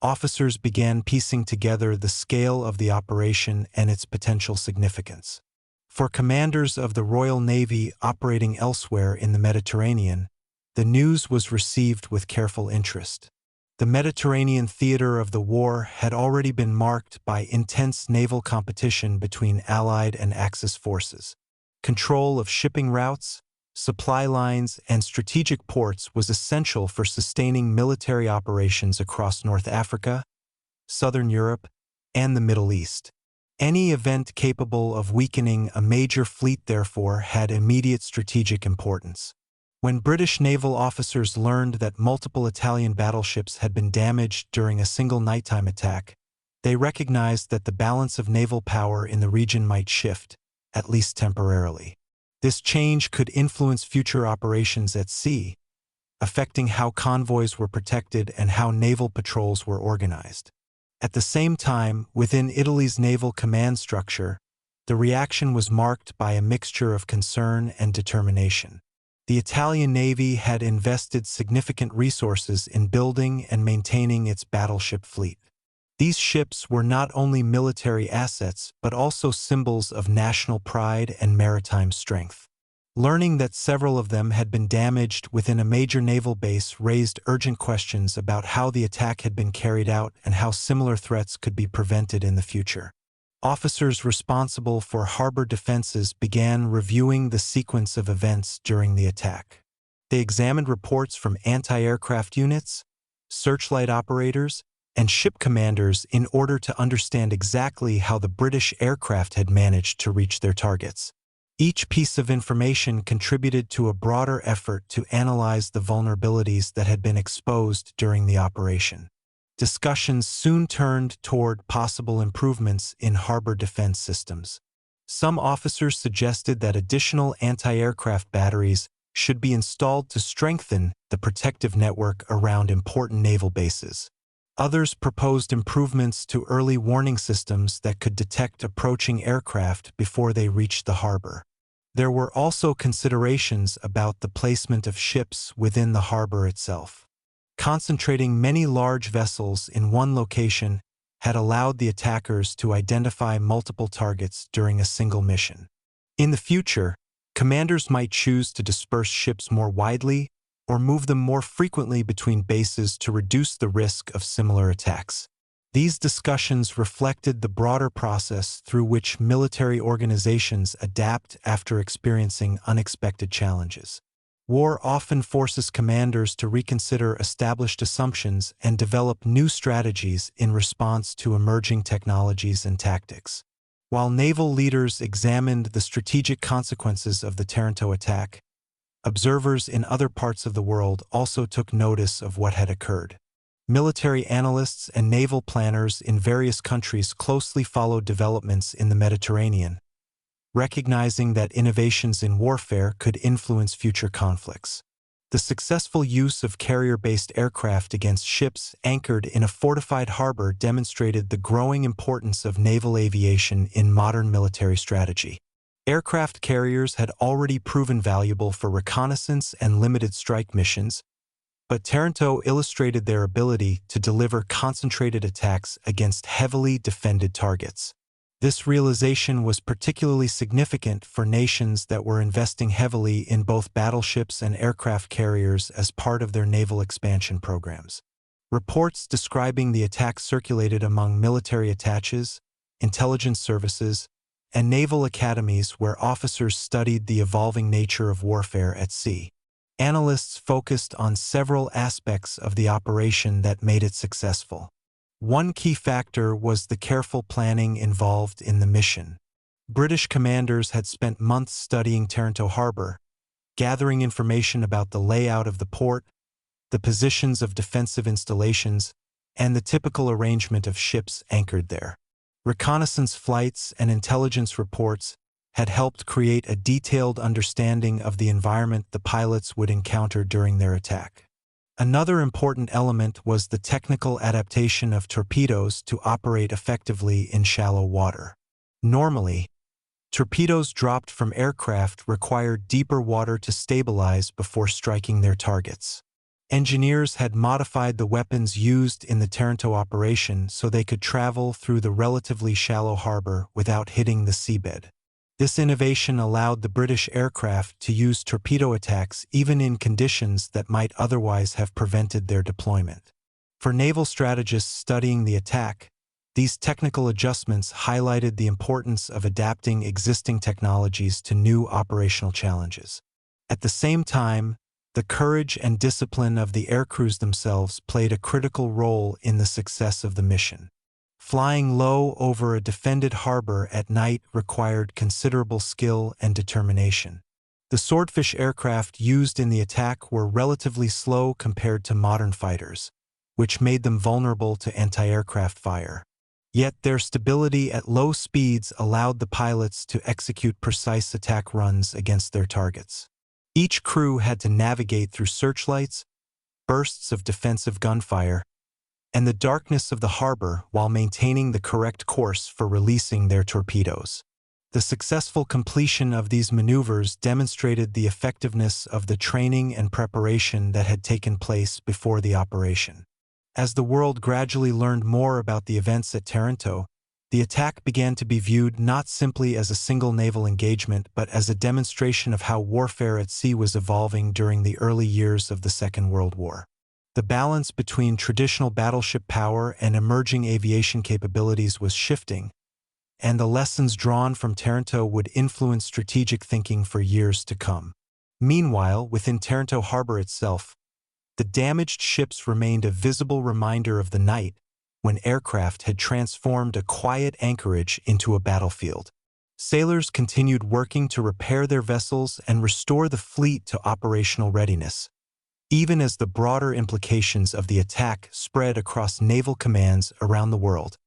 officers began piecing together the scale of the operation and its potential significance. For commanders of the Royal Navy operating elsewhere in the Mediterranean, the news was received with careful interest. The Mediterranean theater of the war had already been marked by intense naval competition between Allied and Axis forces. Control of shipping routes, supply lines, and strategic ports was essential for sustaining military operations across North Africa, Southern Europe, and the Middle East. Any event capable of weakening a major fleet, therefore, had immediate strategic importance. When British naval officers learned that multiple Italian battleships had been damaged during a single nighttime attack, they recognized that the balance of naval power in the region might shift, at least temporarily. This change could influence future operations at sea, affecting how convoys were protected and how naval patrols were organized. At the same time, within Italy's naval command structure, The reaction was marked by a mixture of concern and determination. The Italian Navy had invested significant resources in building and maintaining its battleship fleet. These ships were not only military assets but also symbols of national pride and maritime strength. Learning that several of them had been damaged within a major naval base raised urgent questions about how the attack had been carried out and how similar threats could be prevented in the future. Officers responsible for harbor defenses began reviewing the sequence of events during the attack. They examined reports from anti-aircraft units, searchlight operators, and ship commanders in order to understand exactly how the British aircraft had managed to reach their targets. Each piece of information contributed to a broader effort to analyze the vulnerabilities that had been exposed during the operation. Discussions soon turned toward possible improvements in harbor defense systems. Some officers suggested that additional anti-aircraft batteries should be installed to strengthen the protective network around important naval bases. Others proposed improvements to early warning systems that could detect approaching aircraft before they reached the harbor. There were also considerations about the placement of ships within the harbor itself. Concentrating many large vessels in one location had allowed the attackers to identify multiple targets during a single mission. In the future, commanders might choose to disperse ships more widely or move them more frequently between bases to reduce the risk of similar attacks. These discussions reflected the broader process through which military organizations adapt after experiencing unexpected challenges. War often forces commanders to reconsider established assumptions and develop new strategies in response to emerging technologies and tactics. While naval leaders examined the strategic consequences of the Taranto attack, observers in other parts of the world also took notice of what had occurred. Military analysts and naval planners in various countries closely followed developments in the Mediterranean, recognizing that innovations in warfare could influence future conflicts. The successful use of carrier-based aircraft against ships anchored in a fortified harbor demonstrated the growing importance of naval aviation in modern military strategy. Aircraft carriers had already proven valuable for reconnaissance and limited strike missions, but Taranto illustrated their ability to deliver concentrated attacks against heavily defended targets. This realization was particularly significant for nations that were investing heavily in both battleships and aircraft carriers as part of their naval expansion programs. Reports describing the attack circulated among military attaches, intelligence services, and naval academies where officers studied the evolving nature of warfare at sea. Analysts focused on several aspects of the operation that made it successful. One key factor was the careful planning involved in the mission. British commanders had spent months studying Taranto Harbor, gathering information about the layout of the port, the positions of defensive installations, and the typical arrangement of ships anchored there. Reconnaissance flights and intelligence reports had helped create a detailed understanding of the environment the pilots would encounter during their attack. Another important element was the technical adaptation of torpedoes to operate effectively in shallow water. Normally, torpedoes dropped from aircraft required deeper water to stabilize before striking their targets. Engineers had modified the weapons used in the Taranto operation so they could travel through the relatively shallow harbor without hitting the seabed. This innovation allowed the British aircraft to use torpedo attacks even in conditions that might otherwise have prevented their deployment. For naval strategists studying the attack, these technical adjustments highlighted the importance of adapting existing technologies to new operational challenges. At the same time, the courage and discipline of the aircrews themselves played a critical role in the success of the mission. Flying low over a defended harbor at night required considerable skill and determination. The Swordfish aircraft used in the attack were relatively slow compared to modern fighters, which made them vulnerable to anti-aircraft fire. Yet their stability at low speeds allowed the pilots to execute precise attack runs against their targets. Each crew had to navigate through searchlights, bursts of defensive gunfire, and the darkness of the harbor while maintaining the correct course for releasing their torpedoes. The successful completion of these maneuvers demonstrated the effectiveness of the training and preparation that had taken place before the operation. As the world gradually learned more about the events at Taranto, the attack began to be viewed not simply as a single naval engagement but as a demonstration of how warfare at sea was evolving during the early years of the Second World War. The balance between traditional battleship power and emerging aviation capabilities was shifting, and the lessons drawn from Taranto would influence strategic thinking for years to come. Meanwhile, within Taranto harbor itself, the damaged ships remained a visible reminder of the night when aircraft had transformed a quiet anchorage into a battlefield. Sailors continued working to repair their vessels and restore the fleet to operational readiness, even as the broader implications of the attack spread across naval commands around the world.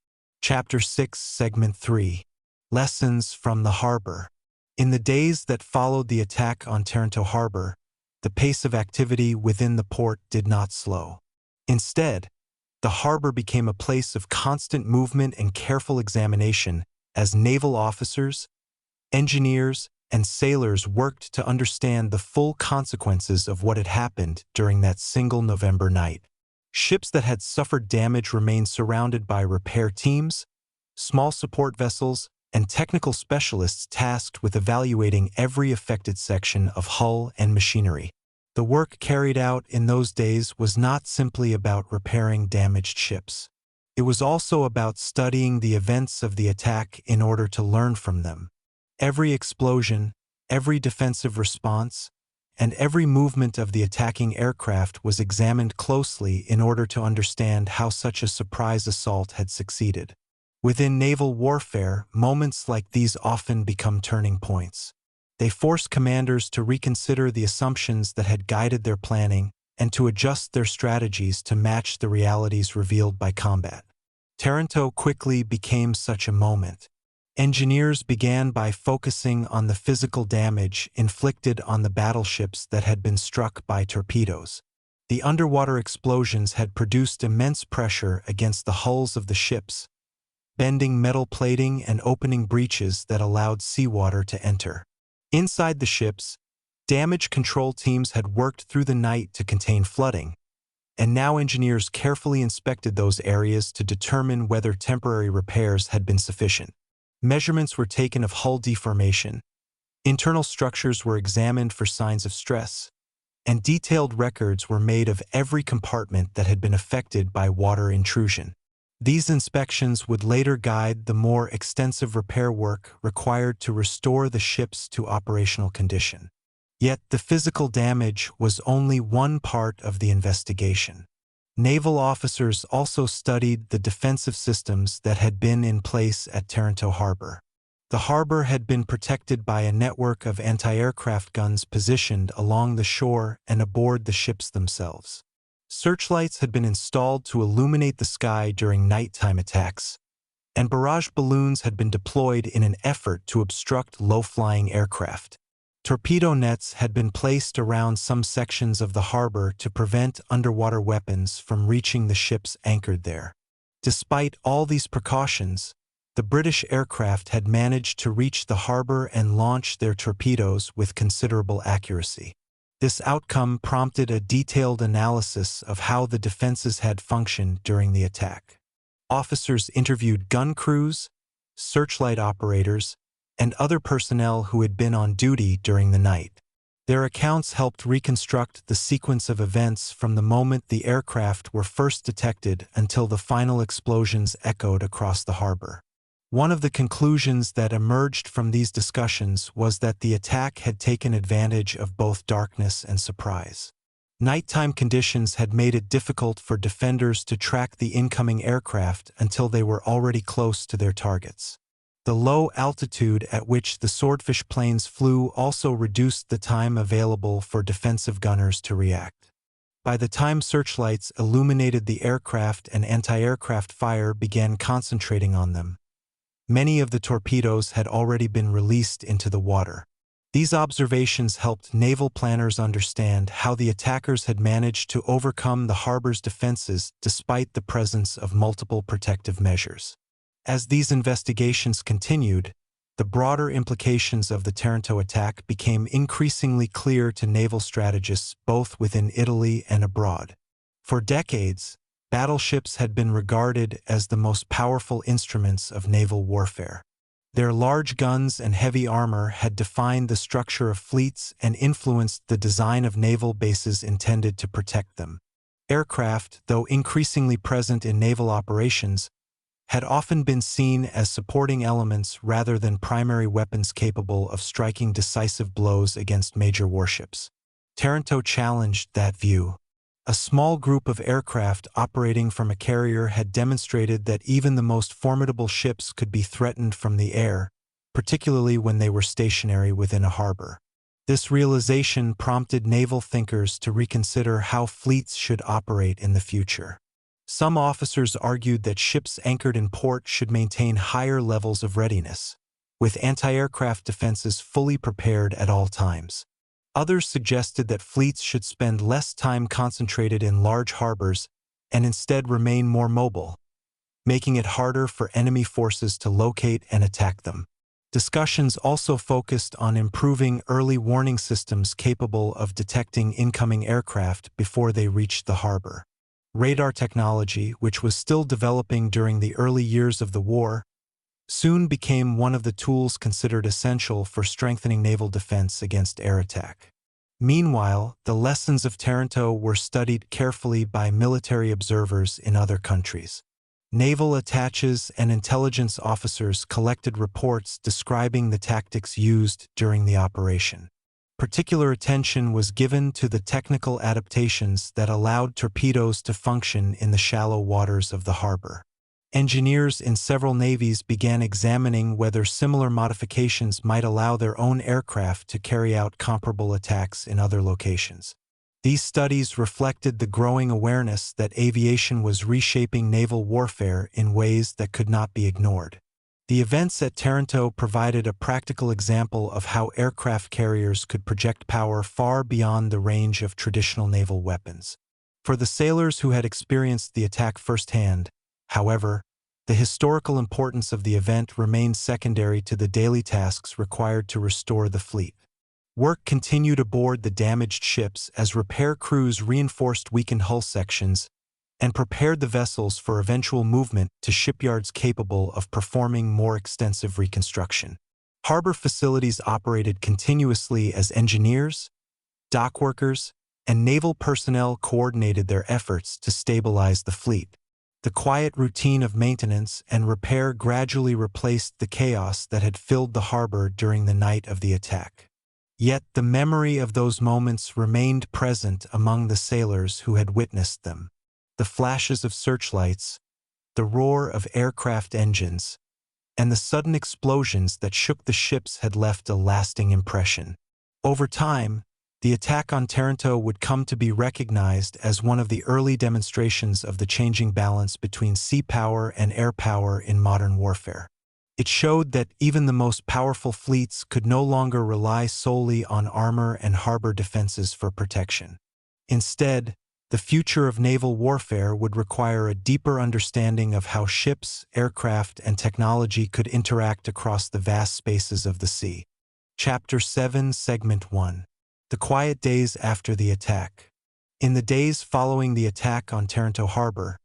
Chapter 6, Segment 3. Lessons from the Harbor. In the days that followed the attack on Taranto Harbor, the pace of activity within the port did not slow. Instead, the harbor became a place of constant movement and careful examination as naval officers, engineers, and sailors worked to understand the full consequences of what had happened during that single November night. Ships that had suffered damage remained surrounded by repair teams, small support vessels, and technical specialists tasked with evaluating every affected section of hull and machinery. The work carried out in those days was not simply about repairing damaged ships. It was also about studying the events of the attack in order to learn from them. Every explosion, every defensive response, and every movement of the attacking aircraft was examined closely in order to understand how such a surprise assault had succeeded. Within naval warfare, moments like these often become turning points. They force commanders to reconsider the assumptions that had guided their planning and to adjust their strategies to match the realities revealed by combat. Taranto quickly became such a moment. Engineers began by focusing on the physical damage inflicted on the battleships that had been struck by torpedoes. The underwater explosions had produced immense pressure against the hulls of the ships, bending metal plating and opening breaches that allowed seawater to enter. Inside the ships, damage control teams had worked through the night to contain flooding, and now engineers carefully inspected those areas to determine whether temporary repairs had been sufficient. Measurements were taken of hull deformation, internal structures were examined for signs of stress, and detailed records were made of every compartment that had been affected by water intrusion. These inspections would later guide the more extensive repair work required to restore the ships to operational condition. Yet the physical damage was only one part of the investigation. Naval officers also studied the defensive systems that had been in place at Taranto Harbor. The harbor had been protected by a network of anti-aircraft guns positioned along the shore and aboard the ships themselves. Searchlights had been installed to illuminate the sky during nighttime attacks, and barrage balloons had been deployed in an effort to obstruct low-flying aircraft. Torpedo nets had been placed around some sections of the harbor to prevent underwater weapons from reaching the ships anchored there. Despite all these precautions, the British aircraft had managed to reach the harbor and launch their torpedoes with considerable accuracy. This outcome prompted a detailed analysis of how the defenses had functioned during the attack. Officers interviewed gun crews, searchlight operators, and other personnel who had been on duty during the night. Their accounts helped reconstruct the sequence of events from the moment the aircraft were first detected until the final explosions echoed across the harbor. One of the conclusions that emerged from these discussions was that the attack had taken advantage of both darkness and surprise. Nighttime conditions had made it difficult for defenders to track the incoming aircraft until they were already close to their targets. The low altitude at which the Swordfish planes flew also reduced the time available for defensive gunners to react. By the time searchlights illuminated the aircraft and anti-aircraft fire began concentrating on them, many of the torpedoes had already been released into the water. These observations helped naval planners understand how the attackers had managed to overcome the harbor's defenses despite the presence of multiple protective measures. As these investigations continued, the broader implications of the Taranto attack became increasingly clear to naval strategists both within Italy and abroad. For decades, battleships had been regarded as the most powerful instruments of naval warfare. Their large guns and heavy armor had defined the structure of fleets and influenced the design of naval bases intended to protect them. Aircraft, though increasingly present in naval operations, had often been seen as supporting elements rather than primary weapons capable of striking decisive blows against major warships. Taranto challenged that view. A small group of aircraft operating from a carrier had demonstrated that even the most formidable ships could be threatened from the air, particularly when they were stationary within a harbor. This realization prompted naval thinkers to reconsider how fleets should operate in the future. Some officers argued that ships anchored in port should maintain higher levels of readiness, with anti-aircraft defenses fully prepared at all times. Others suggested that fleets should spend less time concentrated in large harbors and instead remain more mobile, making it harder for enemy forces to locate and attack them. Discussions also focused on improving early warning systems capable of detecting incoming aircraft before they reached the harbor. Radar technology, which was still developing during the early years of the war, soon became one of the tools considered essential for strengthening naval defense against air attack. Meanwhile, the lessons of Taranto were studied carefully by military observers in other countries. Naval attaches and intelligence officers collected reports describing the tactics used during the operation. Particular attention was given to the technical adaptations that allowed torpedoes to function in the shallow waters of the harbor. Engineers in several navies began examining whether similar modifications might allow their own aircraft to carry out comparable attacks in other locations. These studies reflected the growing awareness that aviation was reshaping naval warfare in ways that could not be ignored. The events at Taranto provided a practical example of how aircraft carriers could project power far beyond the range of traditional naval weapons. For the sailors who had experienced the attack firsthand, however, the historical importance of the event remained secondary to the daily tasks required to restore the fleet. Work continued aboard the damaged ships as repair crews reinforced weakened hull sections and prepared the vessels for eventual movement to shipyards capable of performing more extensive reconstruction. Harbor facilities operated continuously as engineers, dock workers, and naval personnel coordinated their efforts to stabilize the fleet. The quiet routine of maintenance and repair gradually replaced the chaos that had filled the harbor during the night of the attack. Yet the memory of those moments remained present among the sailors who had witnessed them. The flashes of searchlights, the roar of aircraft engines, and the sudden explosions that shook the ships had left a lasting impression. Over time, the attack on Taranto would come to be recognized as one of the early demonstrations of the changing balance between sea power and air power in modern warfare. It showed that even the most powerful fleets could no longer rely solely on armor and harbor defenses for protection. Instead, the future of naval warfare would require a deeper understanding of how ships, aircraft, and technology could interact across the vast spaces of the sea. Chapter 7, Segment 1. The quiet days after the attack. In the days following the attack on Taranto Harbor,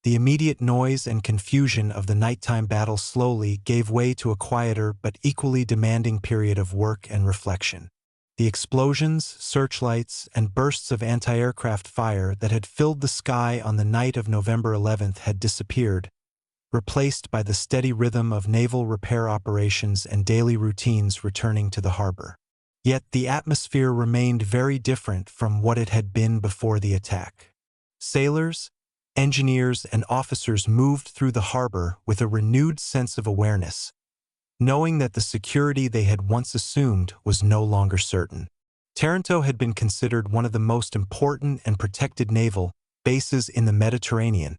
the immediate noise and confusion of the nighttime battle slowly gave way to a quieter but equally demanding period of work and reflection. The explosions, searchlights, and bursts of anti-aircraft fire that had filled the sky on the night of November 11th had disappeared, replaced by the steady rhythm of naval repair operations and daily routines returning to the harbor. Yet the atmosphere remained very different from what it had been before the attack. Sailors, engineers, and officers moved through the harbor with a renewed sense of awareness, knowing that the security they had once assumed was no longer certain. Taranto had been considered one of the most important and protected naval bases in the Mediterranean,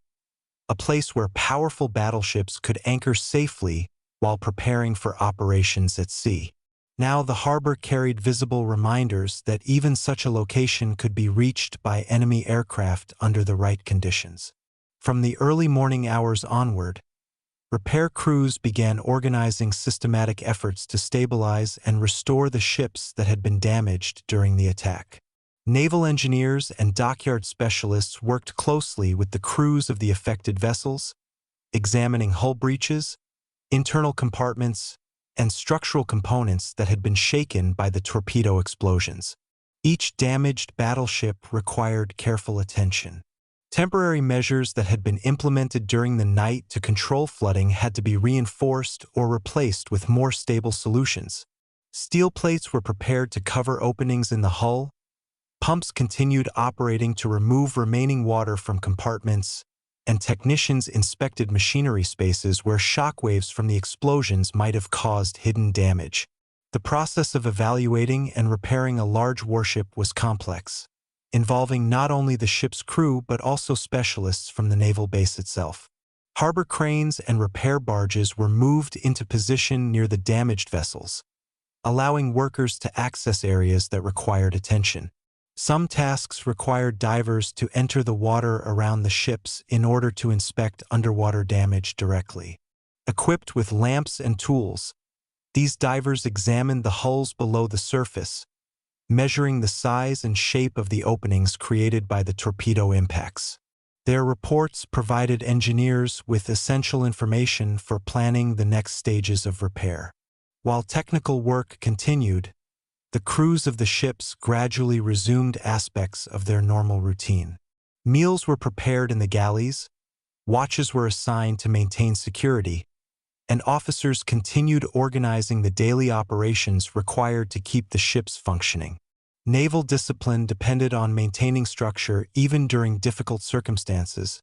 a place where powerful battleships could anchor safely while preparing for operations at sea. Now the harbor carried visible reminders that even such a location could be reached by enemy aircraft under the right conditions. From the early morning hours onward, repair crews began organizing systematic efforts to stabilize and restore the ships that had been damaged during the attack. Naval engineers and dockyard specialists worked closely with the crews of the affected vessels, examining hull breaches, internal compartments, and structural components that had been shaken by the torpedo explosions. Each damaged battleship required careful attention. Temporary measures that had been implemented during the night to control flooding had to be reinforced or replaced with more stable solutions. Steel plates were prepared to cover openings in the hull. Pumps continued operating to remove remaining water from compartments, and technicians inspected machinery spaces where shockwaves from the explosions might have caused hidden damage. The process of evaluating and repairing a large warship was complex, involving not only the ship's crew but also specialists from the naval base itself. Harbor cranes and repair barges were moved into position near the damaged vessels, allowing workers to access areas that required attention. Some tasks required divers to enter the water around the ships in order to inspect underwater damage directly. Equipped with lamps and tools, these divers examined the hulls below the surface, measuring the size and shape of the openings created by the torpedo impacts. Their reports provided engineers with essential information for planning the next stages of repair. While technical work continued, the crews of the ships gradually resumed aspects of their normal routine. Meals were prepared in the galleys, watches were assigned to maintain security, and officers continued organizing the daily operations required to keep the ships functioning. Naval discipline depended on maintaining structure even during difficult circumstances,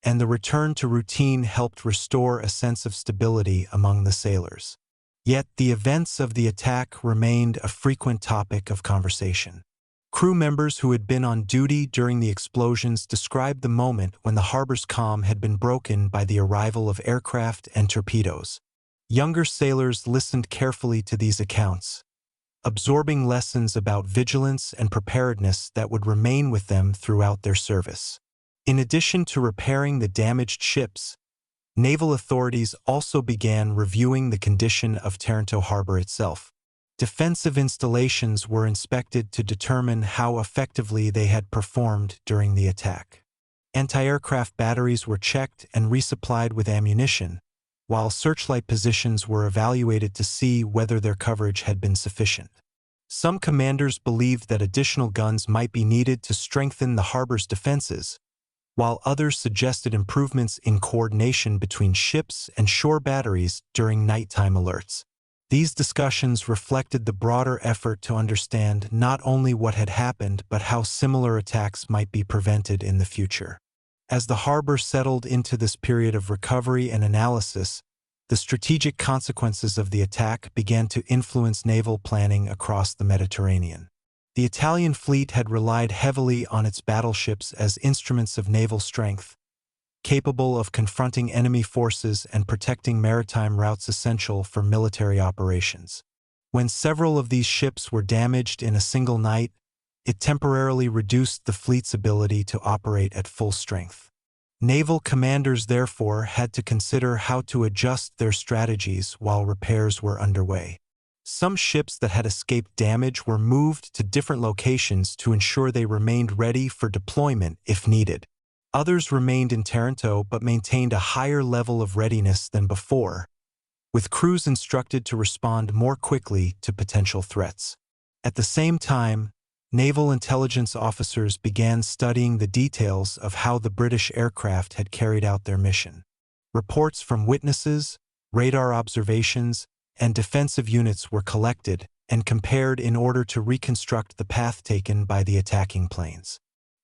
and the return to routine helped restore a sense of stability among the sailors. Yet the events of the attack remained a frequent topic of conversation. Crew members who had been on duty during the explosions described the moment when the harbor's calm had been broken by the arrival of aircraft and torpedoes. Younger sailors listened carefully to these accounts, absorbing lessons about vigilance and preparedness that would remain with them throughout their service. In addition to repairing the damaged ships, naval authorities also began reviewing the condition of Taranto harbor itself. Defensive installations were inspected to determine how effectively they had performed during the attack. Anti-aircraft batteries were checked and resupplied with ammunition, while searchlight positions were evaluated to see whether their coverage had been sufficient. Some commanders believed that additional guns might be needed to strengthen the harbor's defenses, while others suggested improvements in coordination between ships and shore batteries during nighttime alerts. These discussions reflected the broader effort to understand not only what had happened but how similar attacks might be prevented in the future. As the harbor settled into this period of recovery and analysis, the strategic consequences of the attack began to influence naval planning across the Mediterranean. The Italian fleet had relied heavily on its battleships as instruments of naval strength, capable of confronting enemy forces and protecting maritime routes essential for military operations. When several of these ships were damaged in a single night, it temporarily reduced the fleet's ability to operate at full strength. Naval commanders therefore had to consider how to adjust their strategies while repairs were underway. Some ships that had escaped damage were moved to different locations to ensure they remained ready for deployment if needed. Others remained in Taranto but maintained a higher level of readiness than before, with crews instructed to respond more quickly to potential threats. At the same time, naval intelligence officers began studying the details of how the British aircraft had carried out their mission. Reports from witnesses, radar observations, and defensive units were collected and compared in order to reconstruct the path taken by the attacking planes.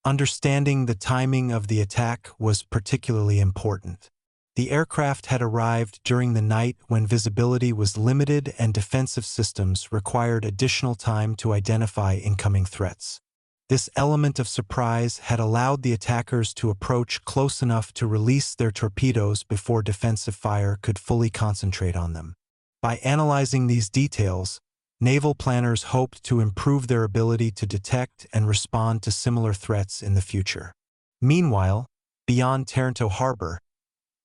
Understanding the timing of the attack was particularly important. The aircraft had arrived during the night when visibility was limited and defensive systems required additional time to identify incoming threats. This element of surprise had allowed the attackers to approach close enough to release their torpedoes before defensive fire could fully concentrate on them. By analyzing these details, naval planners hoped to improve their ability to detect and respond to similar threats in the future. Meanwhile, beyond Taranto harbor,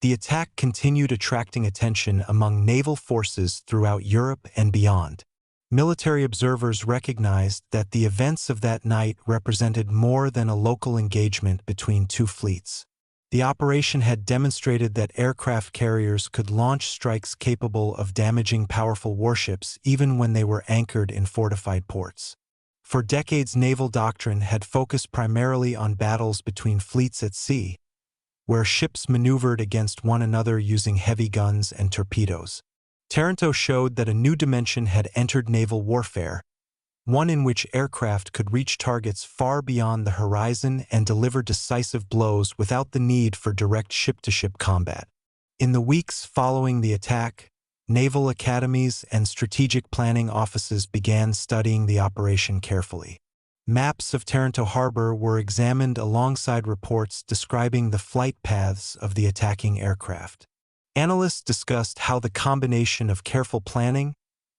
The attack continued attracting attention among naval forces throughout Europe and beyond. Military observers recognized that the events of that night represented more than a local engagement between two fleets. The operation had demonstrated that aircraft carriers could launch strikes capable of damaging powerful warships even when they were anchored in fortified ports. For decades, naval doctrine had focused primarily on battles between fleets at sea, where ships maneuvered against one another using heavy guns and torpedoes. Taranto showed that a new dimension had entered naval warfare, one in which aircraft could reach targets far beyond the horizon and deliver decisive blows without the need for direct ship-to-ship combat. In the weeks following the attack, naval academies and strategic planning offices began studying the operation carefully. Maps of Taranto harbor were examined alongside reports describing the flight paths of the attacking aircraft. Analysts discussed how the combination of careful planning,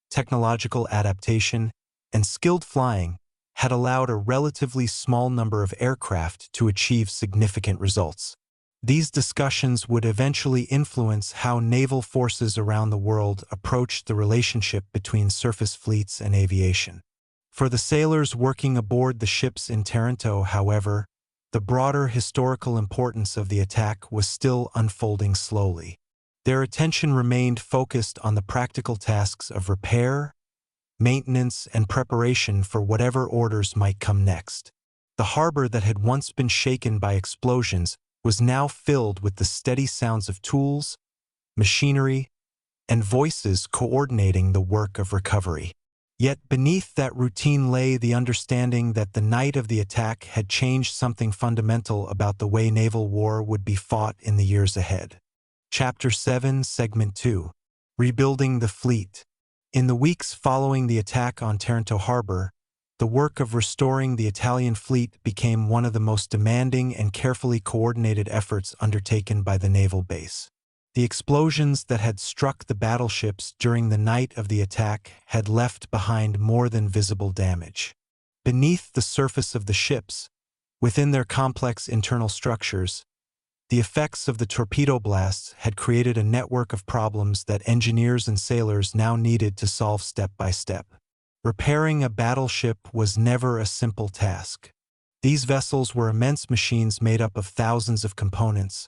technological adaptation, and skilled flying had allowed a relatively small number of aircraft to achieve significant results. These discussions would eventually influence how naval forces around the world approached the relationship between surface fleets and aviation. For the sailors working aboard the ships in Taranto, however, the broader historical importance of the attack was still unfolding slowly. Their attention remained focused on the practical tasks of repair, maintenance, and preparation for whatever orders might come next. The harbor that had once been shaken by explosions was now filled with the steady sounds of tools, machinery, and voices coordinating the work of recovery. Yet beneath that routine lay the understanding that the night of the attack had changed something fundamental about the way naval war would be fought in the years ahead. Chapter 7, Segment 2. Rebuilding the Fleet. In the weeks following the attack on Taranto harbor, the work of restoring the Italian fleet became one of the most demanding and carefully coordinated efforts undertaken by the naval base. The explosions that had struck the battleships during the night of the attack had left behind more than visible damage. Beneath the surface of the ships, within their complex internal structures, the effects of the torpedo blasts had created a network of problems that engineers and sailors now needed to solve step by step. Repairing a battleship was never a simple task. These vessels were immense machines made up of thousands of components: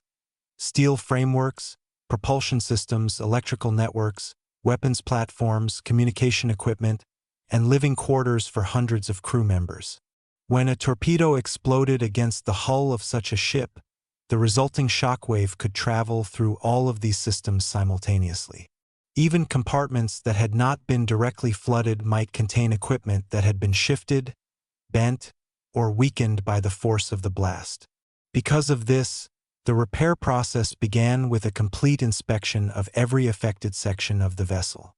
steel frameworks, propulsion systems, electrical networks, weapons platforms, communication equipment, and living quarters for hundreds of crew members. When a torpedo exploded against the hull of such a ship, the resulting shockwave could travel through all of these systems simultaneously. Even compartments that had not been directly flooded might contain equipment that had been shifted, bent, or weakened by the force of the blast. Because of this, the repair process began with a complete inspection of every affected section of the vessel.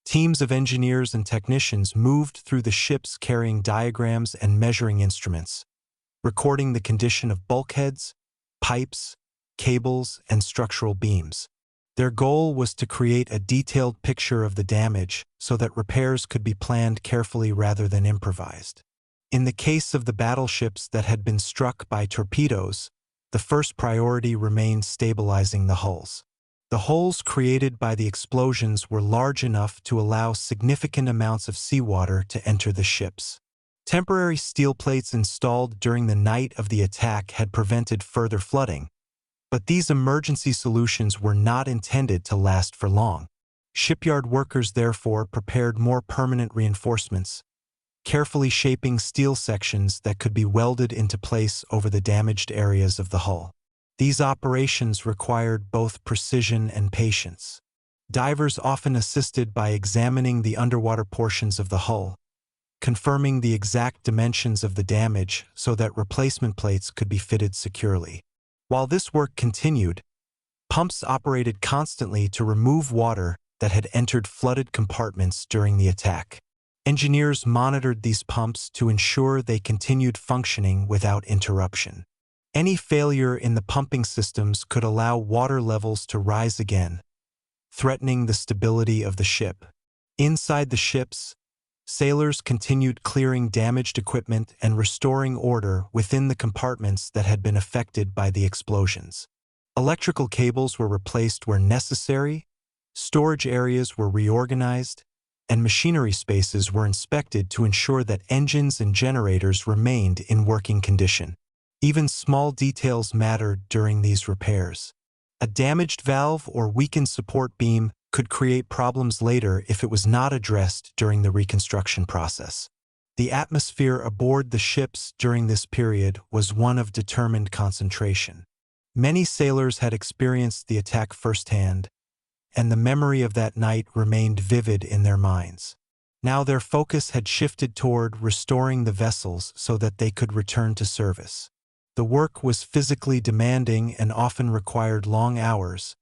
Teams of engineers and technicians moved through the ships carrying diagrams and measuring instruments, recording the condition of bulkheads, pipes, cables, and structural beams. Their goal was to create a detailed picture of the damage so that repairs could be planned carefully rather than improvised. In the case of the battleships that had been struck by torpedoes, the first priority remained stabilizing the hulls. The holes created by the explosions were large enough to allow significant amounts of seawater to enter the ships. Temporary steel plates installed during the night of the attack had prevented further flooding, but these emergency solutions were not intended to last for long. Shipyard workers therefore prepared more permanent reinforcements, carefully shaping steel sections that could be welded into place over the damaged areas of the hull. These operations required both precision and patience. Divers often assisted by examining the underwater portions of the hull, confirming the exact dimensions of the damage so that replacement plates could be fitted securely. While this work continued, pumps operated constantly to remove water that had entered flooded compartments during the attack. Engineers monitored these pumps to ensure they continued functioning without interruption. Any failure in the pumping systems could allow water levels to rise again, threatening the stability of the ship. Inside the ships, sailors continued clearing damaged equipment and restoring order within the compartments that had been affected by the explosions. Electrical cables were replaced where necessary, storage areas were reorganized, and machinery spaces were inspected to ensure that engines and generators remained in working condition. Even small details mattered during these repairs. A damaged valve or weakened support beam could create problems later if it was not addressed during the reconstruction process. The atmosphere aboard the ships during this period was one of determined concentration. Many sailors had experienced the attack firsthand, and the memory of that night remained vivid in their minds. Now their focus had shifted toward restoring the vessels so that they could return to service. The work was physically demanding and often required long hours,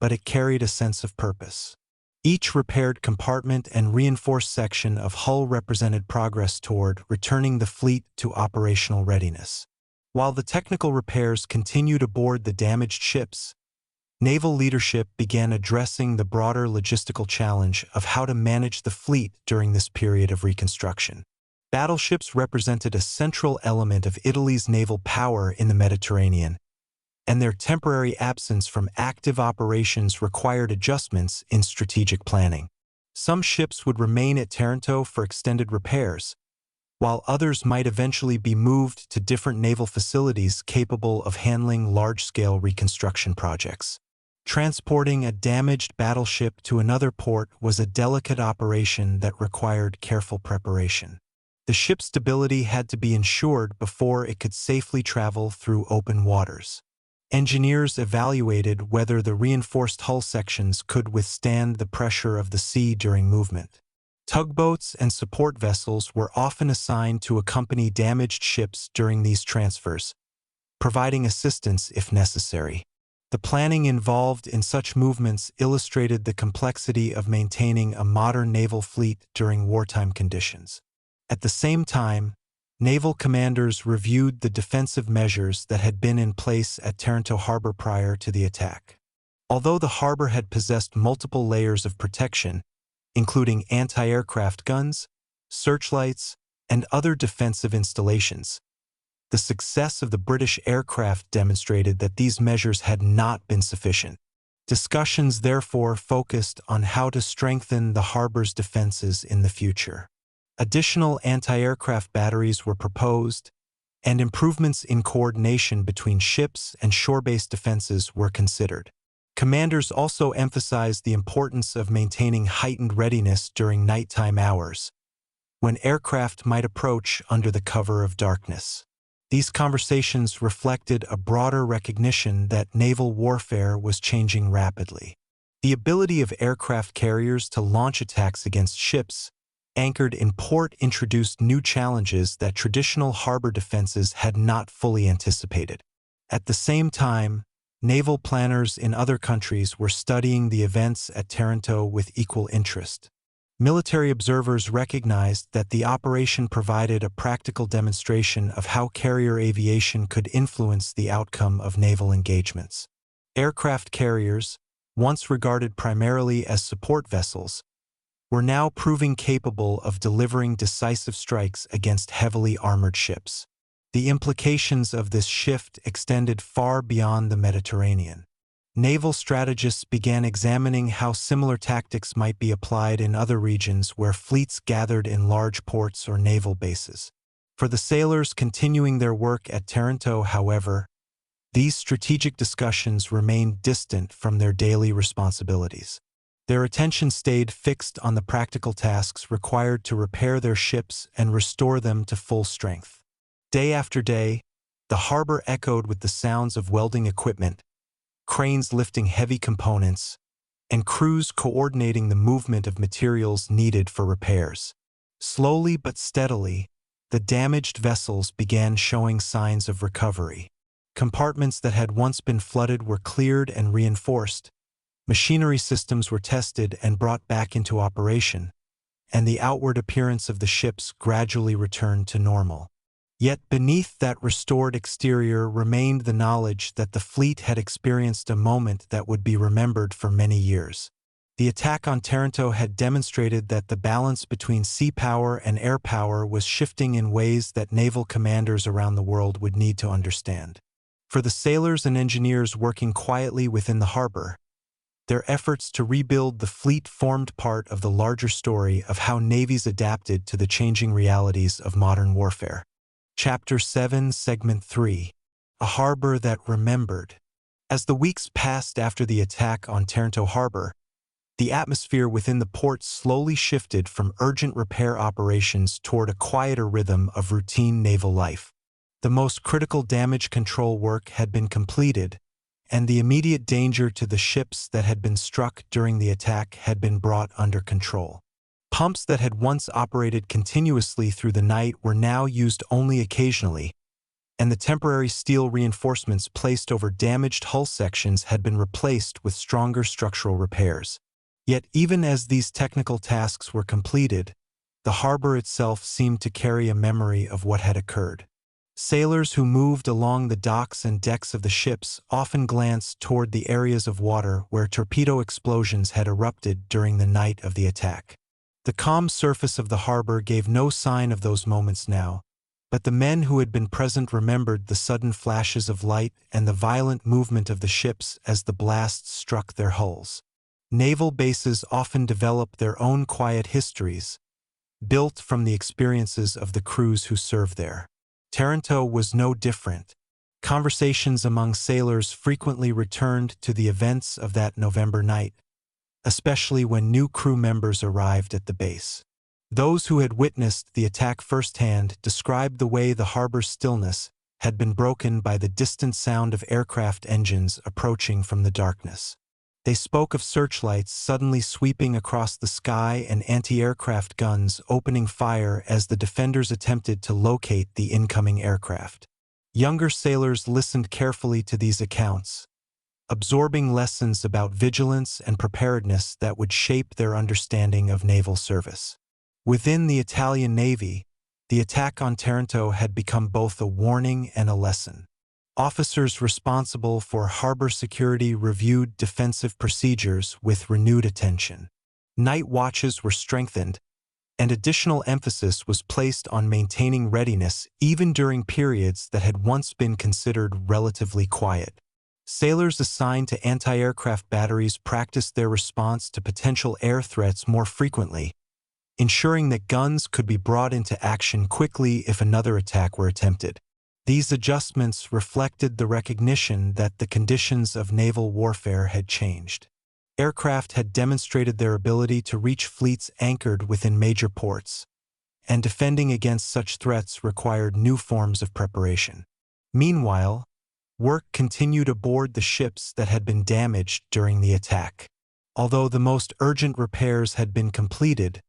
but it carried a sense of purpose. Each repaired compartment and reinforced section of hull represented progress toward returning the fleet to operational readiness. While the technical repairs continued aboard the damaged ships, naval leadership began addressing the broader logistical challenge of how to manage the fleet during this period of reconstruction. Battleships represented a central element of Italy's naval power in the Mediterranean, and their temporary absence from active operations required adjustments in strategic planning. Some ships would remain at Taranto for extended repairs, while others might eventually be moved to different naval facilities capable of handling large-scale reconstruction projects. Transporting a damaged battleship to another port was a delicate operation that required careful preparation. The ship's stability had to be ensured before it could safely travel through open waters. Engineers evaluated whether the reinforced hull sections could withstand the pressure of the sea during movement. Tugboats and support vessels were often assigned to accompany damaged ships during these transfers, providing assistance if necessary. The planning involved in such movements illustrated the complexity of maintaining a modern naval fleet during wartime conditions. At the same time, naval commanders reviewed the defensive measures that had been in place at Taranto harbor prior to the attack. Although the harbor had possessed multiple layers of protection, including anti-aircraft guns, searchlights, and other defensive installations, the success of the British aircraft demonstrated that these measures had not been sufficient. Discussions therefore focused on how to strengthen the harbor's defenses in the future. Additional anti-aircraft batteries were proposed, and improvements in coordination between ships and shore-based defenses were considered. Commanders also emphasized the importance of maintaining heightened readiness during nighttime hours, when aircraft might approach under the cover of darkness. These conversations reflected a broader recognition that naval warfare was changing rapidly. The ability of aircraft carriers to launch attacks against ships anchored in port introduced new challenges that traditional harbor defenses had not fully anticipated. At the same time, naval planners in other countries were studying the events at Taranto with equal interest. Military observers recognized that the operation provided a practical demonstration of how carrier aviation could influence the outcome of naval engagements. Aircraft carriers, once regarded primarily as support vessels, were now proving capable of delivering decisive strikes against heavily armored ships. The implications of this shift extended far beyond the Mediterranean. Naval strategists began examining how similar tactics might be applied in other regions where fleets gathered in large ports or naval bases. For the sailors continuing their work at Taranto, however, these strategic discussions remained distant from their daily responsibilities. Their attention stayed fixed on the practical tasks required to repair their ships and restore them to full strength. Day after day, the harbor echoed with the sounds of welding equipment, cranes lifting heavy components, and crews coordinating the movement of materials needed for repairs. Slowly but steadily, the damaged vessels began showing signs of recovery. Compartments that had once been flooded were cleared and reinforced, machinery systems were tested and brought back into operation, and the outward appearance of the ships gradually returned to normal. Yet beneath that restored exterior remained the knowledge that the fleet had experienced a moment that would be remembered for many years. The attack on Taranto had demonstrated that the balance between sea power and air power was shifting in ways that naval commanders around the world would need to understand. For the sailors and engineers working quietly within the harbor, their efforts to rebuild the fleet formed part of the larger story of how navies adapted to the changing realities of modern warfare. Chapter 7, Segment 3. A Harbor That Remembered. As the weeks passed after the attack on Taranto Harbor, the atmosphere within the port slowly shifted from urgent repair operations toward a quieter rhythm of routine naval life. The most critical damage control work had been completed, and the immediate danger to the ships that had been struck during the attack had been brought under control. Pumps that had once operated continuously through the night were now used only occasionally, and the temporary steel reinforcements placed over damaged hull sections had been replaced with stronger structural repairs. Yet even as these technical tasks were completed, the harbor itself seemed to carry a memory of what had occurred. Sailors who moved along the docks and decks of the ships often glanced toward the areas of water where torpedo explosions had erupted during the night of the attack. The calm surface of the harbor gave no sign of those moments now, but the men who had been present remembered the sudden flashes of light and the violent movement of the ships as the blasts struck their hulls. Naval bases often develop their own quiet histories, built from the experiences of the crews who served there. Taranto was no different. Conversations among sailors frequently returned to the events of that November night, especially when new crew members arrived at the base. Those who had witnessed the attack firsthand described the way the harbor's stillness had been broken by the distant sound of aircraft engines approaching from the darkness. They spoke of searchlights suddenly sweeping across the sky and anti-aircraft guns opening fire as the defenders attempted to locate the incoming aircraft. Younger sailors listened carefully to these accounts, absorbing lessons about vigilance and preparedness that would shape their understanding of naval service. Within the Italian Navy, the attack on Taranto had become both a warning and a lesson. Officers responsible for harbor security reviewed defensive procedures with renewed attention. Night watches were strengthened, and additional emphasis was placed on maintaining readiness even during periods that had once been considered relatively quiet. Sailors assigned to anti-aircraft batteries practiced their response to potential air threats more frequently, ensuring that guns could be brought into action quickly if another attack were attempted. These adjustments reflected the recognition that the conditions of naval warfare had changed. Aircraft had demonstrated their ability to reach fleets anchored within major ports, and defending against such threats required new forms of preparation. Meanwhile, work continued aboard the ships that had been damaged during the attack. Although the most urgent repairs had been completed,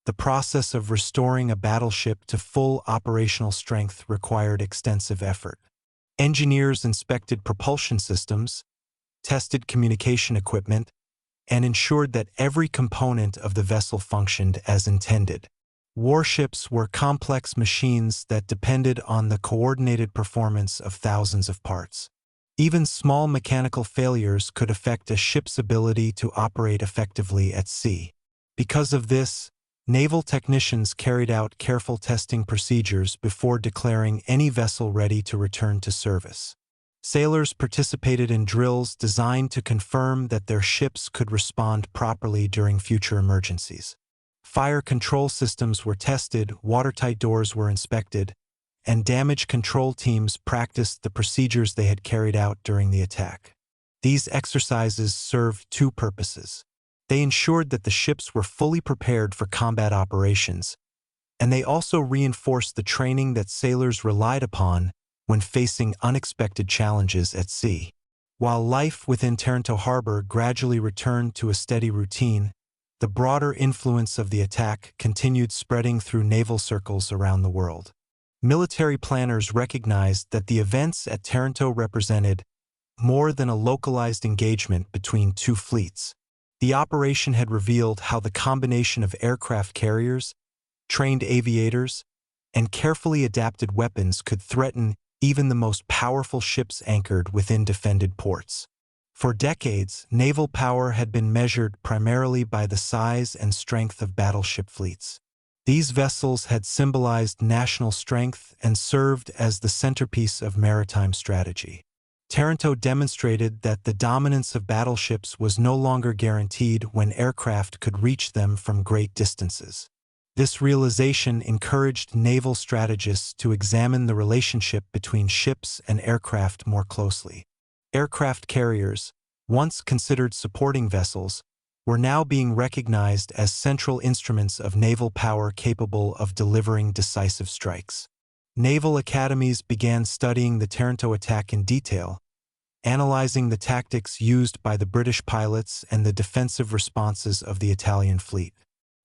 the process of restoring a battleship to full operational strength required extensive effort. Engineers inspected propulsion systems, tested communication equipment, and ensured that every component of the vessel functioned as intended. Warships were complex machines that depended on the coordinated performance of thousands of parts. Even small mechanical failures could affect a ship's ability to operate effectively at sea. Because of this, naval technicians carried out careful testing procedures before declaring any vessel ready to return to service. Sailors participated in drills designed to confirm that their ships could respond properly during future emergencies. Fire control systems were tested, watertight doors were inspected, and damage control teams practiced the procedures they had carried out during the attack. These exercises served two purposes. They ensured that the ships were fully prepared for combat operations, and they also reinforced the training that sailors relied upon when facing unexpected challenges at sea. While life within Taranto Harbor gradually returned to a steady routine, the broader influence of the attack continued spreading through naval circles around the world. Military planners recognized that the events at Taranto represented more than a localized engagement between two fleets. The operation had revealed how the combination of aircraft carriers, trained aviators, and carefully adapted weapons could threaten even the most powerful ships anchored within defended ports. For decades, naval power had been measured primarily by the size and strength of battleship fleets. These vessels had symbolized national strength and served as the centerpiece of maritime strategy. Taranto demonstrated that the dominance of battleships was no longer guaranteed when aircraft could reach them from great distances. This realization encouraged naval strategists to examine the relationship between ships and aircraft more closely. Aircraft carriers, once considered supporting vessels, were now being recognized as central instruments of naval power capable of delivering decisive strikes. Naval academies began studying the Taranto attack in detail, analyzing the tactics used by the British pilots and the defensive responses of the Italian fleet.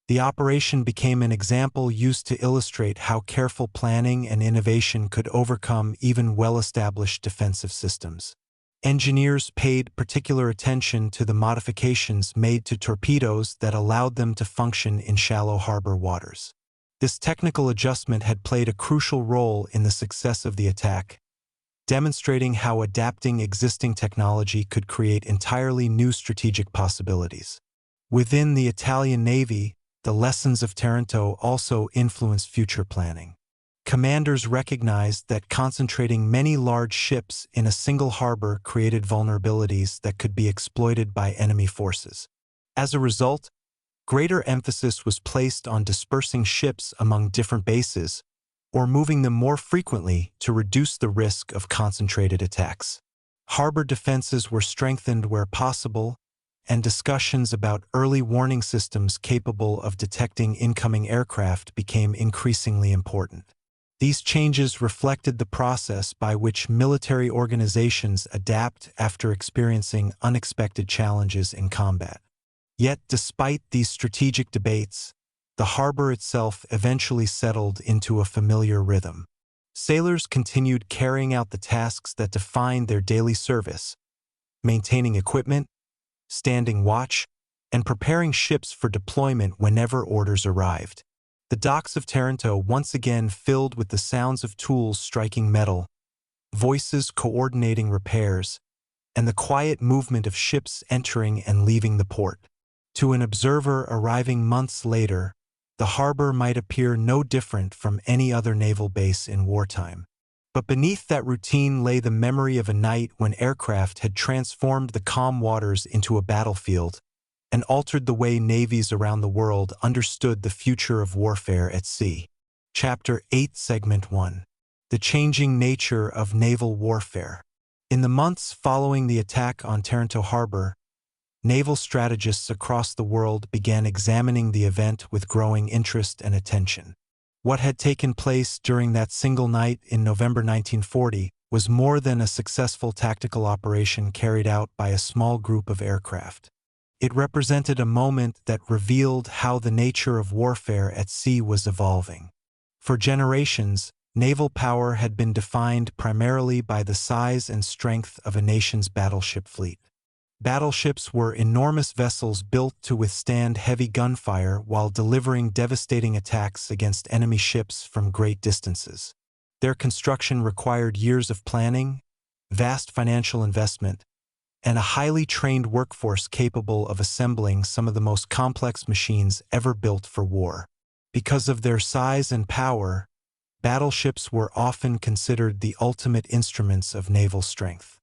The operation became an example used to illustrate how careful planning and innovation could overcome even well-established defensive systems. Engineers paid particular attention to the modifications made to torpedoes that allowed them to function in shallow harbor waters. This technical adjustment had played a crucial role in the success of the attack, demonstrating how adapting existing technology could create entirely new strategic possibilities. Within the Italian Navy, the lessons of Taranto also influenced future planning. Commanders recognized that concentrating many large ships in a single harbor created vulnerabilities that could be exploited by enemy forces. As a result, greater emphasis was placed on dispersing ships among different bases or moving them more frequently to reduce the risk of concentrated attacks. Harbor defenses were strengthened where possible, and discussions about early warning systems capable of detecting incoming aircraft became increasingly important. These changes reflected the process by which military organizations adapt after experiencing unexpected challenges in combat. Yet, despite these strategic debates, the harbor itself eventually settled into a familiar rhythm. Sailors continued carrying out the tasks that defined their daily service, maintaining equipment, standing watch, and preparing ships for deployment whenever orders arrived. The docks of Taranto once again filled with the sounds of tools striking metal, voices coordinating repairs, and the quiet movement of ships entering and leaving the port. To an observer arriving months later, the harbor might appear no different from any other naval base in wartime. But beneath that routine lay the memory of a night when aircraft had transformed the calm waters into a battlefield and altered the way navies around the world understood the future of warfare at sea. Chapter 8, Segment 1. The Changing Nature of Naval Warfare. In the months following the attack on Taranto Harbor, naval strategists across the world began examining the event with growing interest and attention. What had taken place during that single night in November 1940 was more than a successful tactical operation carried out by a small group of aircraft. It represented a moment that revealed how the nature of warfare at sea was evolving. For generations, naval power had been defined primarily by the size and strength of a nation's battleship fleet. Battleships were enormous vessels built to withstand heavy gunfire while delivering devastating attacks against enemy ships from great distances. Their construction required years of planning, vast financial investment, and a highly trained workforce capable of assembling some of the most complex machines ever built for war. Because of their size and power, battleships were often considered the ultimate instruments of naval strength.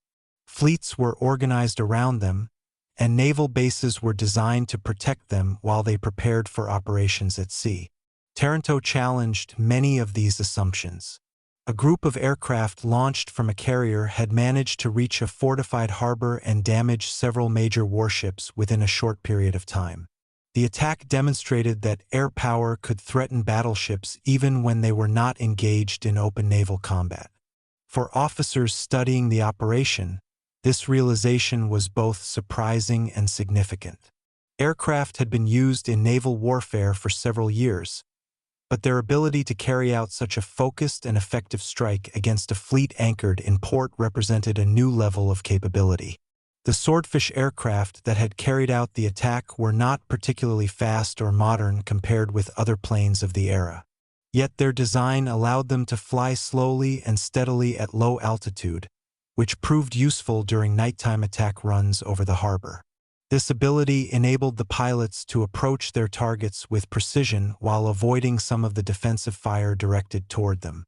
Fleets were organized around them, and naval bases were designed to protect them while they prepared for operations at sea. Taranto challenged many of these assumptions. A group of aircraft launched from a carrier had managed to reach a fortified harbor and damage several major warships within a short period of time. The attack demonstrated that air power could threaten battleships even when they were not engaged in open naval combat. For officers studying the operation, this realization was both surprising and significant. Aircraft had been used in naval warfare for several years, but their ability to carry out such a focused and effective strike against a fleet anchored in port represented a new level of capability. The Swordfish aircraft that had carried out the attack were not particularly fast or modern compared with other planes of the era. Yet their design allowed them to fly slowly and steadily at low altitude, which proved useful during nighttime attack runs over the harbor. This ability enabled the pilots to approach their targets with precision while avoiding some of the defensive fire directed toward them.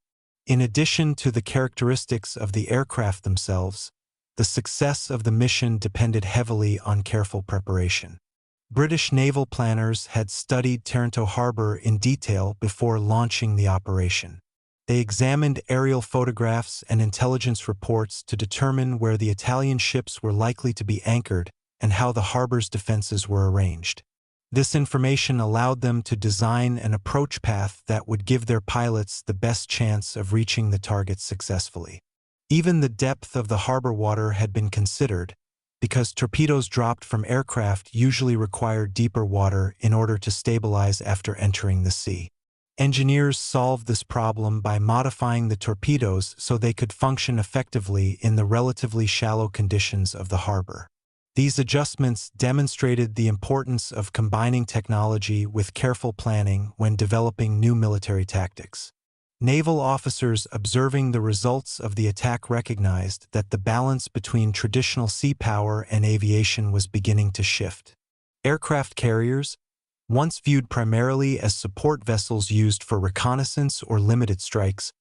In addition to the characteristics of the aircraft themselves, the success of the mission depended heavily on careful preparation. British naval planners had studied Taranto harbor in detail before launching the operation. They examined aerial photographs and intelligence reports to determine where the Italian ships were likely to be anchored and how the harbor's defenses were arranged. This information allowed them to design an approach path that would give their pilots the best chance of reaching the target successfully. Even the depth of the harbor water had been considered, because torpedoes dropped from aircraft usually required deeper water in order to stabilize after entering the sea. Engineers solved this problem by modifying the torpedoes so they could function effectively in the relatively shallow conditions of the harbor. These adjustments demonstrated the importance of combining technology with careful planning when developing new military tactics. Naval officers observing the results of the attack recognized that the balance between traditional sea power and aviation was beginning to shift. Aircraft carriers, once viewed primarily as support vessels used for reconnaissance or limited strikes,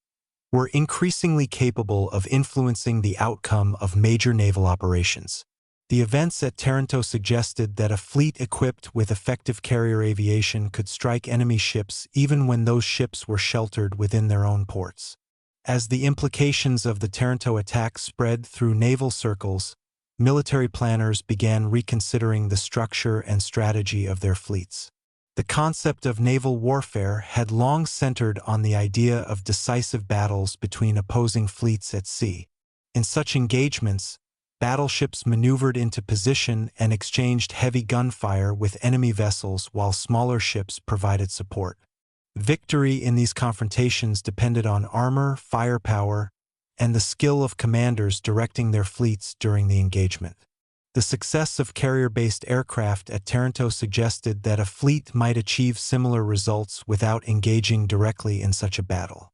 were increasingly capable of influencing the outcome of major naval operations. The events at Taranto suggested that a fleet equipped with effective carrier aviation could strike enemy ships even when those ships were sheltered within their own ports. As the implications of the Taranto attack spread through naval circles, military planners began reconsidering the structure and strategy of their fleets. The concept of naval warfare had long centered on the idea of decisive battles between opposing fleets at sea. In such engagements, battleships maneuvered into position and exchanged heavy gunfire with enemy vessels while smaller ships provided support. Victory in these confrontations depended on armor, firepower, and the skill of commanders directing their fleets during the engagement. The success of carrier-based aircraft at Taranto suggested that a fleet might achieve similar results without engaging directly in such a battle.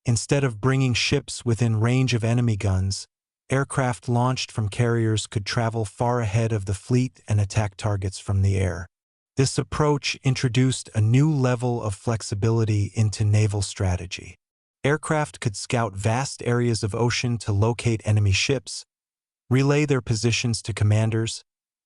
Instead of bringing ships within range of enemy guns, aircraft launched from carriers could travel far ahead of the fleet and attack targets from the air. This approach introduced a new level of flexibility into naval strategy. Aircraft could scout vast areas of ocean to locate enemy ships, relay their positions to commanders,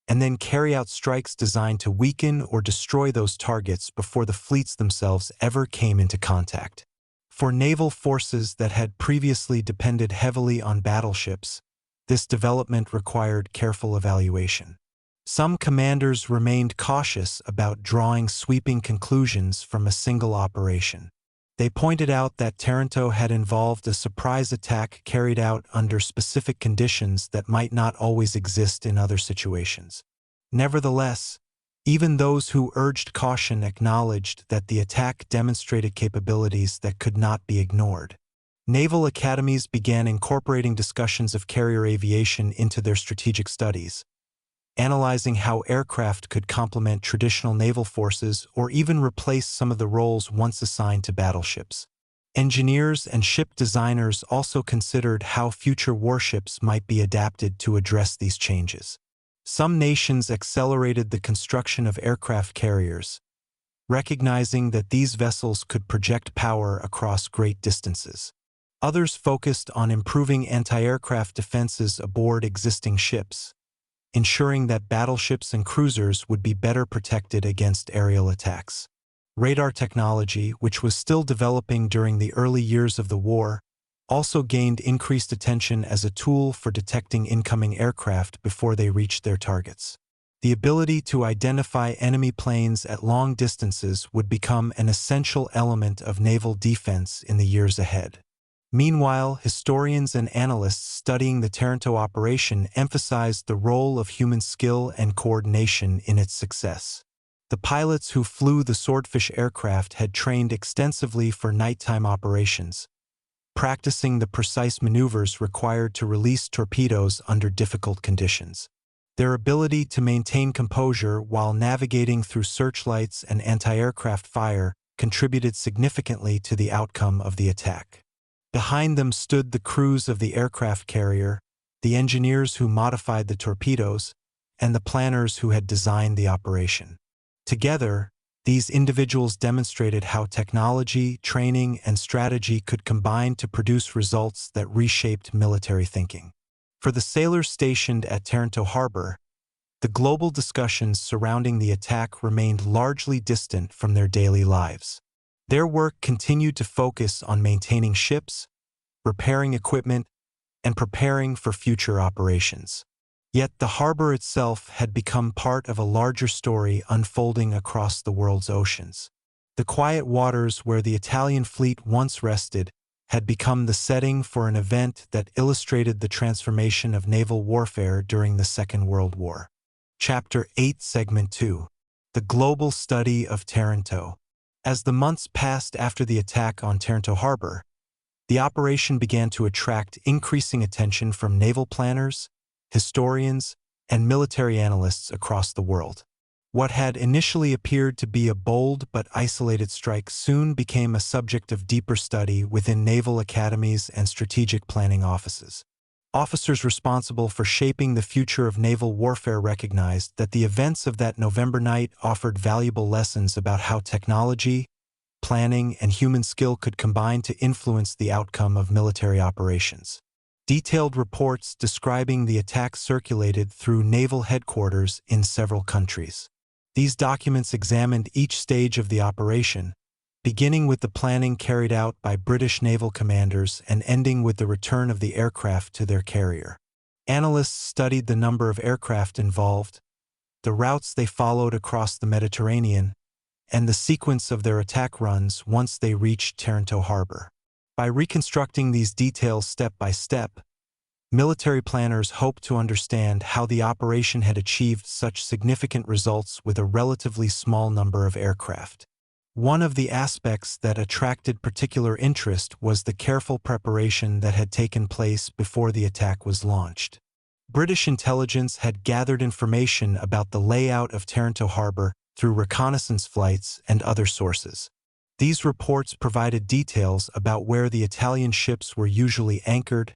and then carry out strikes designed to weaken or destroy those targets before the fleets themselves ever came into contact. For naval forces that had previously depended heavily on battleships, this development required careful evaluation. Some commanders remained cautious about drawing sweeping conclusions from a single operation. They pointed out that Taranto had involved a surprise attack carried out under specific conditions that might not always exist in other situations. Nevertheless, even those who urged caution acknowledged that the attack demonstrated capabilities that could not be ignored. Naval academies began incorporating discussions of carrier aviation into their strategic studies, analyzing how aircraft could complement traditional naval forces or even replace some of the roles once assigned to battleships. Engineers and ship designers also considered how future warships might be adapted to address these changes. Some nations accelerated the construction of aircraft carriers, recognizing that these vessels could project power across great distances. Others focused on improving anti-aircraft defenses aboard existing ships, ensuring that battleships and cruisers would be better protected against aerial attacks. Radar technology, which was still developing during the early years of the war, also gained increased attention as a tool for detecting incoming aircraft before they reached their targets. The ability to identify enemy planes at long distances would become an essential element of naval defense in the years ahead. Meanwhile, historians and analysts studying the Taranto operation emphasized the role of human skill and coordination in its success. The pilots who flew the Swordfish aircraft had trained extensively for nighttime operations, practicing the precise maneuvers required to release torpedoes under difficult conditions. Their ability to maintain composure while navigating through searchlights and anti-aircraft fire contributed significantly to the outcome of the attack. Behind them stood the crews of the aircraft carrier, the engineers who modified the torpedoes, and the planners who had designed the operation. Together, these individuals demonstrated how technology, training, and strategy could combine to produce results that reshaped military thinking. For the sailors stationed at Taranto harbor, the global discussions surrounding the attack remained largely distant from their daily lives. Their work continued to focus on maintaining ships, repairing equipment, and preparing for future operations. Yet the harbor itself had become part of a larger story unfolding across the world's oceans. The quiet waters where the Italian fleet once rested had become the setting for an event that illustrated the transformation of naval warfare during the Second World War. Chapter 8, Segment 2. The Global Study of Taranto. As the months passed after the attack on Taranto harbor, the operation began to attract increasing attention from naval planners, historians, and military analysts across the world. What had initially appeared to be a bold but isolated strike soon became a subject of deeper study within naval academies and strategic planning offices. Officers responsible for shaping the future of naval warfare recognized that the events of that November night offered valuable lessons about how technology, planning, and human skill could combine to influence the outcome of military operations. Detailed reports describing the attack circulated through naval headquarters in several countries. These documents examined each stage of the operation, beginning with the planning carried out by British naval commanders and ending with the return of the aircraft to their carrier. Analysts studied the number of aircraft involved, the routes they followed across the Mediterranean, and the sequence of their attack runs once they reached Taranto harbor. By reconstructing these details step by step, military planners hoped to understand how the operation had achieved such significant results with a relatively small number of aircraft. One of the aspects that attracted particular interest was the careful preparation that had taken place before the attack was launched. British intelligence had gathered information about the layout of Taranto harbor through reconnaissance flights and other sources. These reports provided details about where the Italian ships were usually anchored,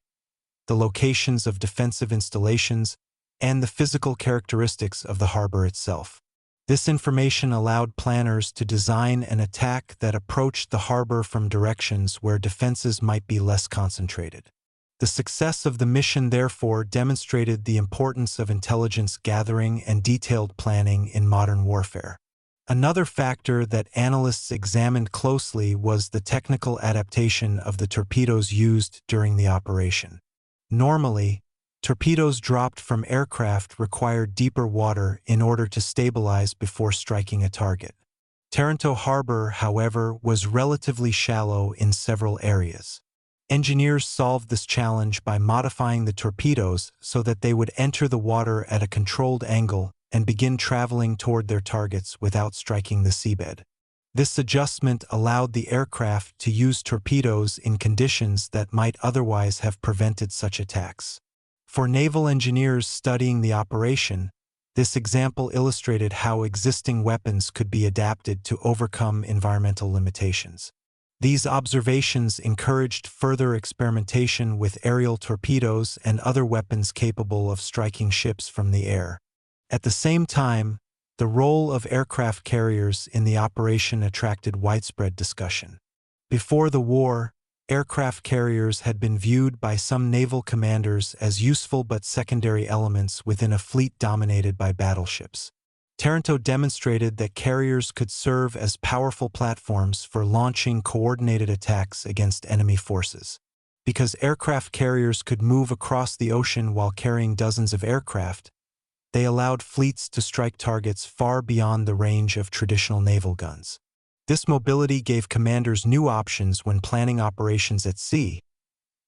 the locations of defensive installations, and the physical characteristics of the harbor itself. This information allowed planners to design an attack that approached the harbor from directions where defenses might be less concentrated. The success of the mission therefore demonstrated the importance of intelligence gathering and detailed planning in modern warfare. Another factor that analysts examined closely was the technical adaptation of the torpedoes used during the operation. Normally, torpedoes dropped from aircraft required deeper water in order to stabilize before striking a target. Taranto harbor, however, was relatively shallow in several areas. Engineers solved this challenge by modifying the torpedoes so that they would enter the water at a controlled angle and begin traveling toward their targets without striking the seabed. This adjustment allowed the aircraft to use torpedoes in conditions that might otherwise have prevented such attacks. For naval engineers studying the operation, this example illustrated how existing weapons could be adapted to overcome environmental limitations. These observations encouraged further experimentation with aerial torpedoes and other weapons capable of striking ships from the air. At the same time, the role of aircraft carriers in the operation attracted widespread discussion. Before the war, aircraft carriers had been viewed by some naval commanders as useful but secondary elements within a fleet dominated by battleships. Taranto demonstrated that carriers could serve as powerful platforms for launching coordinated attacks against enemy forces. Because aircraft carriers could move across the ocean while carrying dozens of aircraft, they allowed fleets to strike targets far beyond the range of traditional naval guns. This mobility gave commanders new options when planning operations at sea,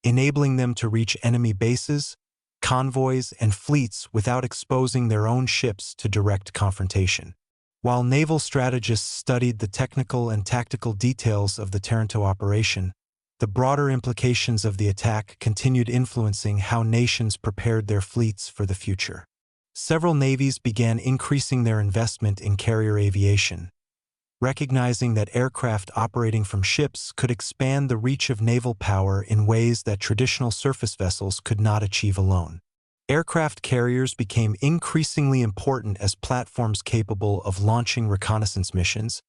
enabling them to reach enemy bases, convoys, and fleets without exposing their own ships to direct confrontation. While naval strategists studied the technical and tactical details of the Taranto operation, the broader implications of the attack continued influencing how nations prepared their fleets for the future. Several navies began increasing their investment in carrier aviation, recognizing that aircraft operating from ships could expand the reach of naval power in ways that traditional surface vessels could not achieve alone. Aircraft carriers became increasingly important as platforms capable of launching reconnaissance missions,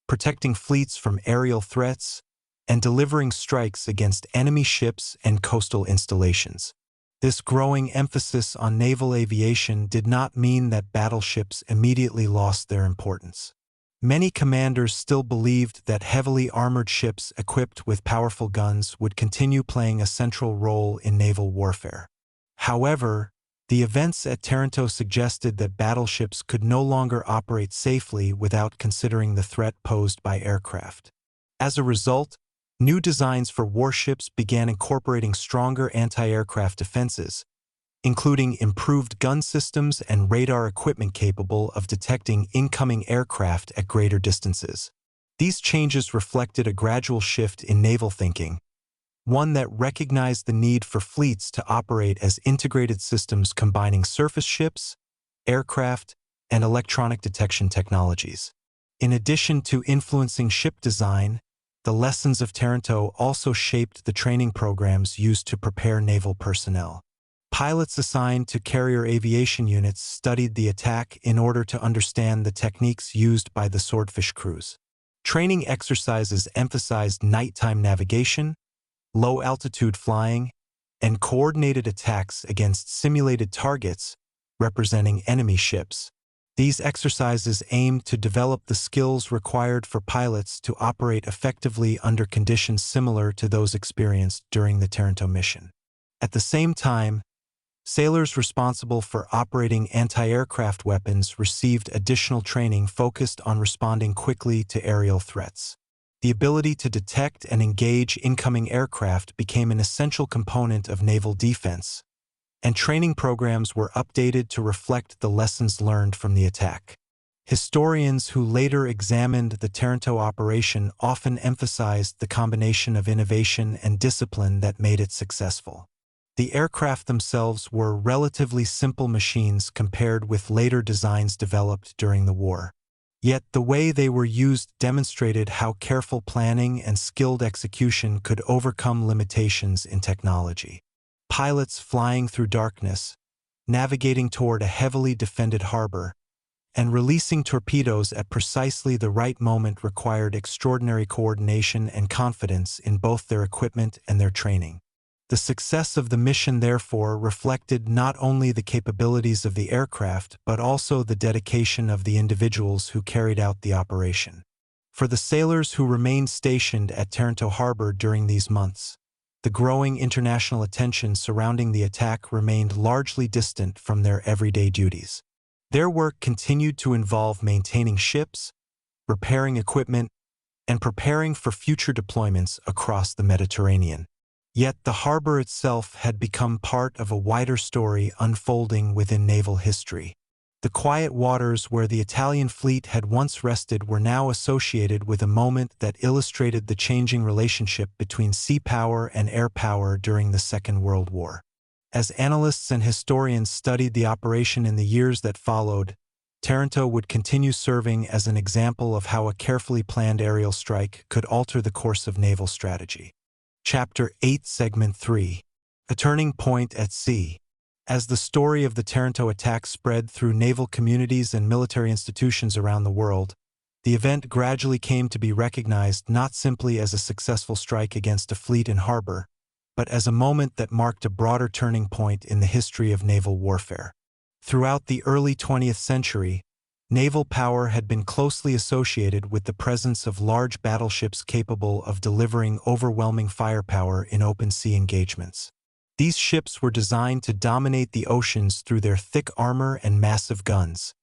protecting fleets from aerial threats, and delivering strikes against enemy ships and coastal installations. This growing emphasis on naval aviation did not mean that battleships immediately lost their importance. Many commanders still believed that heavily armored ships equipped with powerful guns would continue playing a central role in naval warfare. However, the events at Taranto suggested that battleships could no longer operate safely without considering the threat posed by aircraft. As a result, new designs for warships began incorporating stronger anti-aircraft defenses, including improved gun systems and radar equipment capable of detecting incoming aircraft at greater distances. These changes reflected a gradual shift in naval thinking, one that recognized the need for fleets to operate as integrated systems combining surface ships, aircraft, and electronic detection technologies. In addition to influencing ship design, the lessons of Taranto also shaped the training programs used to prepare naval personnel. Pilots assigned to carrier aviation units studied the attack in order to understand the techniques used by the Swordfish crews. Training exercises emphasized nighttime navigation, low-altitude flying, and coordinated attacks against simulated targets representing enemy ships. These exercises aimed to develop the skills required for pilots to operate effectively under conditions similar to those experienced during the Taranto mission. At the same time, sailors responsible for operating anti-aircraft weapons received additional training focused on responding quickly to aerial threats. The ability to detect and engage incoming aircraft became an essential component of naval defense, and training programs were updated to reflect the lessons learned from the attack. Historians who later examined the Taranto operation often emphasized the combination of innovation and discipline that made it successful. The aircraft themselves were relatively simple machines compared with later designs developed during the war. Yet the way they were used demonstrated how careful planning and skilled execution could overcome limitations in technology. Pilots flying through darkness, navigating toward a heavily defended harbor, and releasing torpedoes at precisely the right moment required extraordinary coordination and confidence in both their equipment and their training. The success of the mission, therefore, reflected not only the capabilities of the aircraft but also the dedication of the individuals who carried out the operation. For the sailors who remained stationed at Taranto Harbor during these months, the growing international attention surrounding the attack remained largely distant from their everyday duties. Their work continued to involve maintaining ships, repairing equipment, and preparing for future deployments across the Mediterranean. Yet the harbor itself had become part of a wider story unfolding within naval history. The quiet waters where the Italian fleet had once rested were now associated with a moment that illustrated the changing relationship between sea power and air power during the Second World War. As analysts and historians studied the operation in the years that followed, Taranto would continue serving as an example of how a carefully planned aerial strike could alter the course of naval strategy. Chapter 8, Segment 3. A Turning Point at Sea. As the story of the Taranto attack spread through naval communities and military institutions around the world, the event gradually came to be recognized not simply as a successful strike against a fleet in harbor, but as a moment that marked a broader turning point in the history of naval warfare. Throughout the early 20th century, naval power had been closely associated with the presence of large battleships capable of delivering overwhelming firepower in open sea engagements. These ships were designed to dominate the oceans through their thick armor and massive guns,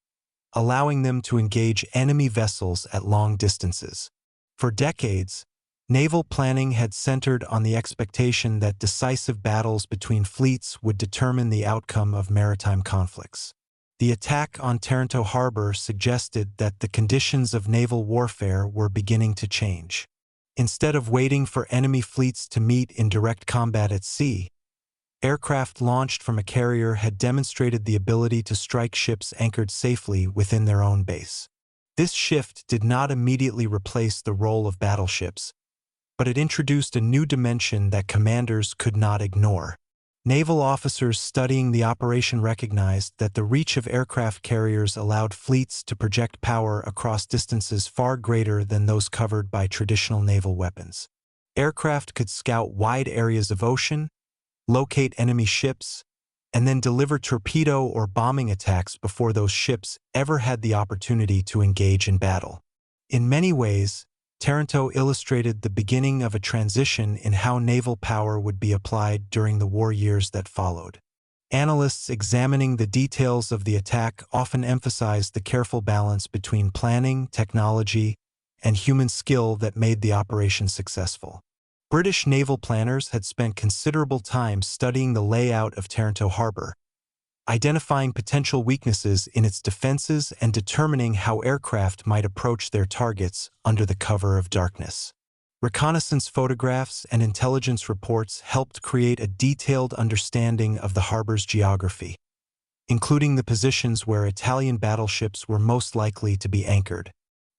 allowing them to engage enemy vessels at long distances. For decades, naval planning had centered on the expectation that decisive battles between fleets would determine the outcome of maritime conflicts. The attack on Taranto Harbor suggested that the conditions of naval warfare were beginning to change. Instead of waiting for enemy fleets to meet in direct combat at sea, aircraft launched from a carrier had demonstrated the ability to strike ships anchored safely within their own base. This shift did not immediately replace the role of battleships, but it introduced a new dimension that commanders could not ignore. Naval officers studying the operation recognized that the reach of aircraft carriers allowed fleets to project power across distances far greater than those covered by traditional naval weapons. Aircraft could scout wide areas of ocean, locate enemy ships, and then deliver torpedo or bombing attacks before those ships ever had the opportunity to engage in battle. In many ways, Taranto illustrated the beginning of a transition in how naval power would be applied during the war years that followed. Analysts examining the details of the attack often emphasized the careful balance between planning, technology, and human skill that made the operation successful. British naval planners had spent considerable time studying the layout of Taranto Harbor, identifying potential weaknesses in its defenses and determining how aircraft might approach their targets under the cover of darkness. Reconnaissance photographs and intelligence reports helped create a detailed understanding of the harbor's geography, including the positions where Italian battleships were most likely to be anchored.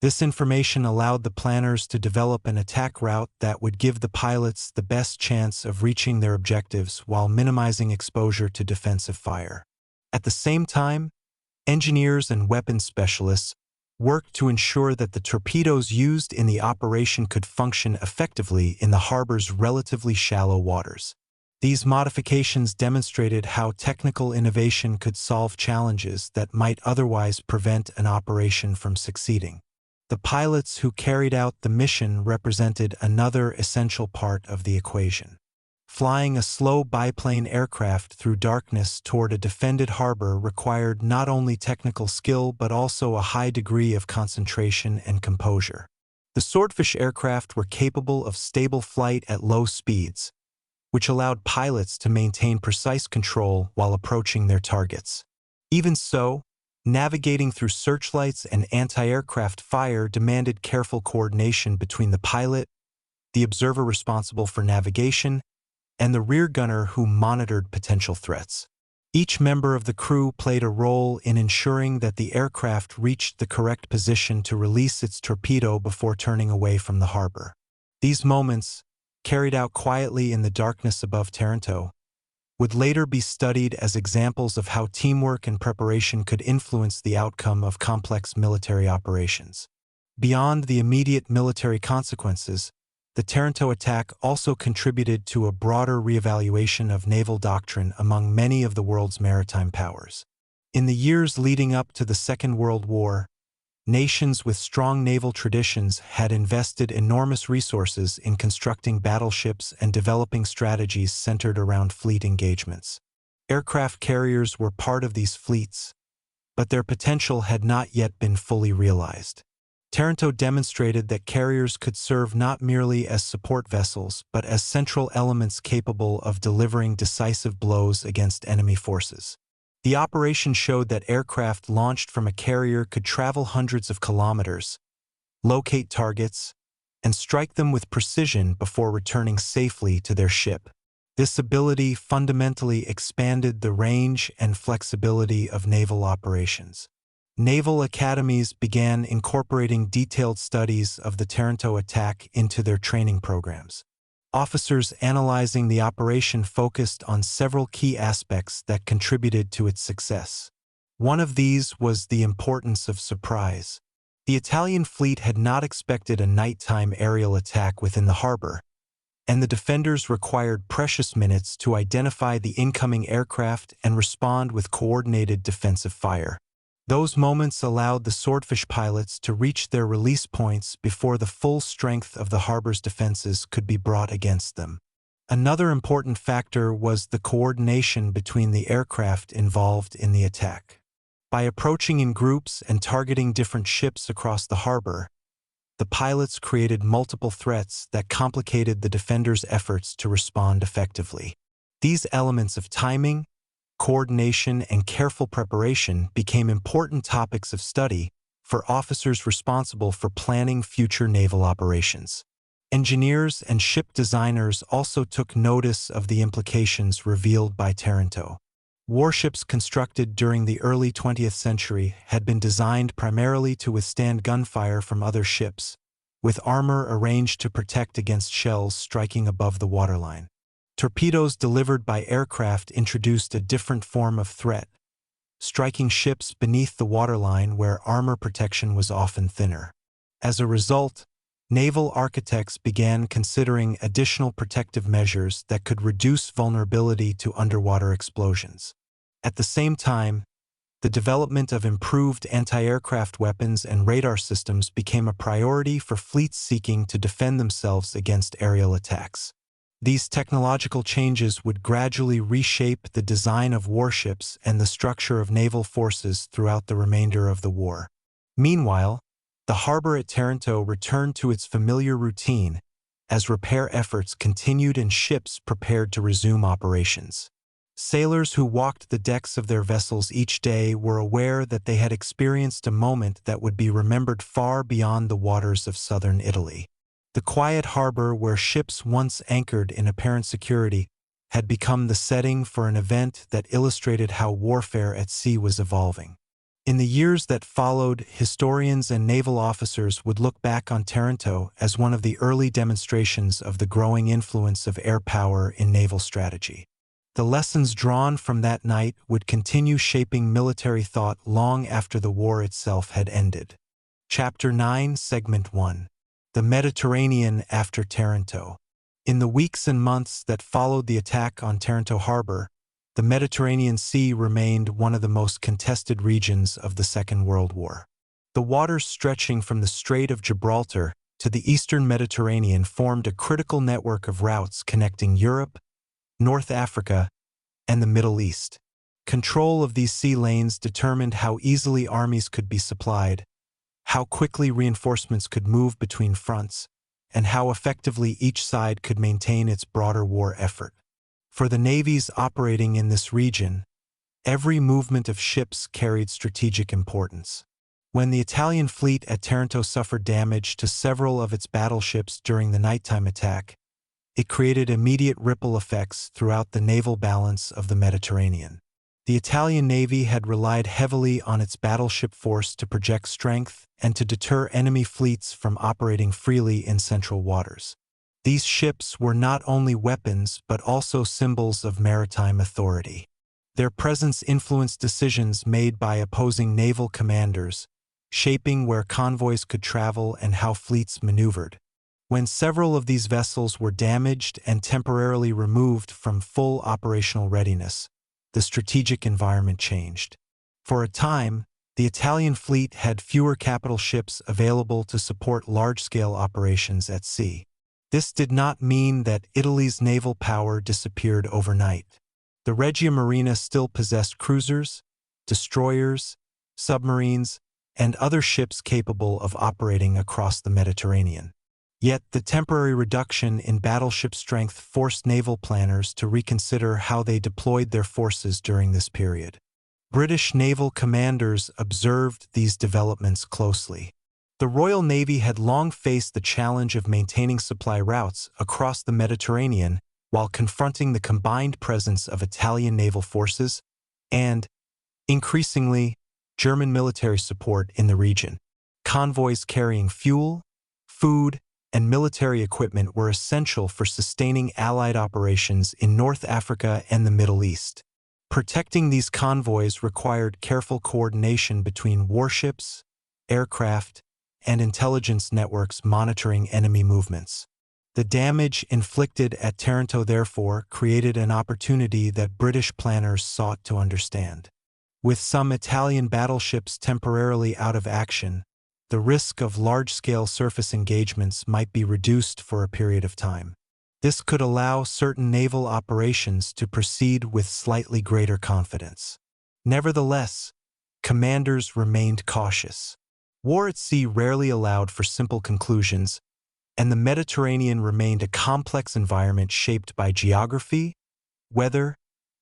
This information allowed the planners to develop an attack route that would give the pilots the best chance of reaching their objectives while minimizing exposure to defensive fire. At the same time, engineers and weapons specialists worked to ensure that the torpedoes used in the operation could function effectively in the harbor's relatively shallow waters. These modifications demonstrated how technical innovation could solve challenges that might otherwise prevent an operation from succeeding. The pilots who carried out the mission represented another essential part of the equation. Flying a slow biplane aircraft through darkness toward a defended harbor required not only technical skill but also a high degree of concentration and composure. The Swordfish aircraft were capable of stable flight at low speeds, which allowed pilots to maintain precise control while approaching their targets. Even so, navigating through searchlights and anti-aircraft fire demanded careful coordination between the pilot, the observer responsible for navigation, and the rear gunner who monitored potential threats. Each member of the crew played a role in ensuring that the aircraft reached the correct position to release its torpedo before turning away from the harbor. These moments, carried out quietly in the darkness above Taranto, would later be studied as examples of how teamwork and preparation could influence the outcome of complex military operations. Beyond the immediate military consequences, the Taranto attack also contributed to a broader reevaluation of naval doctrine among many of the world's maritime powers. In the years leading up to the Second World War, nations with strong naval traditions had invested enormous resources in constructing battleships and developing strategies centered around fleet engagements. Aircraft carriers were part of these fleets, but their potential had not yet been fully realized. Taranto demonstrated that carriers could serve not merely as support vessels but as central elements capable of delivering decisive blows against enemy forces. The operation showed that aircraft launched from a carrier could travel hundreds of kilometers, locate targets, and strike them with precision before returning safely to their ship. This ability fundamentally expanded the range and flexibility of naval operations. Naval academies began incorporating detailed studies of the Taranto attack into their training programs. Officers analyzing the operation focused on several key aspects that contributed to its success. One of these was the importance of surprise. The Italian fleet had not expected a nighttime aerial attack within the harbor, and the defenders required precious minutes to identify the incoming aircraft and respond with coordinated defensive fire. Those moments allowed the Swordfish pilots to reach their release points before the full strength of the harbor's defenses could be brought against them. Another important factor was the coordination between the aircraft involved in the attack. By approaching in groups and targeting different ships across the harbor, the pilots created multiple threats that complicated the defenders' efforts to respond effectively. These elements of timing, coordination, and careful preparation became important topics of study for officers responsible for planning future naval operations. Engineers and ship designers also took notice of the implications revealed by Taranto. Warships constructed during the early 20th century had been designed primarily to withstand gunfire from other ships, with armor arranged to protect against shells striking above the waterline. Torpedoes delivered by aircraft introduced a different form of threat, striking ships beneath the waterline where armor protection was often thinner. As a result, naval architects began considering additional protective measures that could reduce vulnerability to underwater explosions. At the same time, the development of improved anti-aircraft weapons and radar systems became a priority for fleets seeking to defend themselves against aerial attacks. These technological changes would gradually reshape the design of warships and the structure of naval forces throughout the remainder of the war. Meanwhile, the harbor at Taranto returned to its familiar routine as repair efforts continued and ships prepared to resume operations. Sailors who walked the decks of their vessels each day were aware that they had experienced a moment that would be remembered far beyond the waters of southern Italy. The quiet harbor where ships once anchored in apparent security had become the setting for an event that illustrated how warfare at sea was evolving. In the years that followed, historians and naval officers would look back on Taranto as one of the early demonstrations of the growing influence of air power in naval strategy. The lessons drawn from that night would continue shaping military thought long after the war itself had ended. Chapter 9, Segment 1. The Mediterranean after Taranto. In the weeks and months that followed the attack on Taranto harbor, the Mediterranean Sea remained one of the most contested regions of the Second World War. The waters stretching from the Strait of Gibraltar to the eastern Mediterranean formed a critical network of routes connecting Europe, North Africa, and the Middle East. Control of these sea lanes determined how easily armies could be supplied, how quickly reinforcements could move between fronts, and how effectively each side could maintain its broader war effort. For the navies operating in this region, every movement of ships carried strategic importance. When the Italian fleet at Taranto suffered damage to several of its battleships during the nighttime attack, it created immediate ripple effects throughout the naval balance of the Mediterranean. The Italian Navy had relied heavily on its battleship force to project strength and to deter enemy fleets from operating freely in central waters. These ships were not only weapons but also symbols of maritime authority. Their presence influenced decisions made by opposing naval commanders, shaping where convoys could travel and how fleets maneuvered. When several of these vessels were damaged and temporarily removed from full operational readiness, the strategic environment changed. For a time, the Italian fleet had fewer capital ships available to support large-scale operations at sea. This did not mean that Italy's naval power disappeared overnight. The Regia Marina still possessed cruisers, destroyers, submarines, and other ships capable of operating across the Mediterranean. Yet the temporary reduction in battleship strength forced naval planners to reconsider how they deployed their forces during this period. British naval commanders observed these developments closely. The Royal Navy had long faced the challenge of maintaining supply routes across the Mediterranean while confronting the combined presence of Italian naval forces and, increasingly, German military support in the region. Convoys carrying fuel, food, and military equipment were essential for sustaining Allied operations in North Africa and the Middle East. Protecting these convoys required careful coordination between warships, aircraft, and intelligence networks monitoring enemy movements. The damage inflicted at Taranto therefore created an opportunity that British planners sought to understand. With some Italian battleships temporarily out of action, the risk of large-scale surface engagements might be reduced for a period of time. This could allow certain naval operations to proceed with slightly greater confidence. Nevertheless, commanders remained cautious. War at sea rarely allowed for simple conclusions, and the Mediterranean remained a complex environment shaped by geography, weather,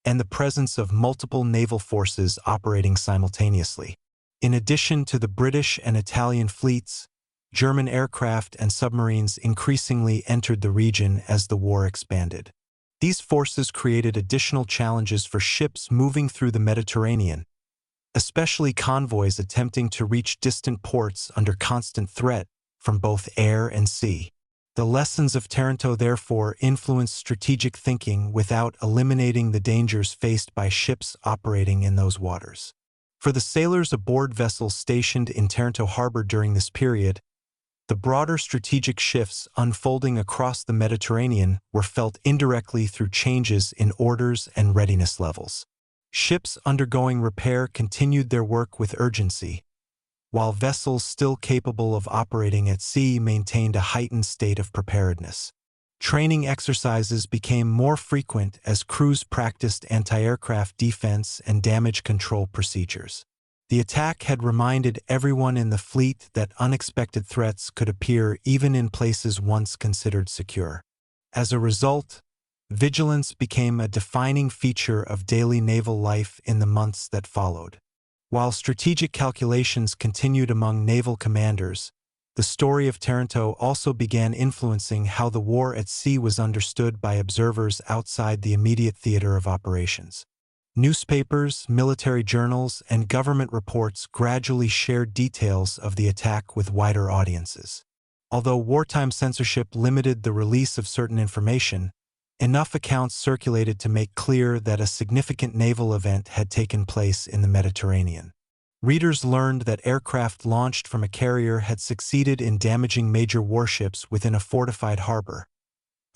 and the presence of multiple naval forces operating simultaneously. In addition to the British and Italian fleets, German aircraft and submarines increasingly entered the region as the war expanded. These forces created additional challenges for ships moving through the Mediterranean, especially convoys attempting to reach distant ports under constant threat from both air and sea. The lessons of Taranto therefore influenced strategic thinking without eliminating the dangers faced by ships operating in those waters. For the sailors aboard vessels stationed in Taranto harbor during this period, The broader strategic shifts unfolding across the Mediterranean were felt indirectly through changes in orders and readiness levels. Ships undergoing repair continued their work with urgency, while vessels still capable of operating at sea maintained a heightened state of preparedness. Training exercises became more frequent as crews practiced anti-aircraft defense and damage control procedures. The attack had reminded everyone in the fleet that unexpected threats could appear even in places once considered secure. As a result, vigilance became a defining feature of daily naval life in the months that followed. While strategic calculations continued among naval commanders, the story of Taranto also began influencing how the war at sea was understood by observers outside the immediate theater of operations. Newspapers, military journals, and government reports gradually shared details of the attack with wider audiences. Although wartime censorship limited the release of certain information, enough accounts circulated to make clear that a significant naval event had taken place in the Mediterranean. Readers learned that aircraft launched from a carrier had succeeded in damaging major warships within a fortified harbor,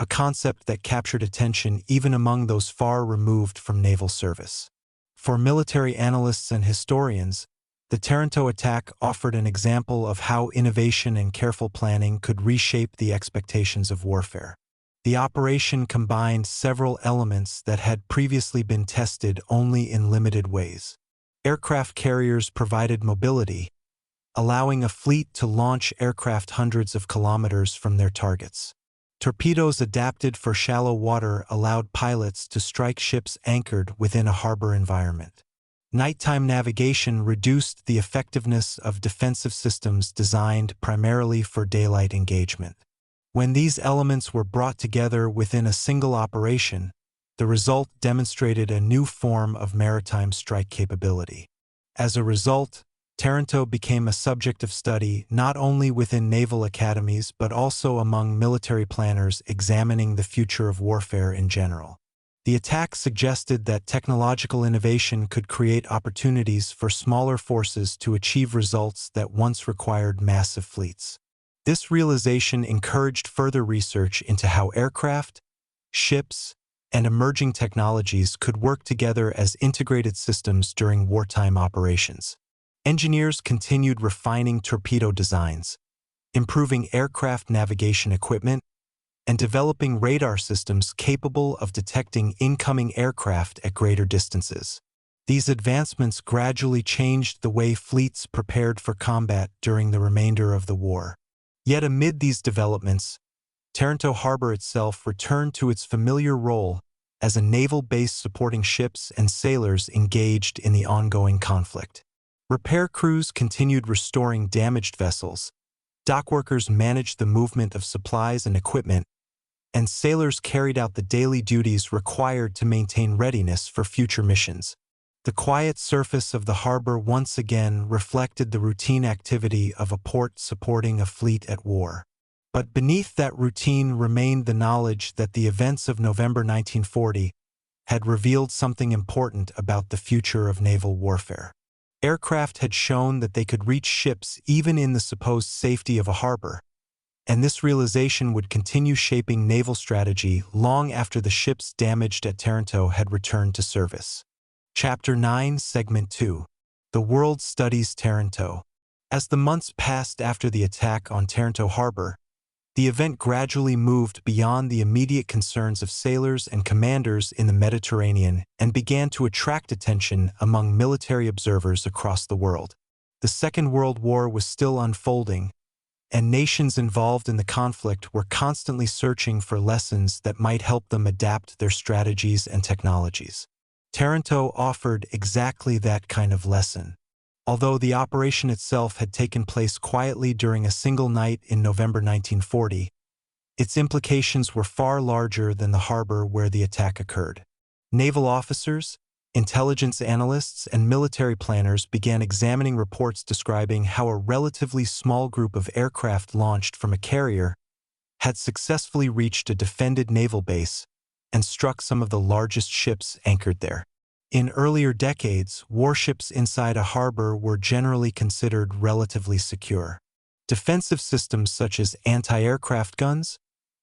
a concept that captured attention even among those far removed from naval service. For military analysts and historians, the Taranto attack offered an example of how innovation and careful planning could reshape the expectations of warfare. The operation combined several elements that had previously been tested only in limited ways. Aircraft carriers provided mobility, allowing a fleet to launch aircraft hundreds of kilometers from their targets. Torpedoes adapted for shallow water allowed pilots to strike ships anchored within a harbor environment. Nighttime navigation reduced the effectiveness of defensive systems designed primarily for daylight engagement. When these elements were brought together within a single operation, the result demonstrated a new form of maritime strike capability. As a result, Taranto became a subject of study not only within naval academies but also among military planners examining the future of warfare in general. The attack suggested that technological innovation could create opportunities for smaller forces to achieve results that once required massive fleets. This realization encouraged further research into how aircraft, ships, and emerging technologies could work together as integrated systems during wartime operations. Engineers continued refining torpedo designs, improving aircraft navigation equipment, and developing radar systems capable of detecting incoming aircraft at greater distances. These advancements gradually changed the way fleets prepared for combat during the remainder of the war. Yet amid these developments, Taranto Harbor itself returned to its familiar role as a naval base supporting ships and sailors engaged in the ongoing conflict. Repair crews continued restoring damaged vessels, dockworkers managed the movement of supplies and equipment, and sailors carried out the daily duties required to maintain readiness for future missions. The quiet surface of the harbor once again reflected the routine activity of a port supporting a fleet at war. But beneath that routine remained the knowledge that the events of November 1940 had revealed something important about the future of naval warfare. Aircraft had shown that they could reach ships even in the supposed safety of a harbor, and this realization would continue shaping naval strategy long after the ships damaged at Taranto had returned to service. Chapter 9, Segment 2. The World Studies Taranto. As the months passed after the attack on Taranto Harbor, the event gradually moved beyond the immediate concerns of sailors and commanders in the Mediterranean and began to attract attention among military observers across the world. The Second World War was still unfolding, and nations involved in the conflict were constantly searching for lessons that might help them adapt their strategies and technologies. Taranto offered exactly that kind of lesson. Although the operation itself had taken place quietly during a single night in November 1940, its implications were far larger than the harbor where the attack occurred. Naval officers, intelligence analysts, and military planners began examining reports describing how a relatively small group of aircraft launched from a carrier had successfully reached a defended naval base and struck some of the largest ships anchored there. In earlier decades, warships inside a harbor were generally considered relatively secure. Defensive systems such as anti-aircraft guns,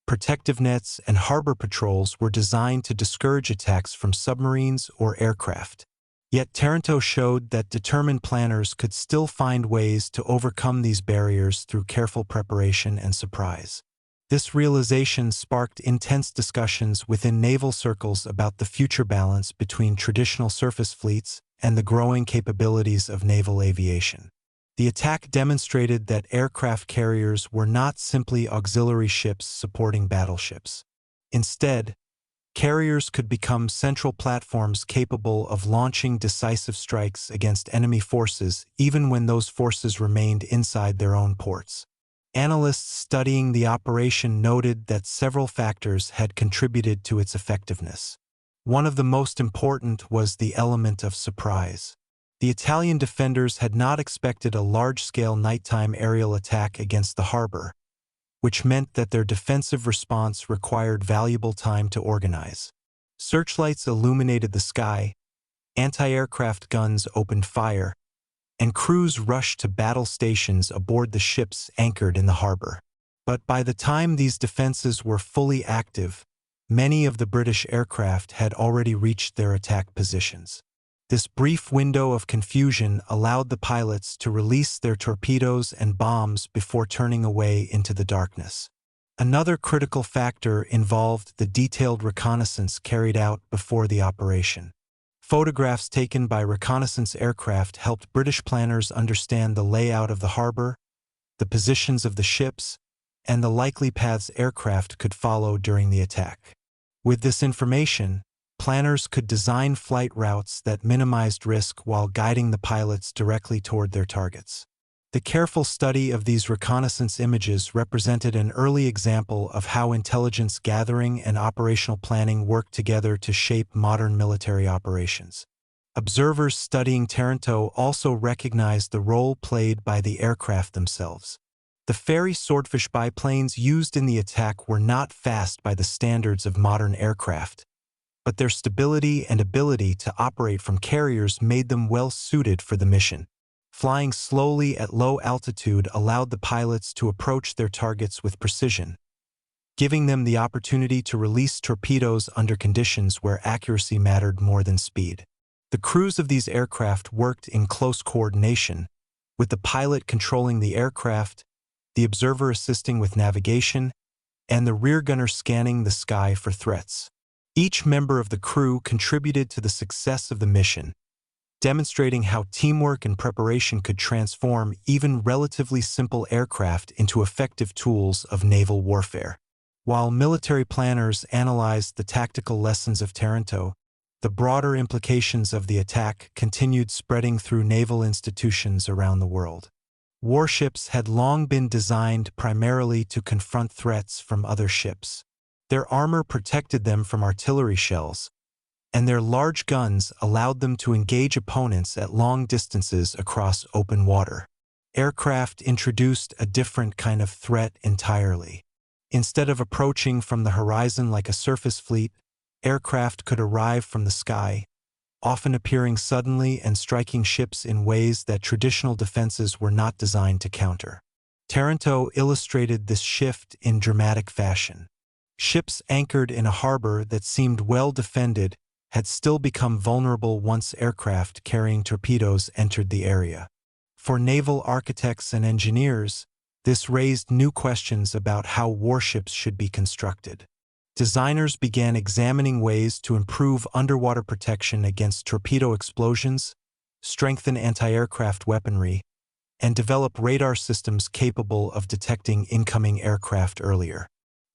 protective nets, and harbor patrols were designed to discourage attacks from submarines or aircraft. Yet Taranto showed that determined planners could still find ways to overcome these barriers through careful preparation and surprise. This realization sparked intense discussions within naval circles about the future balance between traditional surface fleets and the growing capabilities of naval aviation. The attack demonstrated that aircraft carriers were not simply auxiliary ships supporting battleships. Instead, carriers could become central platforms capable of launching decisive strikes against enemy forces even when those forces remained inside their own ports. Analysts studying the operation noted that several factors had contributed to its effectiveness. One of the most important was the element of surprise. The Italian defenders had not expected a large-scale nighttime aerial attack against the harbor, which meant that their defensive response required valuable time to organize. Searchlights illuminated the sky, anti-aircraft guns opened fire, and crews rushed to battle stations aboard the ships anchored in the harbor. But by the time these defenses were fully active, many of the British aircraft had already reached their attack positions. This brief window of confusion allowed the pilots to release their torpedoes and bombs before turning away into the darkness. Another critical factor involved the detailed reconnaissance carried out before the operation. Photographs taken by reconnaissance aircraft helped British planners understand the layout of the harbor, the positions of the ships, and the likely paths aircraft could follow during the attack. With this information, planners could design flight routes that minimized risk while guiding the pilots directly toward their targets. The careful study of these reconnaissance images represented an early example of how intelligence gathering and operational planning work together to shape modern military operations. Observers studying Taranto also recognized the role played by the aircraft themselves. The Fairey Swordfish biplanes used in the attack were not fast by the standards of modern aircraft, but their stability and ability to operate from carriers made them well suited for the mission. Flying slowly at low altitude allowed the pilots to approach their targets with precision, giving them the opportunity to release torpedoes under conditions where accuracy mattered more than speed. The crews of these aircraft worked in close coordination, with the pilot controlling the aircraft, the observer assisting with navigation, and the rear gunner scanning the sky for threats. Each member of the crew contributed to the success of the mission, demonstrating how teamwork and preparation could transform even relatively simple aircraft into effective tools of naval warfare. While military planners analyzed the tactical lessons of Taranto, the broader implications of the attack continued spreading through naval institutions around the world. Warships had long been designed primarily to confront threats from other ships. Their armor protected them from artillery shells, and their large guns allowed them to engage opponents at long distances across open water. Aircraft introduced a different kind of threat entirely. Instead of approaching from the horizon like a surface fleet, aircraft could arrive from the sky, often appearing suddenly and striking ships in ways that traditional defenses were not designed to counter. Taranto illustrated this shift in dramatic fashion. Ships anchored in a harbor that seemed well defended had still become vulnerable once aircraft carrying torpedoes entered the area. For naval architects and engineers, this raised new questions about how warships should be constructed. Designers began examining ways to improve underwater protection against torpedo explosions, strengthen anti-aircraft weaponry, and develop radar systems capable of detecting incoming aircraft earlier.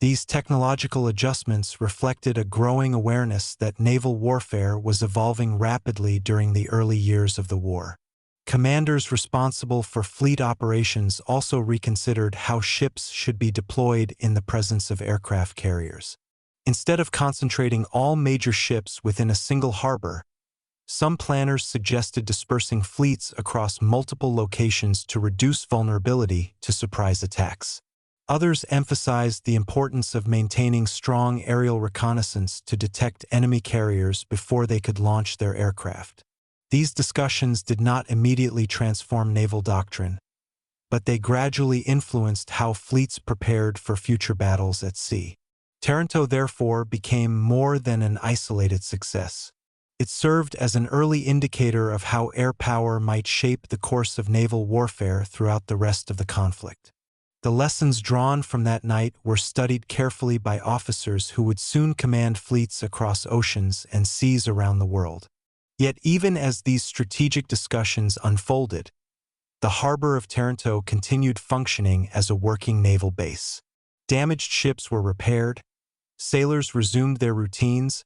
These technological adjustments reflected a growing awareness that naval warfare was evolving rapidly during the early years of the war. Commanders responsible for fleet operations also reconsidered how ships should be deployed in the presence of aircraft carriers. Instead of concentrating all major ships within a single harbor, some planners suggested dispersing fleets across multiple locations to reduce vulnerability to surprise attacks. Others emphasized the importance of maintaining strong aerial reconnaissance to detect enemy carriers before they could launch their aircraft. These discussions did not immediately transform naval doctrine, but they gradually influenced how fleets prepared for future battles at sea. Taranto therefore became more than an isolated success. It served as an early indicator of how air power might shape the course of naval warfare throughout the rest of the conflict. The lessons drawn from that night were studied carefully by officers who would soon command fleets across oceans and seas around the world. Yet even as these strategic discussions unfolded, the harbor of Taranto continued functioning as a working naval base. Damaged ships were repaired, sailors resumed their routines,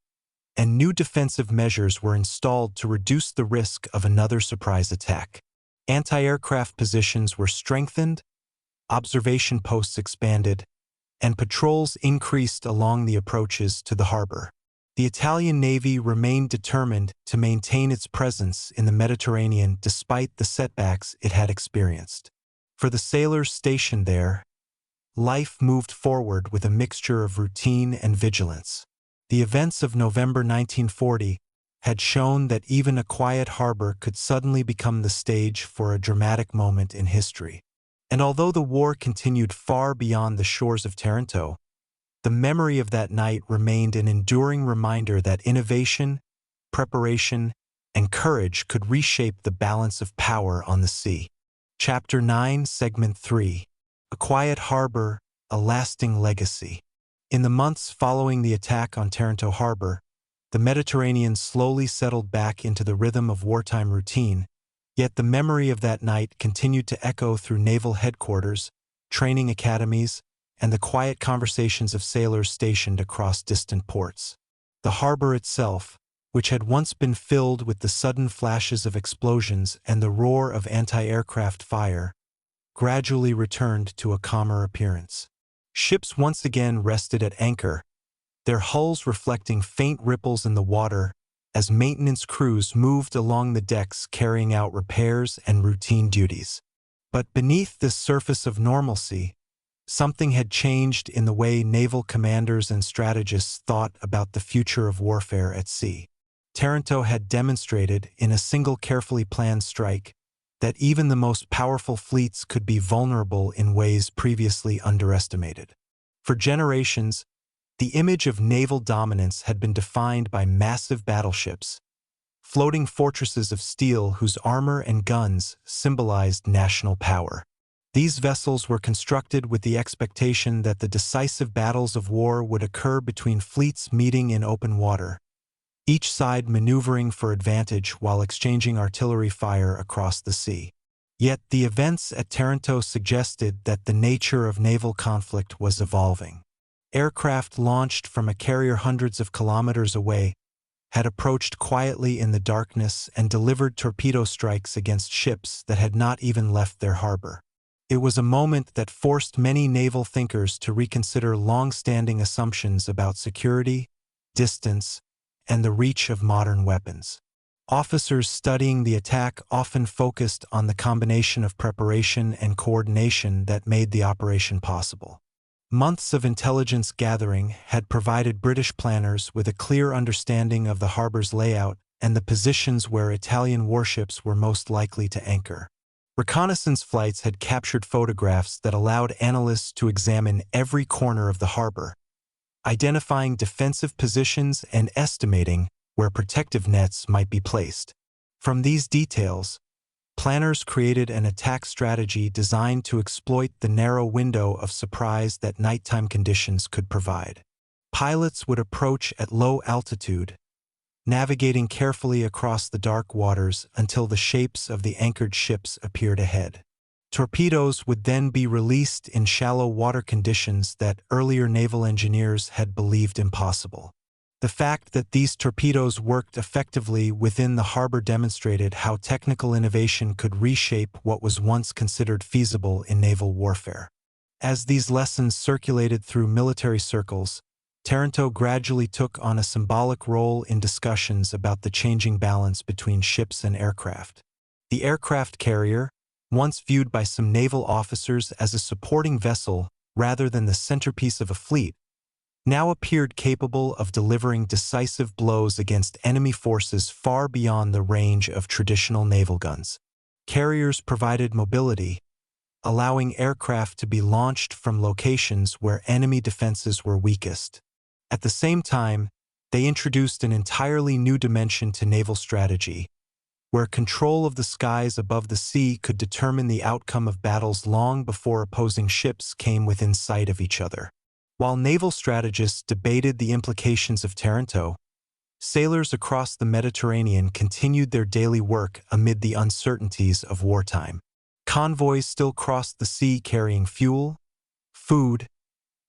and new defensive measures were installed to reduce the risk of another surprise attack. Anti-aircraft positions were strengthened, observation posts expanded, and patrols increased along the approaches to the harbor. The Italian Navy remained determined to maintain its presence in the Mediterranean despite the setbacks it had experienced. For the sailors stationed there, life moved forward with a mixture of routine and vigilance. The events of November 1940 had shown that even a quiet harbor could suddenly become the stage for a dramatic moment in history. And although the war continued far beyond the shores of Taranto, the memory of that night remained an enduring reminder that innovation, preparation, and courage could reshape the balance of power on the sea. Chapter 9, Segment 3. A Quiet Harbor, a Lasting Legacy. In the months following the attack on Taranto Harbor, the Mediterranean slowly settled back into the rhythm of wartime routine, yet the memory of that night continued to echo through naval headquarters, training academies, and the quiet conversations of sailors stationed across distant ports. The harbor itself, which had once been filled with the sudden flashes of explosions and the roar of anti-aircraft fire, gradually returned to a calmer appearance. Ships once again rested at anchor, their hulls reflecting faint ripples in the water as maintenance crews moved along the decks carrying out repairs and routine duties. But beneath this surface of normalcy, something had changed in the way naval commanders and strategists thought about the future of warfare at sea. Taranto had demonstrated, in a single carefully planned strike, that even the most powerful fleets could be vulnerable in ways previously underestimated. For generations, the image of naval dominance had been defined by massive battleships, floating fortresses of steel whose armor and guns symbolized national power. These vessels were constructed with the expectation that the decisive battles of war would occur between fleets meeting in open water, each side maneuvering for advantage while exchanging artillery fire across the sea. Yet the events at Taranto suggested that the nature of naval conflict was evolving. Aircraft launched from a carrier hundreds of kilometers away had approached quietly in the darkness and delivered torpedo strikes against ships that had not even left their harbor. It was a moment that forced many naval thinkers to reconsider long-standing assumptions about security, distance, and the reach of modern weapons. Officers studying the attack often focused on the combination of preparation and coordination that made the operation possible. Months of intelligence gathering had provided British planners with a clear understanding of the harbor's layout and the positions where Italian warships were most likely to anchor. Reconnaissance flights had captured photographs that allowed analysts to examine every corner of the harbor, identifying defensive positions and estimating where protective nets might be placed. From these details, planners created an attack strategy designed to exploit the narrow window of surprise that nighttime conditions could provide. Pilots would approach at low altitude, navigating carefully across the dark waters until the shapes of the anchored ships appeared ahead. Torpedoes would then be released in shallow water conditions that earlier naval engineers had believed impossible. The fact that these torpedoes worked effectively within the harbor demonstrated how technical innovation could reshape what was once considered feasible in naval warfare. As these lessons circulated through military circles, Taranto gradually took on a symbolic role in discussions about the changing balance between ships and aircraft. The aircraft carrier, once viewed by some naval officers as a supporting vessel rather than the centerpiece of a fleet, now appeared capable of delivering decisive blows against enemy forces far beyond the range of traditional naval guns. Carriers provided mobility, allowing aircraft to be launched from locations where enemy defenses were weakest. At the same time, they introduced an entirely new dimension to naval strategy, where control of the skies above the sea could determine the outcome of battles long before opposing ships came within sight of each other. While naval strategists debated the implications of Taranto, sailors across the Mediterranean continued their daily work amid the uncertainties of wartime. Convoys still crossed the sea carrying fuel, food,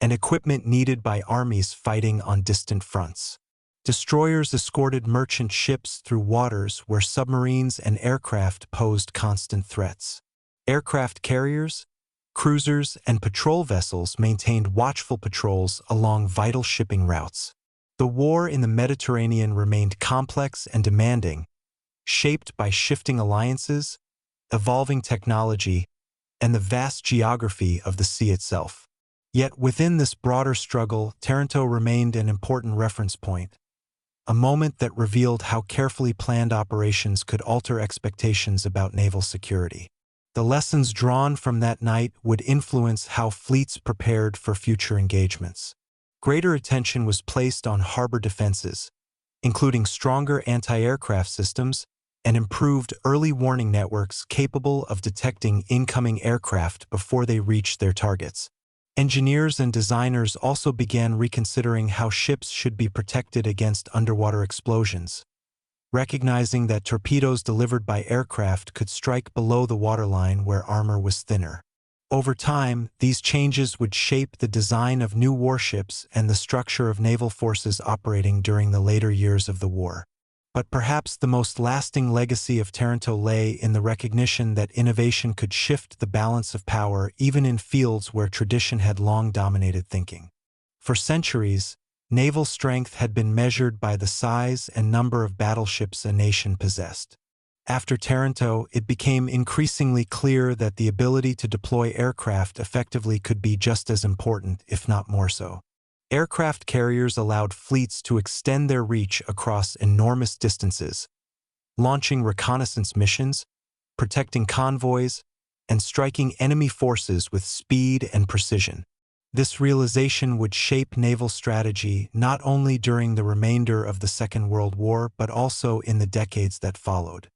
and equipment needed by armies fighting on distant fronts. Destroyers escorted merchant ships through waters where submarines and aircraft posed constant threats. Aircraft carriers, cruisers, and patrol vessels maintained watchful patrols along vital shipping routes. The war in the Mediterranean remained complex and demanding, shaped by shifting alliances, evolving technology, and the vast geography of the sea itself. Yet within this broader struggle, Taranto remained an important reference point, a moment that revealed how carefully planned operations could alter expectations about naval security. The lessons drawn from that night would influence how fleets prepared for future engagements. Greater attention was placed on harbor defenses, including stronger anti-aircraft systems and improved early warning networks capable of detecting incoming aircraft before they reached their targets. Engineers and designers also began reconsidering how ships should be protected against underwater explosions, recognizing that torpedoes delivered by aircraft could strike below the waterline where armor was thinner. Over time, these changes would shape the design of new warships and the structure of naval forces operating during the later years of the war. But perhaps the most lasting legacy of Taranto lay in the recognition that innovation could shift the balance of power even in fields where tradition had long dominated thinking. For centuries, naval strength had been measured by the size and number of battleships a nation possessed. After Taranto, it became increasingly clear that the ability to deploy aircraft effectively could be just as important, if not more so. Aircraft carriers allowed fleets to extend their reach across enormous distances, launching reconnaissance missions, protecting convoys, and striking enemy forces with speed and precision. This realization would shape naval strategy not only during the remainder of the Second World War but also in the decades that followed.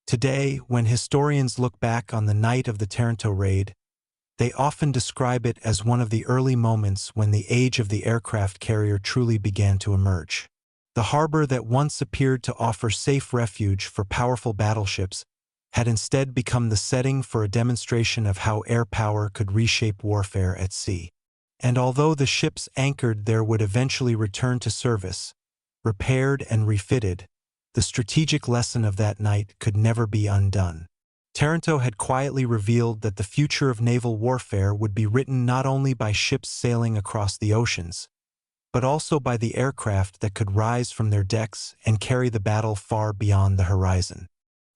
Today, when historians look back on the night of the Taranto raid, they often describe it as one of the early moments when the age of the aircraft carrier truly began to emerge. The harbor that once appeared to offer safe refuge for powerful battleships had instead become the setting for a demonstration of how air power could reshape warfare at sea. And although the ships anchored there would eventually return to service, repaired and refitted, the strategic lesson of that night could never be undone. Taranto had quietly revealed that the future of naval warfare would be written not only by ships sailing across the oceans, but also by the aircraft that could rise from their decks and carry the battle far beyond the horizon.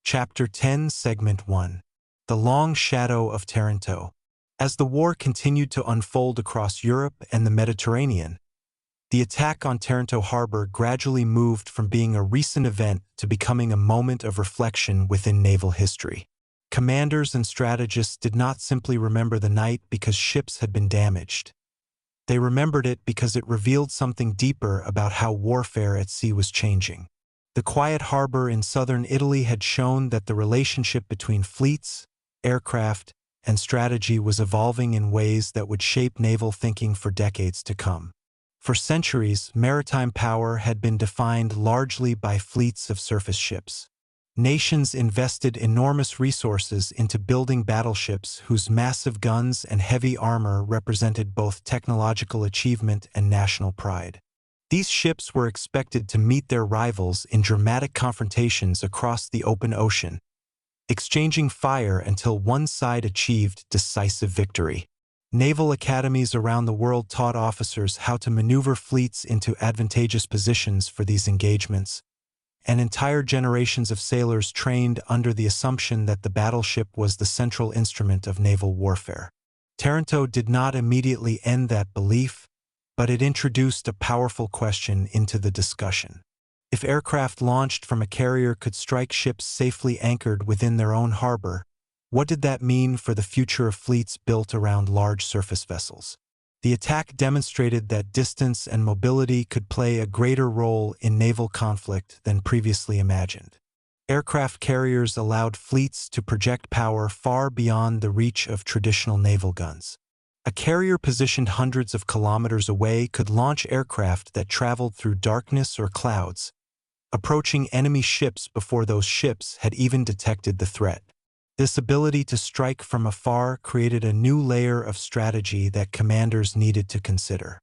Chapter 10, Segment 1. The Long Shadow of Taranto. As the war continued to unfold across Europe and the Mediterranean, the attack on Taranto harbor gradually moved from being a recent event to becoming a moment of reflection within naval history. Commanders and strategists did not simply remember the night because ships had been damaged. They remembered it because it revealed something deeper about how warfare at sea was changing. The quiet harbor in southern Italy had shown that the relationship between fleets, aircraft, and strategy was evolving in ways that would shape naval thinking for decades to come. For centuries, maritime power had been defined largely by fleets of surface ships. Nations invested enormous resources into building battleships whose massive guns and heavy armor represented both technological achievement and national pride. These ships were expected to meet their rivals in dramatic confrontations across the open ocean, exchanging fire until one side achieved decisive victory. Naval academies around the world taught officers how to maneuver fleets into advantageous positions for these engagements, and entire generations of sailors trained under the assumption that the battleship was the central instrument of naval warfare. Taranto did not immediately end that belief, but it introduced a powerful question into the discussion. If aircraft launched from a carrier could strike ships safely anchored within their own harbor, What did that mean for the future of fleets built around large surface vessels? The attack demonstrated that distance and mobility could play a greater role in naval conflict than previously imagined. Aircraft carriers allowed fleets to project power far beyond the reach of traditional naval guns. A carrier positioned hundreds of kilometers away could launch aircraft that traveled through darkness or clouds, approaching enemy ships before those ships had even detected the threat. This ability to strike from afar created a new layer of strategy that commanders needed to consider.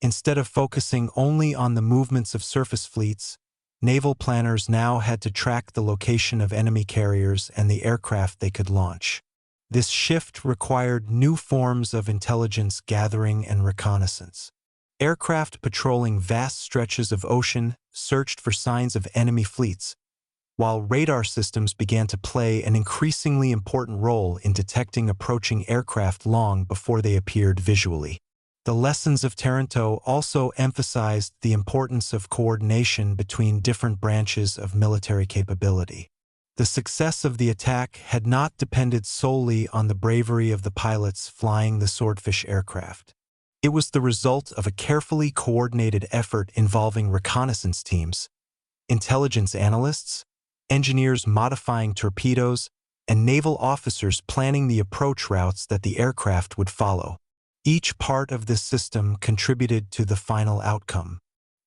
Instead of focusing only on the movements of surface fleets, naval planners now had to track the location of enemy carriers and the aircraft they could launch. This shift required new forms of intelligence gathering and reconnaissance. Aircraft patrolling vast stretches of ocean searched for signs of enemy fleets, while radar systems began to play an increasingly important role in detecting approaching aircraft long before they appeared visually. The lessons of Taranto also emphasized the importance of coordination between different branches of military capability. The success of the attack had not depended solely on the bravery of the pilots flying the Swordfish aircraft. It was the result of a carefully coordinated effort involving reconnaissance teams, intelligence analysts, engineers modifying torpedoes, and naval officers planning the approach routes that the aircraft would follow. Each part of this system contributed to the final outcome.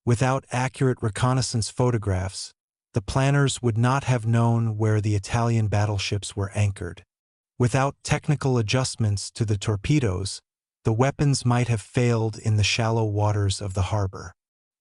Without accurate reconnaissance photographs, the planners would not have known where the Italian battleships were anchored. Without technical adjustments to the torpedoes, the weapons might have failed in the shallow waters of the harbor.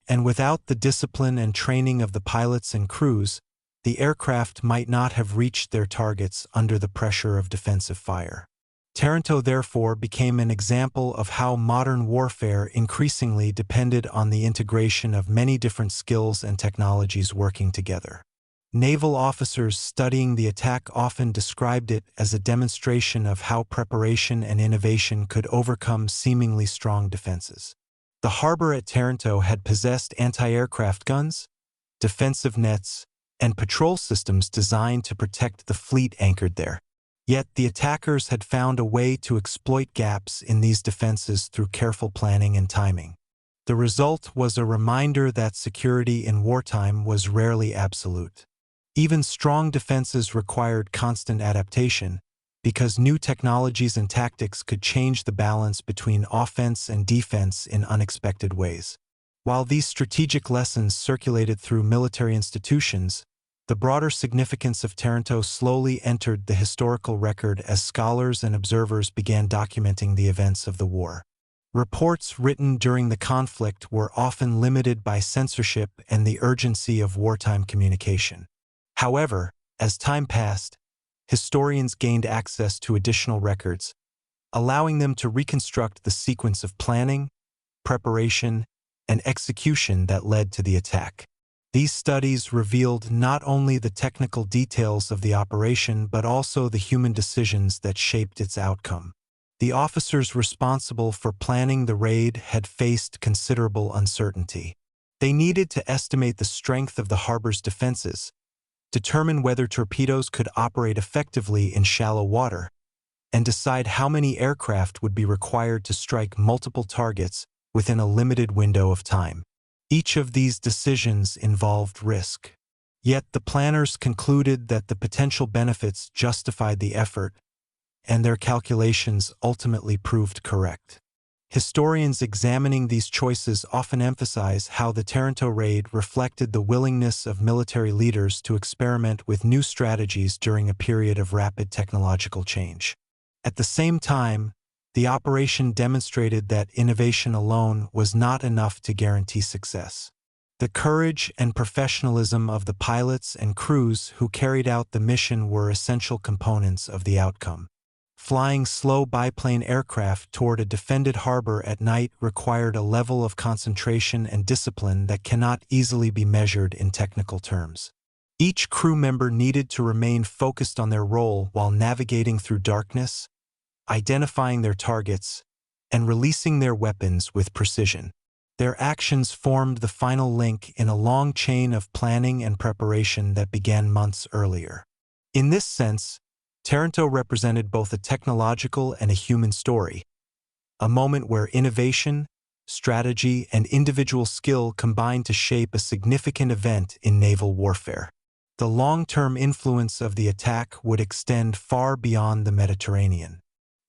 And without the discipline and training of the pilots and crews, the aircraft might not have reached their targets under the pressure of defensive fire. Taranto therefore became an example of how modern warfare increasingly depended on the integration of many different skills and technologies working together. Naval officers studying the attack often described it as a demonstration of how preparation and innovation could overcome seemingly strong defenses. The harbor at Taranto had possessed anti-aircraft guns, defensive nets, and patrol systems designed to protect the fleet anchored there. Yet the attackers had found a way to exploit gaps in these defenses through careful planning and timing. The result was a reminder that security in wartime was rarely absolute. Even strong defenses required constant adaptation, because new technologies and tactics could change the balance between offense and defense in unexpected ways. While these strategic lessons circulated through military institutions, the broader significance of Taranto slowly entered the historical record as scholars and observers began documenting the events of the war. Reports written during the conflict were often limited by censorship and the urgency of wartime communication. However, as time passed, historians gained access to additional records, allowing them to reconstruct the sequence of planning, preparation, and execution that led to the attack. These studies revealed not only the technical details of the operation but also the human decisions that shaped its outcome. The officers responsible for planning the raid had faced considerable uncertainty. They needed to estimate the strength of the harbor's defenses, determine whether torpedoes could operate effectively in shallow water, and decide how many aircraft would be required to strike multiple targets within a limited window of time. Each of these decisions involved risk. Yet the planners concluded that the potential benefits justified the effort, and their calculations ultimately proved correct. Historians examining these choices often emphasize how the Taranto raid reflected the willingness of military leaders to experiment with new strategies during a period of rapid technological change. At the same time, the operation demonstrated that innovation alone was not enough to guarantee success. The courage and professionalism of the pilots and crews who carried out the mission were essential components of the outcome. Flying slow biplane aircraft toward a defended harbor at night required a level of concentration and discipline that cannot easily be measured in technical terms. Each crew member needed to remain focused on their role while navigating through darkness, identifying their targets, and releasing their weapons with precision. Their actions formed the final link in a long chain of planning and preparation that began months earlier. In this sense, Taranto represented both a technological and a human story, a moment where innovation, strategy, and individual skill combined to shape a significant event in naval warfare. The long-term influence of the attack would extend far beyond the Mediterranean.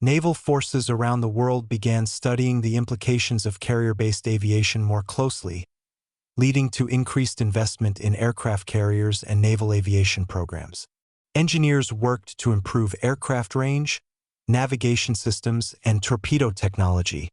Naval forces around the world began studying the implications of carrier-based aviation more closely, leading to increased investment in aircraft carriers and naval aviation programs. Engineers worked to improve aircraft range, navigation systems, and torpedo technology,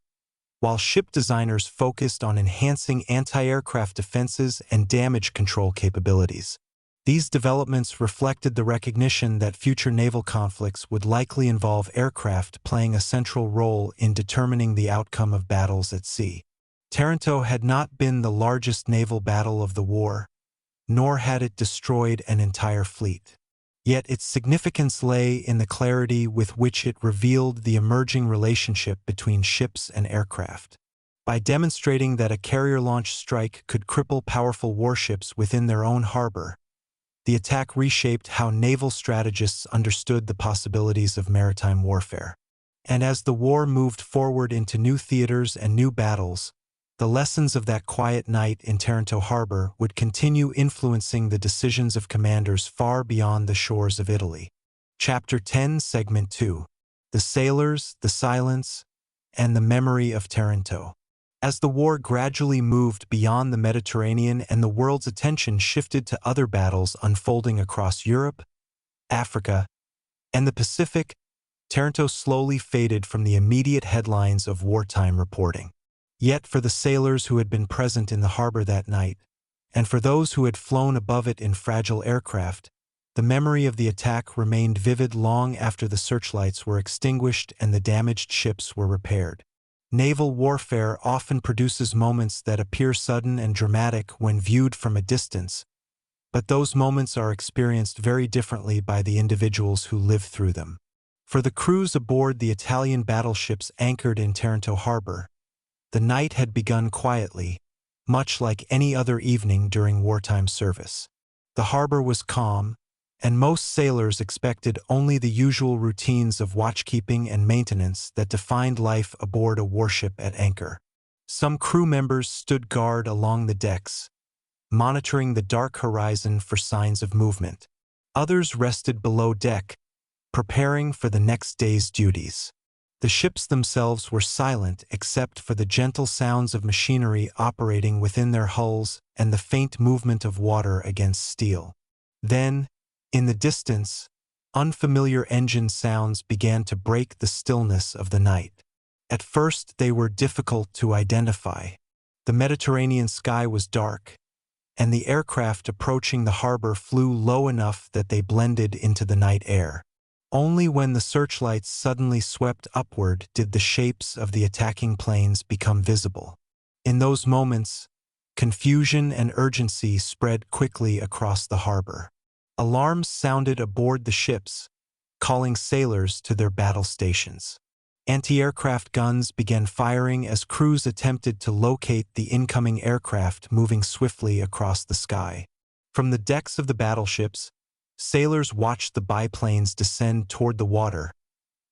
while ship designers focused on enhancing anti-aircraft defenses and damage control capabilities. These developments reflected the recognition that future naval conflicts would likely involve aircraft playing a central role in determining the outcome of battles at sea. Taranto had not been the largest naval battle of the war, nor had it destroyed an entire fleet. Yet its significance lay in the clarity with which it revealed the emerging relationship between ships and aircraft. By demonstrating that a carrier-launched strike could cripple powerful warships within their own harbor, the attack reshaped how naval strategists understood the possibilities of maritime warfare. And as the war moved forward into new theaters and new battles, the lessons of that quiet night in Taranto Harbor would continue influencing the decisions of commanders far beyond the shores of Italy. Chapter 10, Segment 2. The Sailors, the Silence, and the Memory of Taranto. As the war gradually moved beyond the Mediterranean and the world's attention shifted to other battles unfolding across Europe, Africa, and the Pacific, Taranto slowly faded from the immediate headlines of wartime reporting. Yet for the sailors who had been present in the harbor that night, and for those who had flown above it in fragile aircraft, the memory of the attack remained vivid long after the searchlights were extinguished and the damaged ships were repaired. Naval warfare often produces moments that appear sudden and dramatic when viewed from a distance, but those moments are experienced very differently by the individuals who live through them. For the crews aboard the Italian battleships anchored in Taranto Harbor, the night had begun quietly, much like any other evening during wartime service. The harbor was calm, and most sailors expected only the usual routines of watchkeeping and maintenance that defined life aboard a warship at anchor. Some crew members stood guard along the decks, monitoring the dark horizon for signs of movement. Others rested below deck, preparing for the next day's duties. The ships themselves were silent except for the gentle sounds of machinery operating within their hulls and the faint movement of water against steel. Then, in the distance, unfamiliar engine sounds began to break the stillness of the night. At first, they were difficult to identify. The Mediterranean sky was dark, and the aircraft approaching the harbor flew low enough that they blended into the night air. Only when the searchlights suddenly swept upward did the shapes of the attacking planes become visible. In those moments, confusion and urgency spread quickly across the harbor. Alarms sounded aboard the ships, calling sailors to their battle stations. Anti-aircraft guns began firing as crews attempted to locate the incoming aircraft moving swiftly across the sky. From the decks of the battleships, sailors watched the biplanes descend toward the water,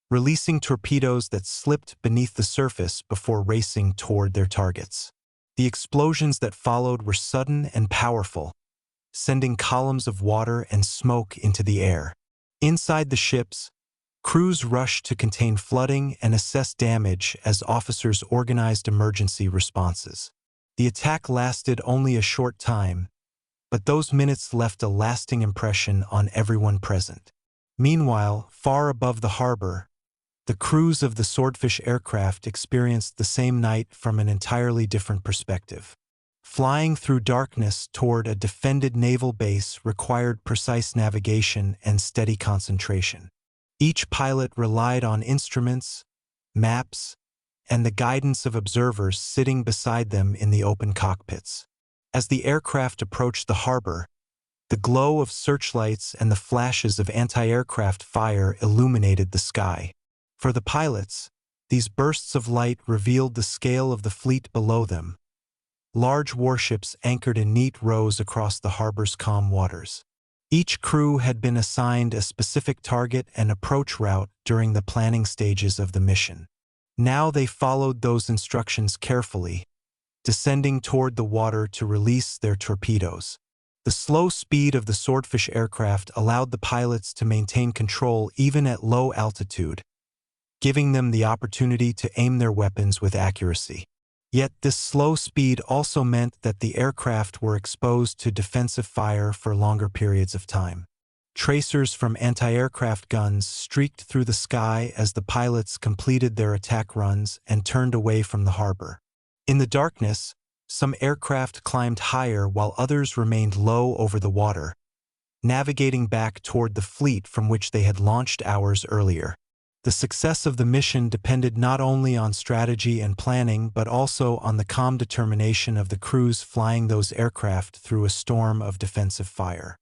releasing torpedoes that slipped beneath the surface before racing toward their targets. The explosions that followed were sudden and powerful, sending columns of water and smoke into the air. Inside the ships, crews rushed to contain flooding and assess damage as officers organized emergency responses. The attack lasted only a short time, but those minutes left a lasting impression on everyone present. Meanwhile, far above the harbor, the crews of the Swordfish aircraft experienced the same night from an entirely different perspective. Flying through darkness toward a defended naval base required precise navigation and steady concentration. Each pilot relied on instruments, maps, and the guidance of observers sitting beside them in the open cockpits. As the aircraft approached the harbor, the glow of searchlights and the flashes of anti-aircraft fire illuminated the sky. For the pilots, these bursts of light revealed the scale of the fleet below them. Large warships anchored in neat rows across the harbor's calm waters. Each crew had been assigned a specific target and approach route during the planning stages of the mission. Now they followed those instructions carefully, descending toward the water to release their torpedoes. The slow speed of the Swordfish aircraft allowed the pilots to maintain control even at low altitude, giving them the opportunity to aim their weapons with accuracy. Yet this slow speed also meant that the aircraft were exposed to defensive fire for longer periods of time. Tracers from anti-aircraft guns streaked through the sky as the pilots completed their attack runs and turned away from the harbor. In the darkness, some aircraft climbed higher while others remained low over the water, navigating back toward the fleet from which they had launched hours earlier. The success of the mission depended not only on strategy and planning but also on the calm determination of the crews flying those aircraft through a storm of defensive fire.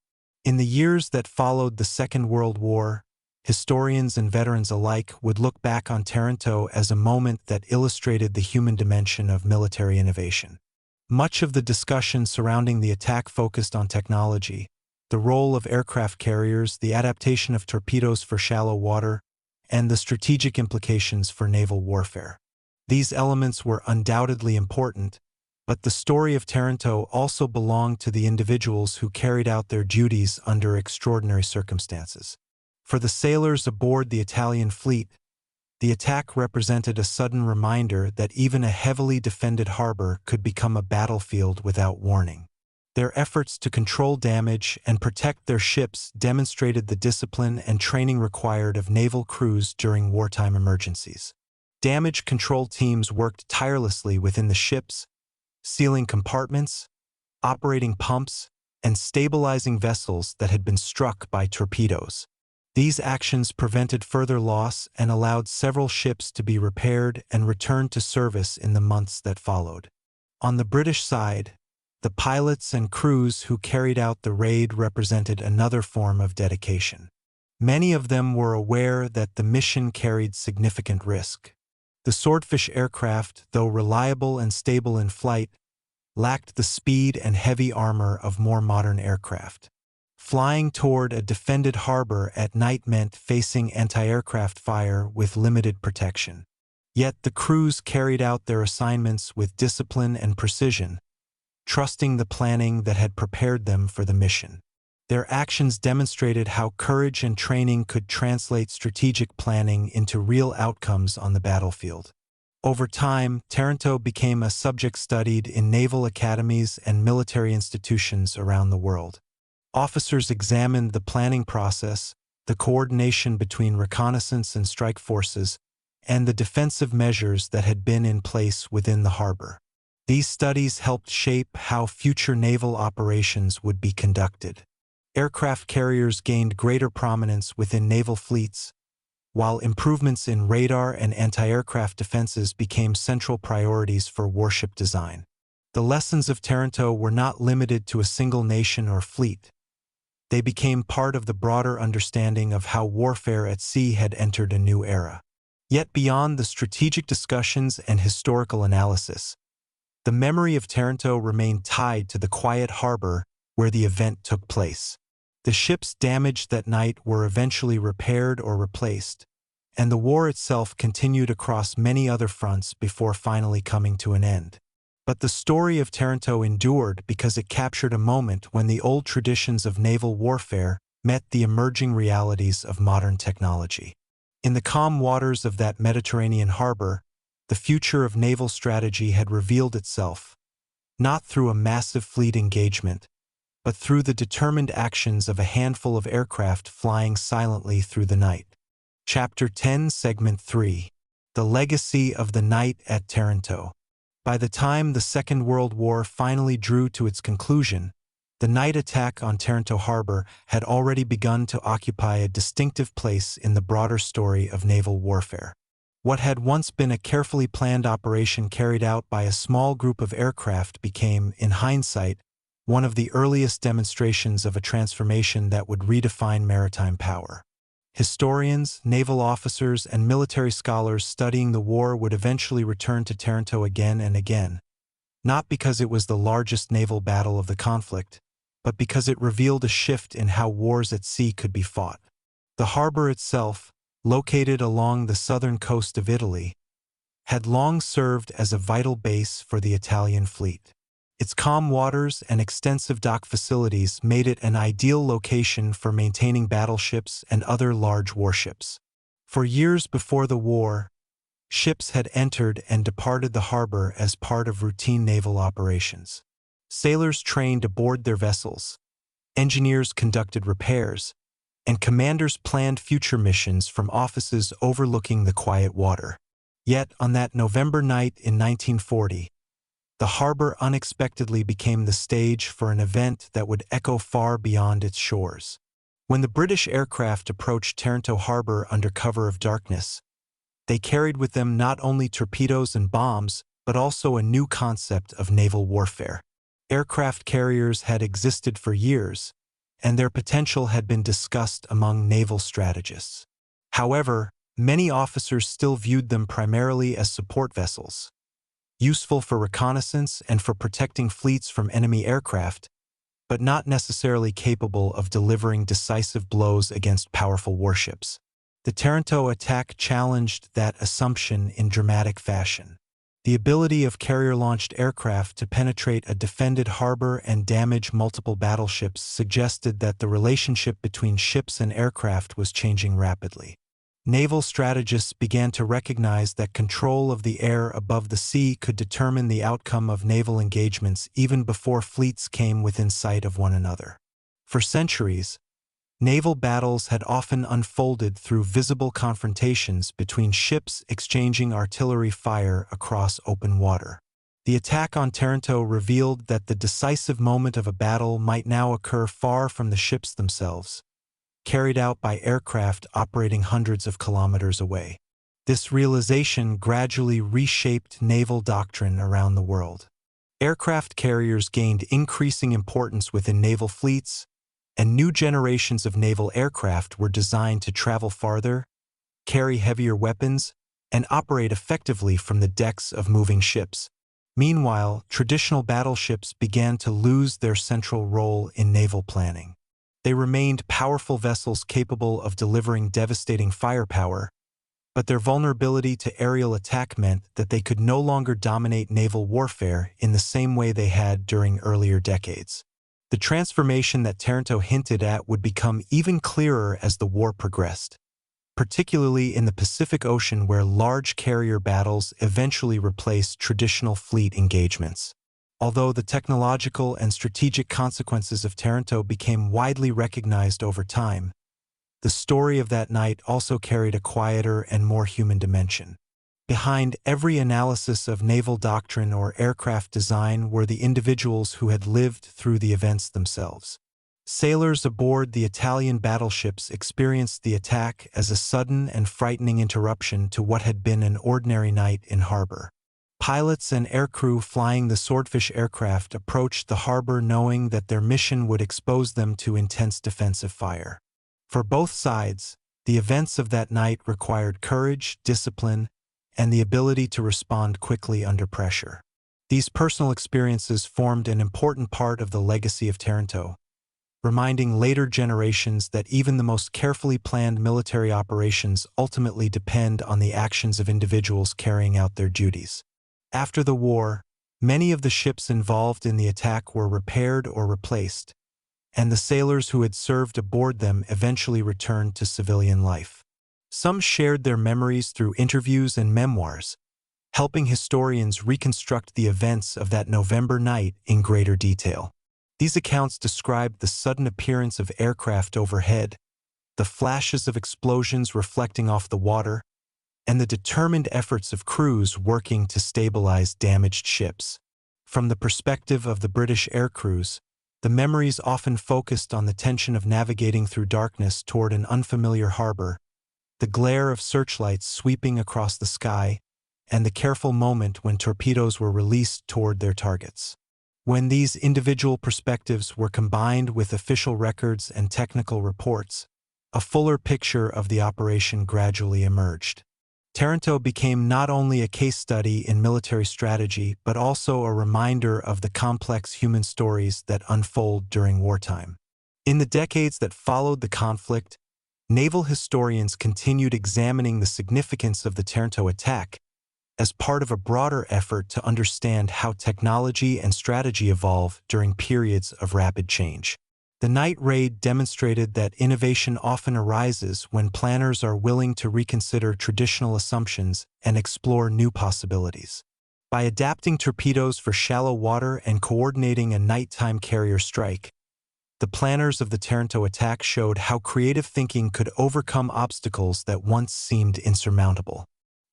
In the years that followed the Second World War, historians and veterans alike would look back on Taranto as a moment that illustrated the human dimension of military innovation. Much of the discussion surrounding the attack focused on technology, the role of aircraft carriers, the adaptation of torpedoes for shallow water, and the strategic implications for naval warfare. These elements were undoubtedly important, but the story of Taranto also belonged to the individuals who carried out their duties under extraordinary circumstances. For the sailors aboard the Italian fleet, the attack represented a sudden reminder that even a heavily defended harbor could become a battlefield without warning. Their efforts to control damage and protect their ships demonstrated the discipline and training required of naval crews during wartime emergencies. Damage control teams worked tirelessly within the ships, sealing compartments, operating pumps, and stabilizing vessels that had been struck by torpedoes. These actions prevented further loss and allowed several ships to be repaired and returned to service in the months that followed. On the British side, the pilots and crews who carried out the raid represented another form of dedication. Many of them were aware that the mission carried significant risk. The Swordfish aircraft, though reliable and stable in flight, lacked the speed and heavy armor of more modern aircraft. Flying toward a defended harbor at night meant facing anti-aircraft fire with limited protection. Yet the crews carried out their assignments with discipline and precision, trusting the planning that had prepared them for the mission. Their actions demonstrated how courage and training could translate strategic planning into real outcomes on the battlefield. Over time, Taranto became a subject studied in naval academies and military institutions around the world. Officers examined the planning process, the coordination between reconnaissance and strike forces, and the defensive measures that had been in place within the harbor. These studies helped shape how future naval operations would be conducted. Aircraft carriers gained greater prominence within naval fleets, while improvements in radar and anti-aircraft defenses became central priorities for warship design. The lessons of Taranto were not limited to a single nation or fleet. They became part of the broader understanding of how warfare at sea had entered a new era. Yet beyond the strategic discussions and historical analysis, the memory of Taranto remained tied to the quiet harbor where the event took place. The ships damaged that night were eventually repaired or replaced, and the war itself continued across many other fronts before finally coming to an end. But the story of Taranto endured because it captured a moment when the old traditions of naval warfare met the emerging realities of modern technology. In the calm waters of that Mediterranean harbor, the future of naval strategy had revealed itself, not through a massive fleet engagement, but through the determined actions of a handful of aircraft flying silently through the night. Chapter 10, Segment 3. The Legacy of the Night at Taranto. By the time the Second World War finally drew to its conclusion, the night attack on Taranto harbor had already begun to occupy a distinctive place in the broader story of naval warfare. What had once been a carefully planned operation carried out by a small group of aircraft became, in hindsight, one of the earliest demonstrations of a transformation that would redefine maritime power. Historians, naval officers, and military scholars studying the war would eventually return to Taranto again and again, not because it was the largest naval battle of the conflict, but because it revealed a shift in how wars at sea could be fought. The harbor itself, located along the southern coast of Italy, had long served as a vital base for the Italian fleet. Its calm waters and extensive dock facilities made it an ideal location for maintaining battleships and other large warships. For years before the war, ships had entered and departed the harbor as part of routine naval operations. Sailors trained aboard their vessels, engineers conducted repairs, and commanders planned future missions from offices overlooking the quiet water. Yet, on that November night in 1940, the harbor unexpectedly became the stage for an event that would echo far beyond its shores. When the British aircraft approached Taranto harbor under cover of darkness, they carried with them not only torpedoes and bombs, but also a new concept of naval warfare. Aircraft carriers had existed for years, and their potential had been discussed among naval strategists. However, many officers still viewed them primarily as support vessels, useful for reconnaissance and for protecting fleets from enemy aircraft, but not necessarily capable of delivering decisive blows against powerful warships. The Taranto attack challenged that assumption in dramatic fashion. The ability of carrier-launched aircraft to penetrate a defended harbor and damage multiple battleships suggested that the relationship between ships and aircraft was changing rapidly. Naval strategists began to recognize that control of the air above the sea could determine the outcome of naval engagements even before fleets came within sight of one another. For centuries, naval battles had often unfolded through visible confrontations between ships exchanging artillery fire across open water. The attack on Taranto revealed that the decisive moment of a battle might now occur far from the ships themselves, carried out by aircraft operating hundreds of kilometers away. This realization gradually reshaped naval doctrine around the world. Aircraft carriers gained increasing importance within naval fleets, and new generations of naval aircraft were designed to travel farther, carry heavier weapons, and operate effectively from the decks of moving ships. Meanwhile, traditional battleships began to lose their central role in naval planning. They remained powerful vessels capable of delivering devastating firepower, but their vulnerability to aerial attack meant that they could no longer dominate naval warfare in the same way they had during earlier decades. The transformation that Taranto hinted at would become even clearer as the war progressed, particularly in the Pacific Ocean where large carrier battles eventually replaced traditional fleet engagements. Although the technological and strategic consequences of Taranto became widely recognized over time, the story of that night also carried a quieter and more human dimension. Behind every analysis of naval doctrine or aircraft design were the individuals who had lived through the events themselves. Sailors aboard the Italian battleships experienced the attack as a sudden and frightening interruption to what had been an ordinary night in harbor. Pilots and aircrew flying the Swordfish aircraft approached the harbor knowing that their mission would expose them to intense defensive fire. For both sides, the events of that night required courage, discipline, and the ability to respond quickly under pressure. These personal experiences formed an important part of the legacy of Taranto, reminding later generations that even the most carefully planned military operations ultimately depend on the actions of individuals carrying out their duties. After the war, many of the ships involved in the attack were repaired or replaced, and the sailors who had served aboard them eventually returned to civilian life. Some shared their memories through interviews and memoirs, helping historians reconstruct the events of that November night in greater detail. These accounts described the sudden appearance of aircraft overhead, the flashes of explosions reflecting off the water, and the determined efforts of crews working to stabilize damaged ships. From the perspective of the British air crews, the memories often focused on the tension of navigating through darkness toward an unfamiliar harbor, the glare of searchlights sweeping across the sky, and the careful moment when torpedoes were released toward their targets. When these individual perspectives were combined with official records and technical reports, a fuller picture of the operation gradually emerged. Taranto became not only a case study in military strategy but also a reminder of the complex human stories that unfold during wartime. In the decades that followed the conflict, naval historians continued examining the significance of the Taranto attack as part of a broader effort to understand how technology and strategy evolve during periods of rapid change. The night raid demonstrated that innovation often arises when planners are willing to reconsider traditional assumptions and explore new possibilities. By adapting torpedoes for shallow water and coordinating a nighttime carrier strike, the planners of the Taranto attack showed how creative thinking could overcome obstacles that once seemed insurmountable.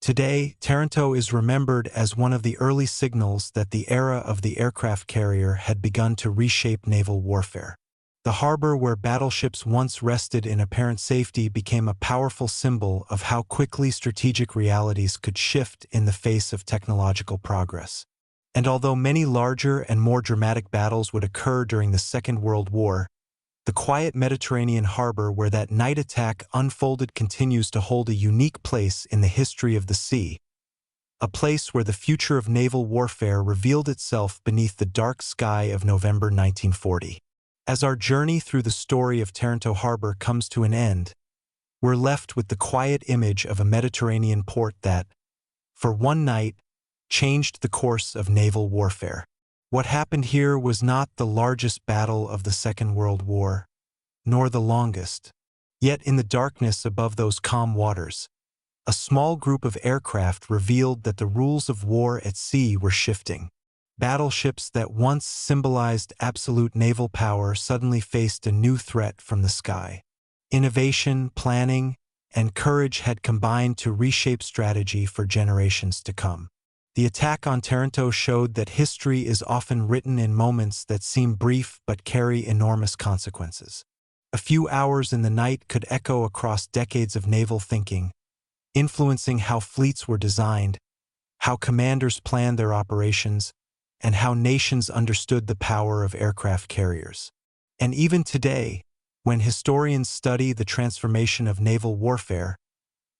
Today, Taranto is remembered as one of the early signals that the era of the aircraft carrier had begun to reshape naval warfare. The harbor where battleships once rested in apparent safety became a powerful symbol of how quickly strategic realities could shift in the face of technological progress. And although many larger and more dramatic battles would occur during the Second World War, the quiet Mediterranean harbor where that night attack unfolded continues to hold a unique place in the history of the sea, a place where the future of naval warfare revealed itself beneath the dark sky of November 1940. As our journey through the story of Taranto Harbor comes to an end, we're left with the quiet image of a Mediterranean port that, for one night, changed the course of naval warfare. What happened here was not the largest battle of the Second World War, nor the longest. Yet in the darkness above those calm waters, a small group of aircraft revealed that the rules of war at sea were shifting. Battleships that once symbolized absolute naval power suddenly faced a new threat from the sky. Innovation, planning, and courage had combined to reshape strategy for generations to come. The attack on Taranto showed that history is often written in moments that seem brief but carry enormous consequences. A few hours in the night could echo across decades of naval thinking, influencing how fleets were designed, how commanders planned their operations, and how nations understood the power of aircraft carriers. And even today, when historians study the transformation of naval warfare,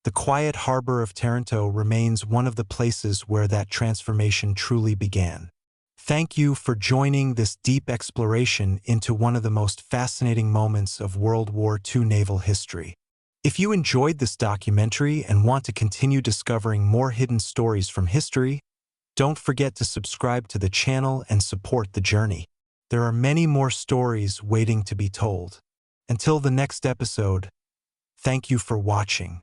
the quiet harbor of Taranto remains one of the places where that transformation truly began. Thank you for joining this deep exploration into one of the most fascinating moments of World War II naval history. If you enjoyed this documentary and want to continue discovering more hidden stories from history, don't forget to subscribe to the channel and support the journey. There are many more stories waiting to be told. Until the next episode, thank you for watching.